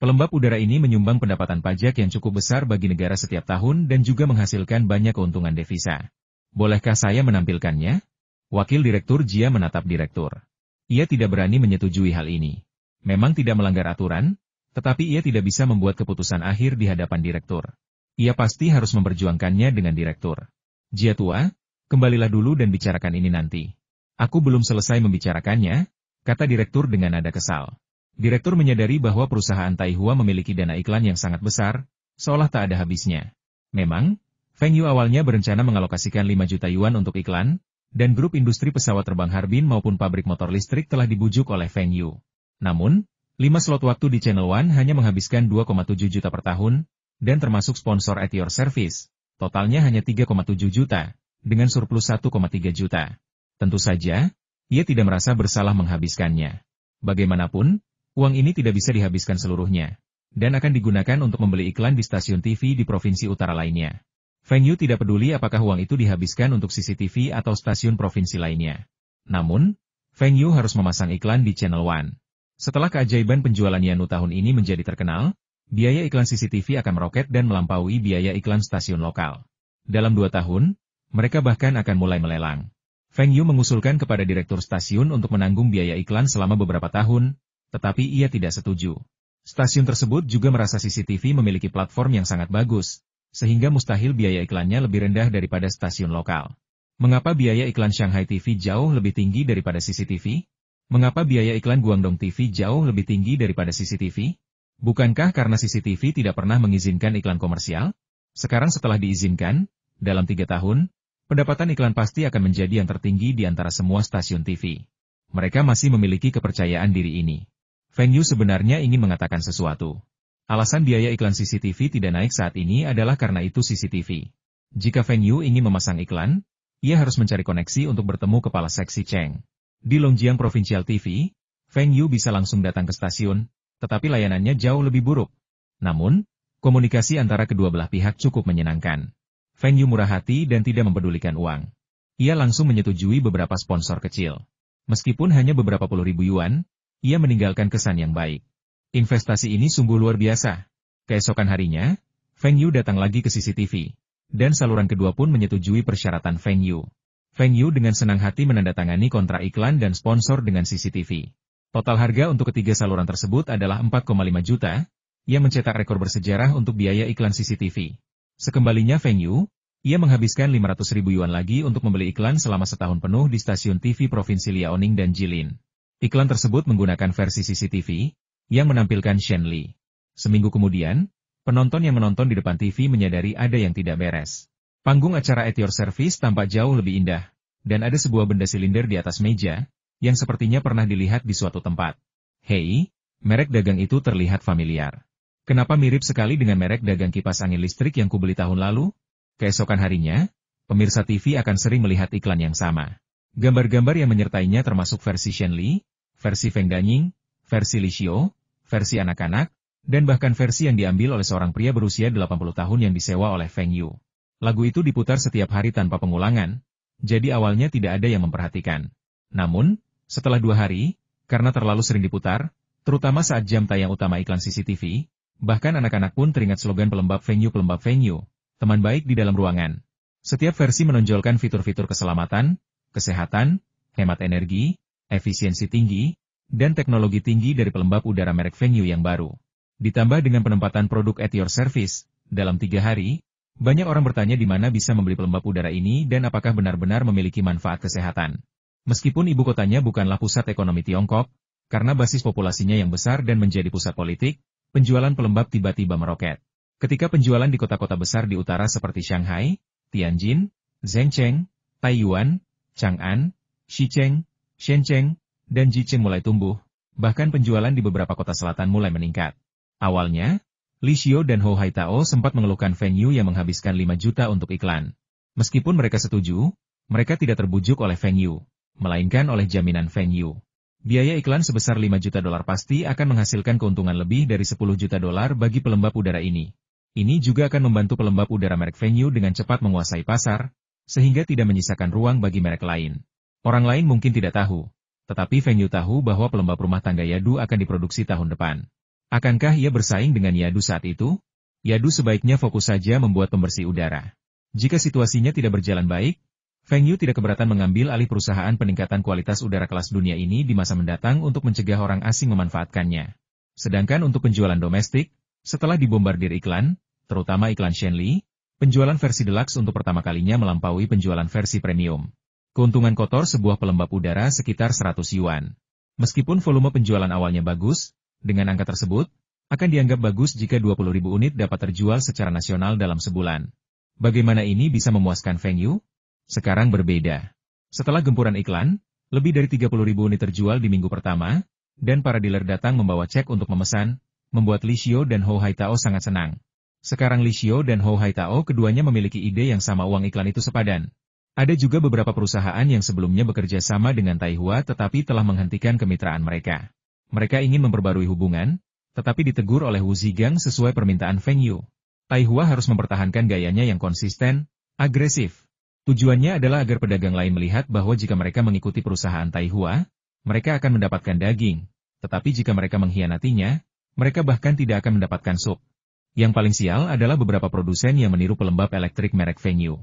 Pelembab udara ini menyumbang pendapatan pajak yang cukup besar bagi negara setiap tahun dan juga menghasilkan banyak keuntungan devisa. Bolehkah saya menampilkannya? Wakil Direktur Jia menatap Direktur. Ia tidak berani menyetujui hal ini. Memang tidak melanggar aturan, tetapi ia tidak bisa membuat keputusan akhir di hadapan Direktur. Ia pasti harus memperjuangkannya dengan Direktur. Jia tua, kembalilah dulu dan bicarakan ini nanti. Aku belum selesai membicarakannya, kata Direktur dengan nada kesal. Direktur menyadari bahwa perusahaan Taihua memiliki dana iklan yang sangat besar, seolah tak ada habisnya. Memang, Feng Yu awalnya berencana mengalokasikan 5 juta yuan untuk iklan, dan grup industri pesawat terbang Harbin maupun pabrik motor listrik telah dibujuk oleh Feng Yu. Namun, 5 slot waktu di Channel One hanya menghabiskan 2,7 juta per tahun, dan termasuk sponsor at your service, totalnya hanya 3,7 juta, dengan surplus 1,3 juta. Tentu saja, ia tidak merasa bersalah menghabiskannya. Bagaimanapun, uang ini tidak bisa dihabiskan seluruhnya, dan akan digunakan untuk membeli iklan di stasiun TV di provinsi utara lainnya. Feng Yu tidak peduli apakah uang itu dihabiskan untuk CCTV atau stasiun provinsi lainnya. Namun, Feng Yu harus memasang iklan di Channel One. Setelah keajaiban penjualan Yanu tahun ini menjadi terkenal, biaya iklan CCTV akan meroket dan melampaui biaya iklan stasiun lokal. Dalam 2 tahun, mereka bahkan akan mulai melelang. Feng Yu mengusulkan kepada direktur stasiun untuk menanggung biaya iklan selama beberapa tahun, tetapi ia tidak setuju. Stasiun tersebut juga merasa CCTV memiliki platform yang sangat bagus, sehingga mustahil biaya iklannya lebih rendah daripada stasiun lokal. Mengapa biaya iklan Shanghai TV jauh lebih tinggi daripada CCTV? Mengapa biaya iklan Guangdong TV jauh lebih tinggi daripada CCTV? Bukankah karena CCTV tidak pernah mengizinkan iklan komersial? Sekarang setelah diizinkan, dalam 3 tahun, Pendapatan iklan pasti akan menjadi yang tertinggi di antara semua stasiun TV. Mereka masih memiliki kepercayaan diri ini. Feng Yu sebenarnya ingin mengatakan sesuatu. Alasan biaya iklan CCTV tidak naik saat ini adalah karena itu CCTV. Jika Feng Yu ingin memasang iklan, ia harus mencari koneksi untuk bertemu kepala seksi Cheng. Di Longjiang Provincial TV, Feng Yu bisa langsung datang ke stasiun, tetapi layanannya jauh lebih buruk. Namun, komunikasi antara kedua belah pihak cukup menyenangkan. Feng Yu murah hati dan tidak mempedulikan uang. Ia langsung menyetujui beberapa sponsor kecil. Meskipun hanya beberapa puluh ribu yuan, ia meninggalkan kesan yang baik. Investasi ini sungguh luar biasa. Keesokan harinya, Feng Yu datang lagi ke CCTV. Dan saluran kedua pun menyetujui persyaratan Feng Yu. Feng Yu dengan senang hati menandatangani kontrak iklan dan sponsor dengan CCTV. Total harga untuk ketiga saluran tersebut adalah 4,5 juta, ia mencetak rekor bersejarah untuk biaya iklan CCTV. Sekembalinya Feng Yu, ia menghabiskan 500 ribu yuan lagi untuk membeli iklan selama setahun penuh di stasiun TV Provinsi Liaoning dan Jilin. Iklan tersebut menggunakan versi CCTV, yang menampilkan Shen Li. Seminggu kemudian, penonton yang menonton di depan TV menyadari ada yang tidak beres. Panggung acara At Your Service tampak jauh lebih indah, dan ada sebuah benda silinder di atas meja, yang sepertinya pernah dilihat di suatu tempat. Hei, merek dagang itu terlihat familiar. Kenapa mirip sekali dengan merek dagang kipas angin listrik yang kubeli tahun lalu? Keesokan harinya, pemirsa TV akan sering melihat iklan yang sama. Gambar-gambar yang menyertainya termasuk versi Shen Li, versi Feng Danying, versi Li Xiao, versi anak-anak, dan bahkan versi yang diambil oleh seorang pria berusia 80 tahun yang disewa oleh Feng Yu. Lagu itu diputar setiap hari tanpa pengulangan, jadi awalnya tidak ada yang memperhatikan. Namun, setelah 2 hari, karena terlalu sering diputar, terutama saat jam tayang utama iklan CCTV, bahkan anak-anak pun teringat slogan pelembab Feng Yu, teman baik di dalam ruangan. Setiap versi menonjolkan fitur-fitur keselamatan, kesehatan, hemat energi, efisiensi tinggi, dan teknologi tinggi dari pelembab udara merek Feng Yu yang baru. Ditambah dengan penempatan produk At Your Service, dalam 3 hari, banyak orang bertanya di mana bisa membeli pelembab udara ini dan apakah benar-benar memiliki manfaat kesehatan. Meskipun ibu kotanya bukanlah pusat ekonomi Tiongkok, karena basis populasinya yang besar dan menjadi pusat politik, penjualan pelembab tiba-tiba meroket. Ketika penjualan di kota-kota besar di utara seperti Shanghai, Tianjin, Zhengzheng, Taiyuan, Chang'an, Xicheng, Shenzhen, dan Jicheng mulai tumbuh, bahkan penjualan di beberapa kota selatan mulai meningkat. Awalnya, Li Xiao dan Hou Haitao sempat mengeluhkan Feng Yu yang menghabiskan 5 juta untuk iklan. Meskipun mereka setuju, mereka tidak terbujuk oleh Feng Yu, melainkan oleh jaminan Feng Yu. Biaya iklan sebesar 5 juta dolar pasti akan menghasilkan keuntungan lebih dari 10 juta dolar bagi pelembab udara ini. Ini juga akan membantu pelembab udara merek Feng Yu dengan cepat menguasai pasar, sehingga tidak menyisakan ruang bagi merek lain. Orang lain mungkin tidak tahu. Tetapi Feng Yu tahu bahwa pelembab rumah tangga Yadu akan diproduksi tahun depan. Akankah ia bersaing dengan Yadu saat itu? Yadu sebaiknya fokus saja membuat pembersih udara. Jika situasinya tidak berjalan baik, Feng Yu tidak keberatan mengambil alih perusahaan peningkatan kualitas udara kelas dunia ini di masa mendatang untuk mencegah orang asing memanfaatkannya. Sedangkan untuk penjualan domestik, setelah dibombardir iklan, terutama iklan Shen Li, penjualan versi deluxe untuk pertama kalinya melampaui penjualan versi premium. Keuntungan kotor sebuah pelembab udara sekitar 100 yuan. Meskipun volume penjualan awalnya bagus, dengan angka tersebut, akan dianggap bagus jika 20.000 unit dapat terjual secara nasional dalam sebulan. Bagaimana ini bisa memuaskan Feng Yu? Sekarang berbeda. Setelah gempuran iklan, lebih dari 30.000 unit terjual di minggu pertama, dan para dealer datang membawa cek untuk memesan, membuat Li Xiao dan Hou Haitao sangat senang. Sekarang Li Xiao dan Hou Haitao keduanya memiliki ide yang sama, uang iklan itu sepadan. Ada juga beberapa perusahaan yang sebelumnya bekerja sama dengan Taihua tetapi telah menghentikan kemitraan mereka. Mereka ingin memperbarui hubungan, tetapi ditegur oleh Wu Zigang sesuai permintaan Feng Yu. Taihua harus mempertahankan gayanya yang konsisten, agresif. Tujuannya adalah agar pedagang lain melihat bahwa jika mereka mengikuti perusahaan Taihua, mereka akan mendapatkan daging. Tetapi jika mereka mengkhianatinya, mereka bahkan tidak akan mendapatkan sup. Yang paling sial adalah beberapa produsen yang meniru pelembab elektrik merek Feng Yu.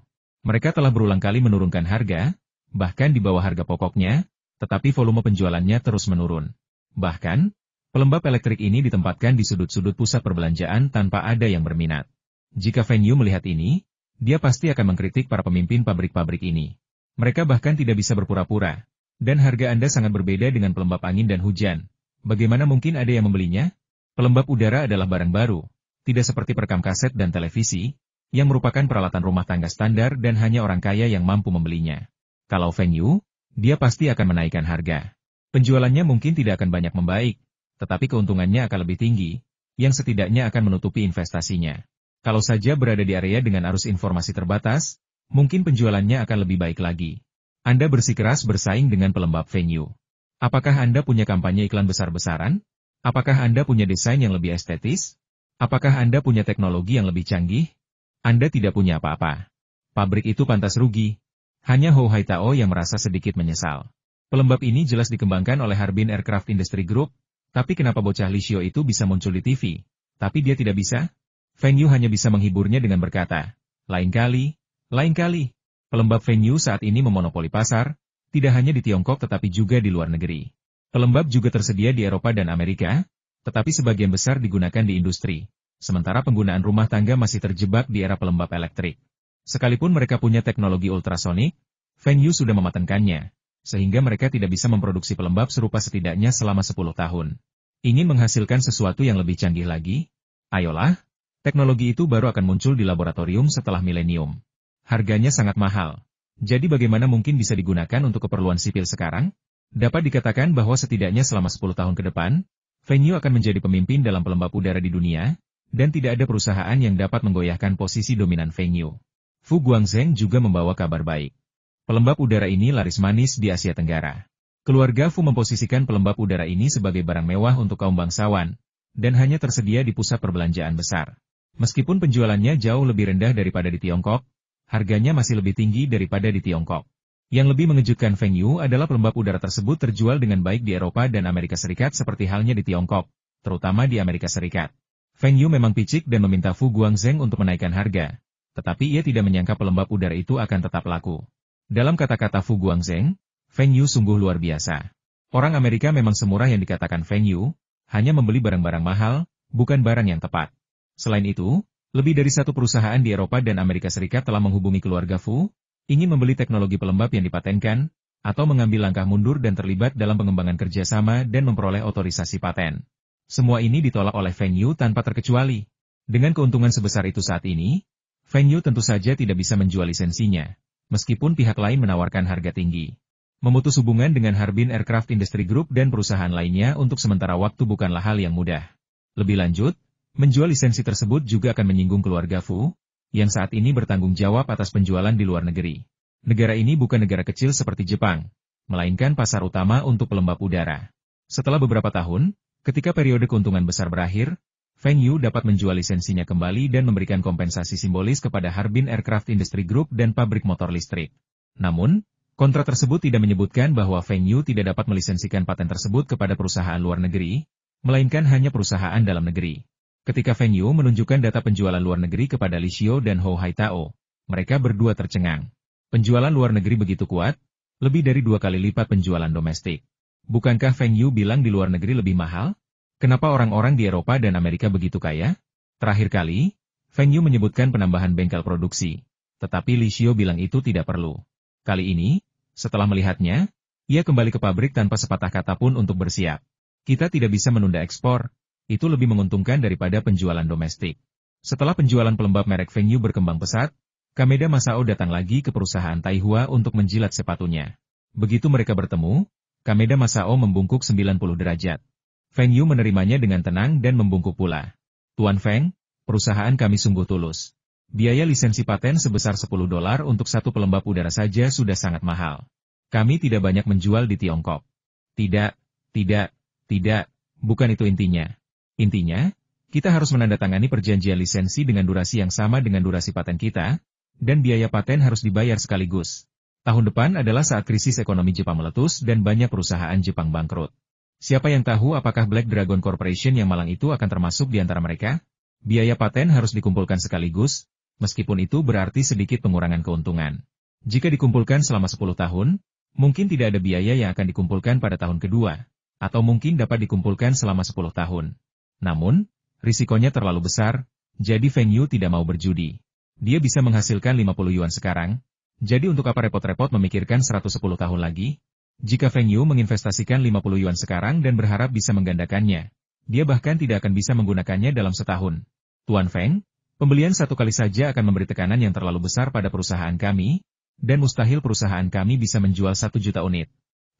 Mereka telah berulang kali menurunkan harga, bahkan di bawah harga pokoknya, tetapi volume penjualannya terus menurun. Bahkan, pelembab elektrik ini ditempatkan di sudut-sudut pusat perbelanjaan tanpa ada yang berminat. Jika Feng Yu melihat ini, dia pasti akan mengkritik para pemimpin pabrik-pabrik ini. Mereka bahkan tidak bisa berpura-pura. Dan harga Anda sangat berbeda dengan pelembab angin dan hujan. Bagaimana mungkin ada yang membelinya? Pelembab udara adalah barang baru. Tidak seperti perekam kaset dan televisi, yang merupakan peralatan rumah tangga standar dan hanya orang kaya yang mampu membelinya. Kalau Feng Yu, dia pasti akan menaikkan harga. Penjualannya mungkin tidak akan banyak membaik, tetapi keuntungannya akan lebih tinggi, yang setidaknya akan menutupi investasinya. Kalau saja berada di area dengan arus informasi terbatas, mungkin penjualannya akan lebih baik lagi. Anda bersikeras bersaing dengan pelembab Feng Yu. Apakah Anda punya kampanye iklan besar-besaran? Apakah Anda punya desain yang lebih estetis? Apakah Anda punya teknologi yang lebih canggih? Anda tidak punya apa-apa. Pabrik itu pantas rugi. Hanya Hou Haitao yang merasa sedikit menyesal. Pelembab ini jelas dikembangkan oleh Harbin Aircraft Industry Group, tapi kenapa bocah Li Xiao itu bisa muncul di TV, tapi dia tidak bisa? Feng Yu hanya bisa menghiburnya dengan berkata, lain kali. Pelembab Feng Yu saat ini memonopoli pasar, tidak hanya di Tiongkok tetapi juga di luar negeri. Pelembab juga tersedia di Eropa dan Amerika, tetapi sebagian besar digunakan di industri. Sementara penggunaan rumah tangga masih terjebak di era pelembab elektrik. Sekalipun mereka punya teknologi ultrasonik, Feng Yu sudah mematenkannya, sehingga mereka tidak bisa memproduksi pelembab serupa setidaknya selama 10 tahun. Ingin menghasilkan sesuatu yang lebih canggih lagi? Ayolah, teknologi itu baru akan muncul di laboratorium setelah milenium. Harganya sangat mahal. Jadi bagaimana mungkin bisa digunakan untuk keperluan sipil sekarang? Dapat dikatakan bahwa setidaknya selama 10 tahun ke depan, Feng Yu akan menjadi pemimpin dalam pelembab udara di dunia, dan tidak ada perusahaan yang dapat menggoyahkan posisi dominan Feng Yu. Fu Guangzheng juga membawa kabar baik. Pelembab udara ini laris manis di Asia Tenggara. Keluarga Fu memposisikan pelembab udara ini sebagai barang mewah untuk kaum bangsawan, dan hanya tersedia di pusat perbelanjaan besar. Meskipun penjualannya jauh lebih rendah daripada di Tiongkok, harganya masih lebih tinggi daripada di Tiongkok. Yang lebih mengejutkan Feng Yu adalah pelembab udara tersebut terjual dengan baik di Eropa dan Amerika Serikat seperti halnya di Tiongkok, terutama di Amerika Serikat. Feng Yu memang picik dan meminta Fu Guangzheng untuk menaikkan harga, tetapi ia tidak menyangka pelembab udara itu akan tetap laku. Dalam kata-kata Fu Guangzheng, Feng Yu sungguh luar biasa. Orang Amerika memang semurah yang dikatakan Feng Yu, hanya membeli barang-barang mahal, bukan barang yang tepat. Selain itu, lebih dari satu perusahaan di Eropa dan Amerika Serikat telah menghubungi keluarga Fu, ingin membeli teknologi pelembab yang dipatenkan, atau mengambil langkah mundur dan terlibat dalam pengembangan kerjasama dan memperoleh otorisasi paten. Semua ini ditolak oleh Feng Yu tanpa terkecuali. Dengan keuntungan sebesar itu saat ini, Feng Yu tentu saja tidak bisa menjual lisensinya, meskipun pihak lain menawarkan harga tinggi. Memutus hubungan dengan Harbin Aircraft Industry Group dan perusahaan lainnya untuk sementara waktu bukanlah hal yang mudah. Lebih lanjut, menjual lisensi tersebut juga akan menyinggung keluarga Fu, yang saat ini bertanggung jawab atas penjualan di luar negeri. Negara ini bukan negara kecil seperti Jepang, melainkan pasar utama untuk pelembab udara. Setelah beberapa tahun, ketika periode keuntungan besar berakhir, Feng Yu dapat menjual lisensinya kembali dan memberikan kompensasi simbolis kepada Harbin Aircraft Industry Group dan pabrik motor listrik. Namun, kontrak tersebut tidak menyebutkan bahwa Feng Yu tidak dapat melisensikan paten tersebut kepada perusahaan luar negeri, melainkan hanya perusahaan dalam negeri. Ketika Feng Yu menunjukkan data penjualan luar negeri kepada Li Xiao dan Hou Haitao, mereka berdua tercengang. Penjualan luar negeri begitu kuat, lebih dari 2 kali lipat penjualan domestik. Bukankah Feng Yu bilang di luar negeri lebih mahal? Kenapa orang-orang di Eropa dan Amerika begitu kaya? Terakhir kali, Feng Yu menyebutkan penambahan bengkel produksi. Tetapi Li Xiao bilang itu tidak perlu. Kali ini, setelah melihatnya, ia kembali ke pabrik tanpa sepatah kata pun untuk bersiap. Kita tidak bisa menunda ekspor, itu lebih menguntungkan daripada penjualan domestik. Setelah penjualan pelembab merek Feng Yu berkembang pesat, Kameda Masao datang lagi ke perusahaan Taihua untuk menjilat sepatunya. Begitu mereka bertemu, Kameda Masao membungkuk 90 derajat. Feng Yu menerimanya dengan tenang dan membungkuk pula. Tuan Feng, perusahaan kami sungguh tulus. Biaya lisensi paten sebesar $10 untuk satu pelembab udara saja sudah sangat mahal. Kami tidak banyak menjual di Tiongkok. Tidak, bukan itu intinya. Intinya, kita harus menandatangani perjanjian lisensi dengan durasi yang sama dengan durasi paten kita, dan biaya paten harus dibayar sekaligus. Tahun depan adalah saat krisis ekonomi Jepang meletus dan banyak perusahaan Jepang bangkrut. Siapa yang tahu apakah Black Dragon Corporation yang malang itu akan termasuk di antara mereka? Biaya paten harus dikumpulkan sekaligus, meskipun itu berarti sedikit pengurangan keuntungan. Jika dikumpulkan selama 10 tahun, mungkin tidak ada biaya yang akan dikumpulkan pada tahun kedua, atau mungkin dapat dikumpulkan selama 10 tahun. Namun, risikonya terlalu besar, jadi Feng Yu tidak mau berjudi. Dia bisa menghasilkan 50 yuan sekarang, jadi untuk apa repot-repot memikirkan 110 tahun lagi? Jika Feng Yu menginvestasikan 50 yuan sekarang dan berharap bisa menggandakannya, dia bahkan tidak akan bisa menggunakannya dalam setahun. Tuan Feng, Pembelian satu kali saja akan memberi tekanan yang terlalu besar pada perusahaan kami, dan mustahil perusahaan kami bisa menjual 1 juta unit.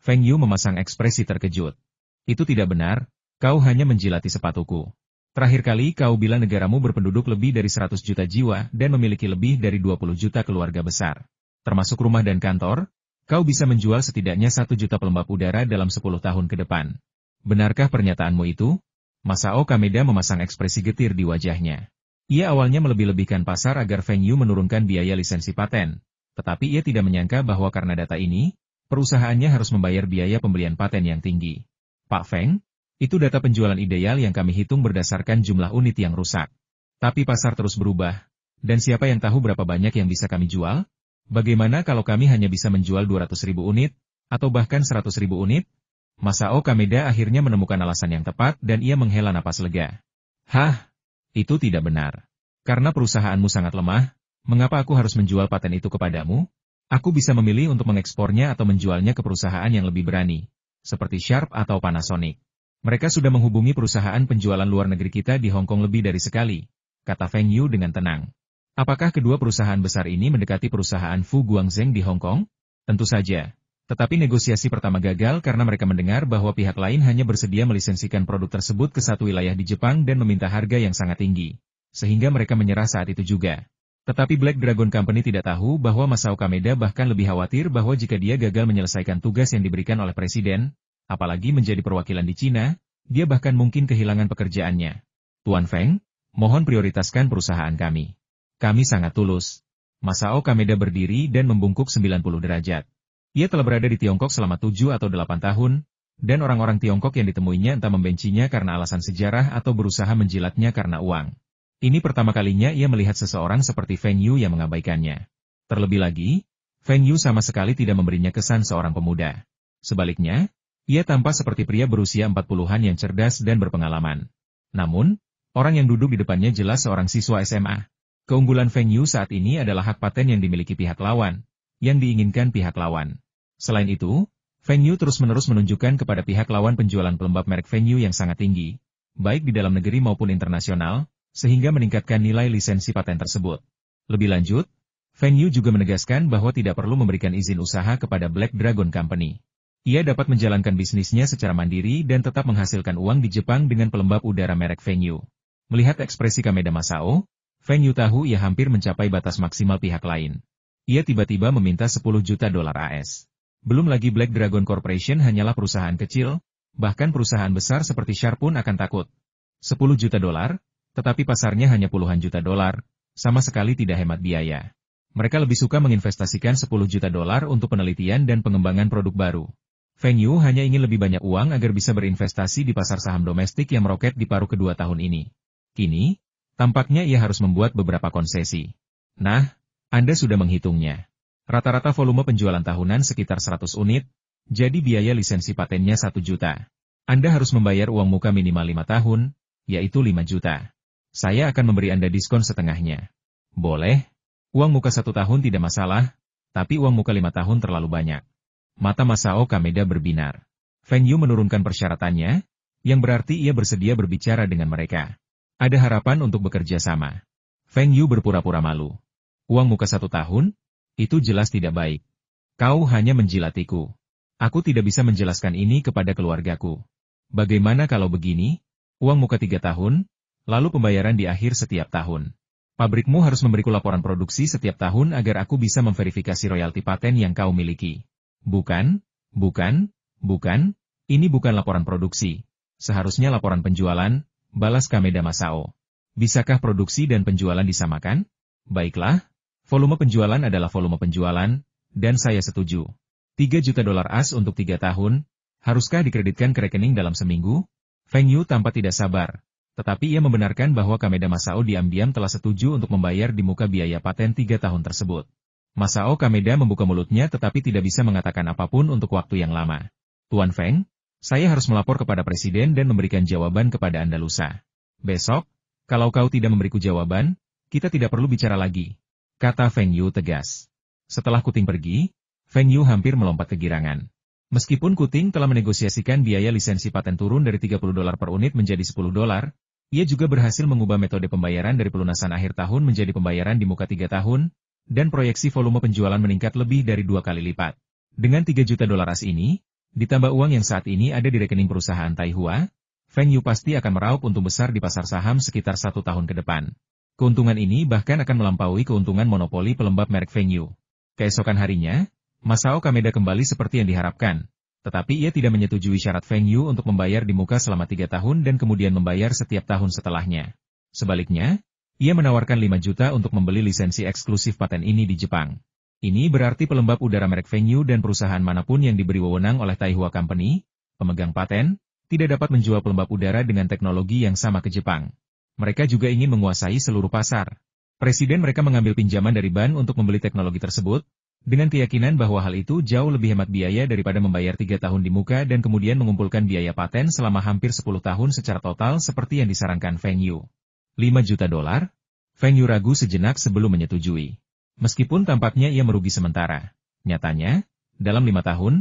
Feng Yu memasang ekspresi terkejut. Itu tidak benar, kau hanya menjilati sepatuku. Terakhir kali kau bilang negaramu berpenduduk lebih dari 100 juta jiwa dan memiliki lebih dari 20 juta keluarga besar. Termasuk rumah dan kantor, kau bisa menjual setidaknya 1 juta pelembab udara dalam 10 tahun ke depan. Benarkah pernyataanmu itu? Masao Kameda memasang ekspresi getir di wajahnya. Ia awalnya melebih-lebihkan pasar agar Feng Yu menurunkan biaya lisensi paten, tetapi ia tidak menyangka bahwa karena data ini, perusahaannya harus membayar biaya pembelian paten yang tinggi. Pak Feng, itu data penjualan ideal yang kami hitung berdasarkan jumlah unit yang rusak. Tapi pasar terus berubah, dan siapa yang tahu berapa banyak yang bisa kami jual? Bagaimana kalau kami hanya bisa menjual 200.000 unit, atau bahkan 100.000 unit? Masao Kameda akhirnya menemukan alasan yang tepat dan ia menghela napas lega. Hah? Itu tidak benar. Karena perusahaanmu sangat lemah, mengapa aku harus menjual paten itu kepadamu? Aku bisa memilih untuk mengekspornya atau menjualnya ke perusahaan yang lebih berani, seperti Sharp atau Panasonic. Mereka sudah menghubungi perusahaan penjualan luar negeri kita di Hong Kong lebih dari sekali, kata Feng Yu dengan tenang. Apakah kedua perusahaan besar ini mendekati perusahaan Fu Guangzheng di Hong Kong? Tentu saja. Tetapi negosiasi pertama gagal karena mereka mendengar bahwa pihak lain hanya bersedia melisensikan produk tersebut ke satu wilayah di Jepang dan meminta harga yang sangat tinggi. Sehingga mereka menyerah saat itu juga. Tetapi Black Dragon Company tidak tahu bahwa Masao Kameda bahkan lebih khawatir bahwa jika dia gagal menyelesaikan tugas yang diberikan oleh Presiden, apalagi menjadi perwakilan di Cina, dia bahkan mungkin kehilangan pekerjaannya. Tuan Feng, mohon prioritaskan perusahaan kami. Kami sangat tulus. Masao Kameda berdiri dan membungkuk 90 derajat. Ia telah berada di Tiongkok selama 7 atau 8 tahun, dan orang-orang Tiongkok yang ditemuinya entah membencinya karena alasan sejarah atau berusaha menjilatnya karena uang. Ini pertama kalinya ia melihat seseorang seperti Feng Yu yang mengabaikannya. Terlebih lagi, Feng Yu sama sekali tidak memberinya kesan seorang pemuda. Sebaliknya, ia tampak seperti pria berusia 40-an yang cerdas dan berpengalaman. Namun, orang yang duduk di depannya jelas seorang siswa SMA. Keunggulan Feng Yu saat ini adalah hak paten yang dimiliki pihak lawan, yang diinginkan pihak lawan. Selain itu, Feng Yu terus-menerus menunjukkan kepada pihak lawan penjualan pelembab merek Feng Yu yang sangat tinggi, baik di dalam negeri maupun internasional, sehingga meningkatkan nilai lisensi paten tersebut. Lebih lanjut, Feng Yu juga menegaskan bahwa tidak perlu memberikan izin usaha kepada Black Dragon Company. Ia dapat menjalankan bisnisnya secara mandiri dan tetap menghasilkan uang di Jepang dengan pelembab udara merek Feng Yu. Melihat ekspresi Kameda Masao, Feng Yu tahu ia hampir mencapai batas maksimal pihak lain. Ia tiba-tiba meminta 10 juta dolar AS. Belum lagi Black Dragon Corporation hanyalah perusahaan kecil, bahkan perusahaan besar seperti Sharp pun akan takut. 10 juta dolar, tetapi pasarnya hanya puluhan juta dolar, sama sekali tidak hemat biaya. Mereka lebih suka menginvestasikan 10 juta dolar untuk penelitian dan pengembangan produk baru. Feng Yu hanya ingin lebih banyak uang agar bisa berinvestasi di pasar saham domestik yang meroket di paruh kedua tahun ini. Kini, tampaknya ia harus membuat beberapa konsesi. Nah, Anda sudah menghitungnya. Rata-rata volume penjualan tahunan sekitar 100 unit, jadi biaya lisensi patennya 1 juta. Anda harus membayar uang muka minimal 5 tahun, yaitu 5 juta. Saya akan memberi Anda diskon setengahnya. Boleh? Uang muka 1 tahun tidak masalah, tapi uang muka 5 tahun terlalu banyak. Mata Masao Kameda berbinar. Feng Yu menurunkan persyaratannya, yang berarti ia bersedia berbicara dengan mereka. Ada harapan untuk bekerja sama. Feng Yu berpura-pura malu. Uang muka 1 tahun? Itu jelas tidak baik. Kau hanya menjilatiku. Aku tidak bisa menjelaskan ini kepada keluargaku. Bagaimana kalau begini? Uang muka 3 tahun, lalu pembayaran di akhir setiap tahun. Pabrikmu harus memberiku laporan produksi setiap tahun agar aku bisa memverifikasi royalti paten yang kau miliki. Bukan, ini bukan laporan produksi. Seharusnya laporan penjualan, balas Kameda Masao. Bisakah produksi dan penjualan disamakan? Baiklah. Volume penjualan adalah volume penjualan, dan saya setuju. 3 juta dolar AS untuk 3 tahun, haruskah dikreditkan ke rekening dalam seminggu? Feng Yu tampak tidak sabar, tetapi ia membenarkan bahwa Kameda Masao diam-diam telah setuju untuk membayar di muka biaya paten 3 tahun tersebut. Masao Kameda membuka mulutnya tetapi tidak bisa mengatakan apapun untuk waktu yang lama. Tuan Feng, saya harus melapor kepada Presiden dan memberikan jawaban kepada Anda lusa. Besok, kalau kau tidak memberiku jawaban, kita tidak perlu bicara lagi. Kata Feng Yu tegas. Setelah Kuting pergi, Feng Yu hampir melompat kegirangan. Meskipun Kuting telah menegosiasikan biaya lisensi paten turun dari 30 dolar per unit menjadi 10 dolar, Ia juga berhasil mengubah metode pembayaran dari pelunasan akhir tahun menjadi pembayaran di muka 3 tahun, dan proyeksi volume penjualan meningkat lebih dari 2 kali lipat. Dengan 3 juta dolar as ini, ditambah uang yang saat ini ada di rekening perusahaan Taihua, Feng Yu pasti akan meraup untung besar di pasar saham sekitar 1 tahun ke depan. Keuntungan ini bahkan akan melampaui keuntungan monopoli pelembab merek Feng Yu. Keesokan harinya, Masao Kameda kembali seperti yang diharapkan. Tetapi ia tidak menyetujui syarat Feng Yu untuk membayar di muka selama 3 tahun dan kemudian membayar setiap tahun setelahnya. Sebaliknya, ia menawarkan 5 juta untuk membeli lisensi eksklusif paten ini di Jepang. Ini berarti pelembab udara merek Feng Yu dan perusahaan manapun yang diberi wewenang oleh Taihua Company, pemegang paten, tidak dapat menjual pelembab udara dengan teknologi yang sama ke Jepang. Mereka juga ingin menguasai seluruh pasar. Presiden mereka mengambil pinjaman dari bank untuk membeli teknologi tersebut, dengan keyakinan bahwa hal itu jauh lebih hemat biaya daripada membayar 3 tahun di muka dan kemudian mengumpulkan biaya paten selama hampir 10 tahun secara total seperti yang disarankan Feng Yu. 5 juta dolar? Feng Yu ragu sejenak sebelum menyetujui. Meskipun tampaknya ia merugi sementara. Nyatanya, dalam 5 tahun,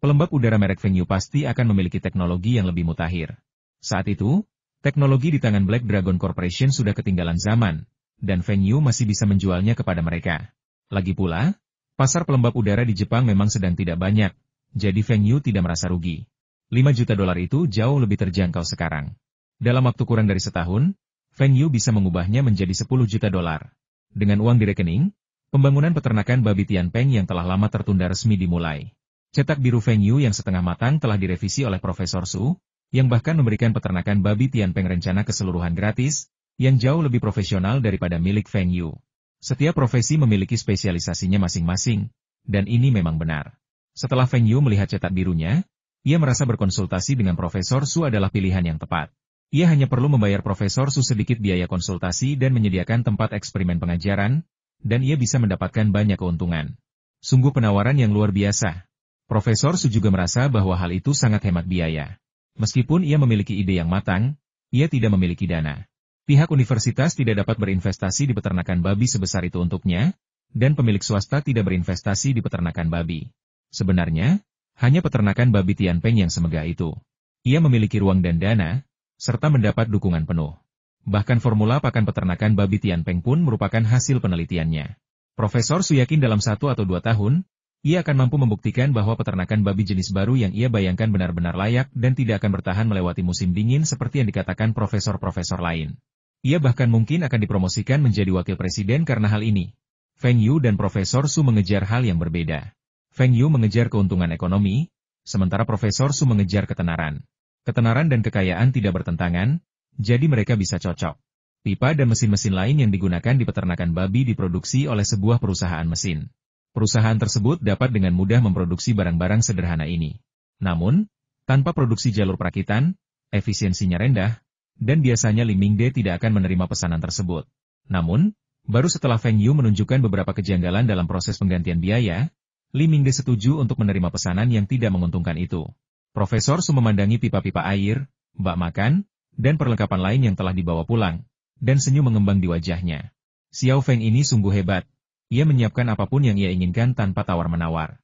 pelembab udara merek Feng Yu pasti akan memiliki teknologi yang lebih mutakhir. Saat itu, teknologi di tangan Black Dragon Corporation sudah ketinggalan zaman, dan Feng Yu masih bisa menjualnya kepada mereka. Lagi pula, pasar pelembab udara di Jepang memang sedang tidak banyak, jadi Feng Yu tidak merasa rugi. 5 juta dolar itu jauh lebih terjangkau sekarang. Dalam waktu kurang dari setahun, Feng Yu bisa mengubahnya menjadi 10 juta dolar. Dengan uang di rekening, pembangunan peternakan babi Tianpeng yang telah lama tertunda resmi dimulai. Cetak biru Feng Yu yang setengah matang telah direvisi oleh Profesor Su, yang bahkan memberikan peternakan babi Tianpeng rencana keseluruhan gratis, yang jauh lebih profesional daripada milik Feng Yu. Setiap profesi memiliki spesialisasinya masing-masing, dan ini memang benar. Setelah Feng Yu melihat cetak birunya, ia merasa berkonsultasi dengan Profesor Su adalah pilihan yang tepat. Ia hanya perlu membayar Profesor Su sedikit biaya konsultasi dan menyediakan tempat eksperimen pengajaran, dan ia bisa mendapatkan banyak keuntungan. Sungguh penawaran yang luar biasa. Profesor Su juga merasa bahwa hal itu sangat hemat biaya. Meskipun ia memiliki ide yang matang, ia tidak memiliki dana. Pihak universitas tidak dapat berinvestasi di peternakan babi sebesar itu untuknya, dan pemilik swasta tidak berinvestasi di peternakan babi. Sebenarnya, hanya peternakan babi Tianpeng yang semegah itu. Ia memiliki ruang dan dana, serta mendapat dukungan penuh. Bahkan formula pakan peternakan babi Tianpeng pun merupakan hasil penelitiannya. Profesor Su yakin dalam 1 atau 2 tahun, ia akan mampu membuktikan bahwa peternakan babi jenis baru yang ia bayangkan benar-benar layak dan tidak akan bertahan melewati musim dingin seperti yang dikatakan profesor-profesor lain. Ia bahkan mungkin akan dipromosikan menjadi wakil presiden karena hal ini. Feng Yu dan Profesor Su mengejar hal yang berbeda. Feng Yu mengejar keuntungan ekonomi, sementara Profesor Su mengejar ketenaran. Ketenaran dan kekayaan tidak bertentangan, jadi mereka bisa cocok. Pipa dan mesin-mesin lain yang digunakan di peternakan babi diproduksi oleh sebuah perusahaan mesin. Perusahaan tersebut dapat dengan mudah memproduksi barang-barang sederhana ini. Namun, tanpa produksi jalur perakitan, efisiensinya rendah, dan biasanya Li Mingde tidak akan menerima pesanan tersebut. Namun, baru setelah Feng Yu menunjukkan beberapa kejanggalan dalam proses penggantian biaya, Li Mingde setuju untuk menerima pesanan yang tidak menguntungkan itu. Profesor Su memandangi pipa-pipa air, bak makan, dan perlengkapan lain yang telah dibawa pulang, dan senyum mengembang di wajahnya. Xiao Feng ini sungguh hebat. Ia menyiapkan apapun yang ia inginkan tanpa tawar-menawar.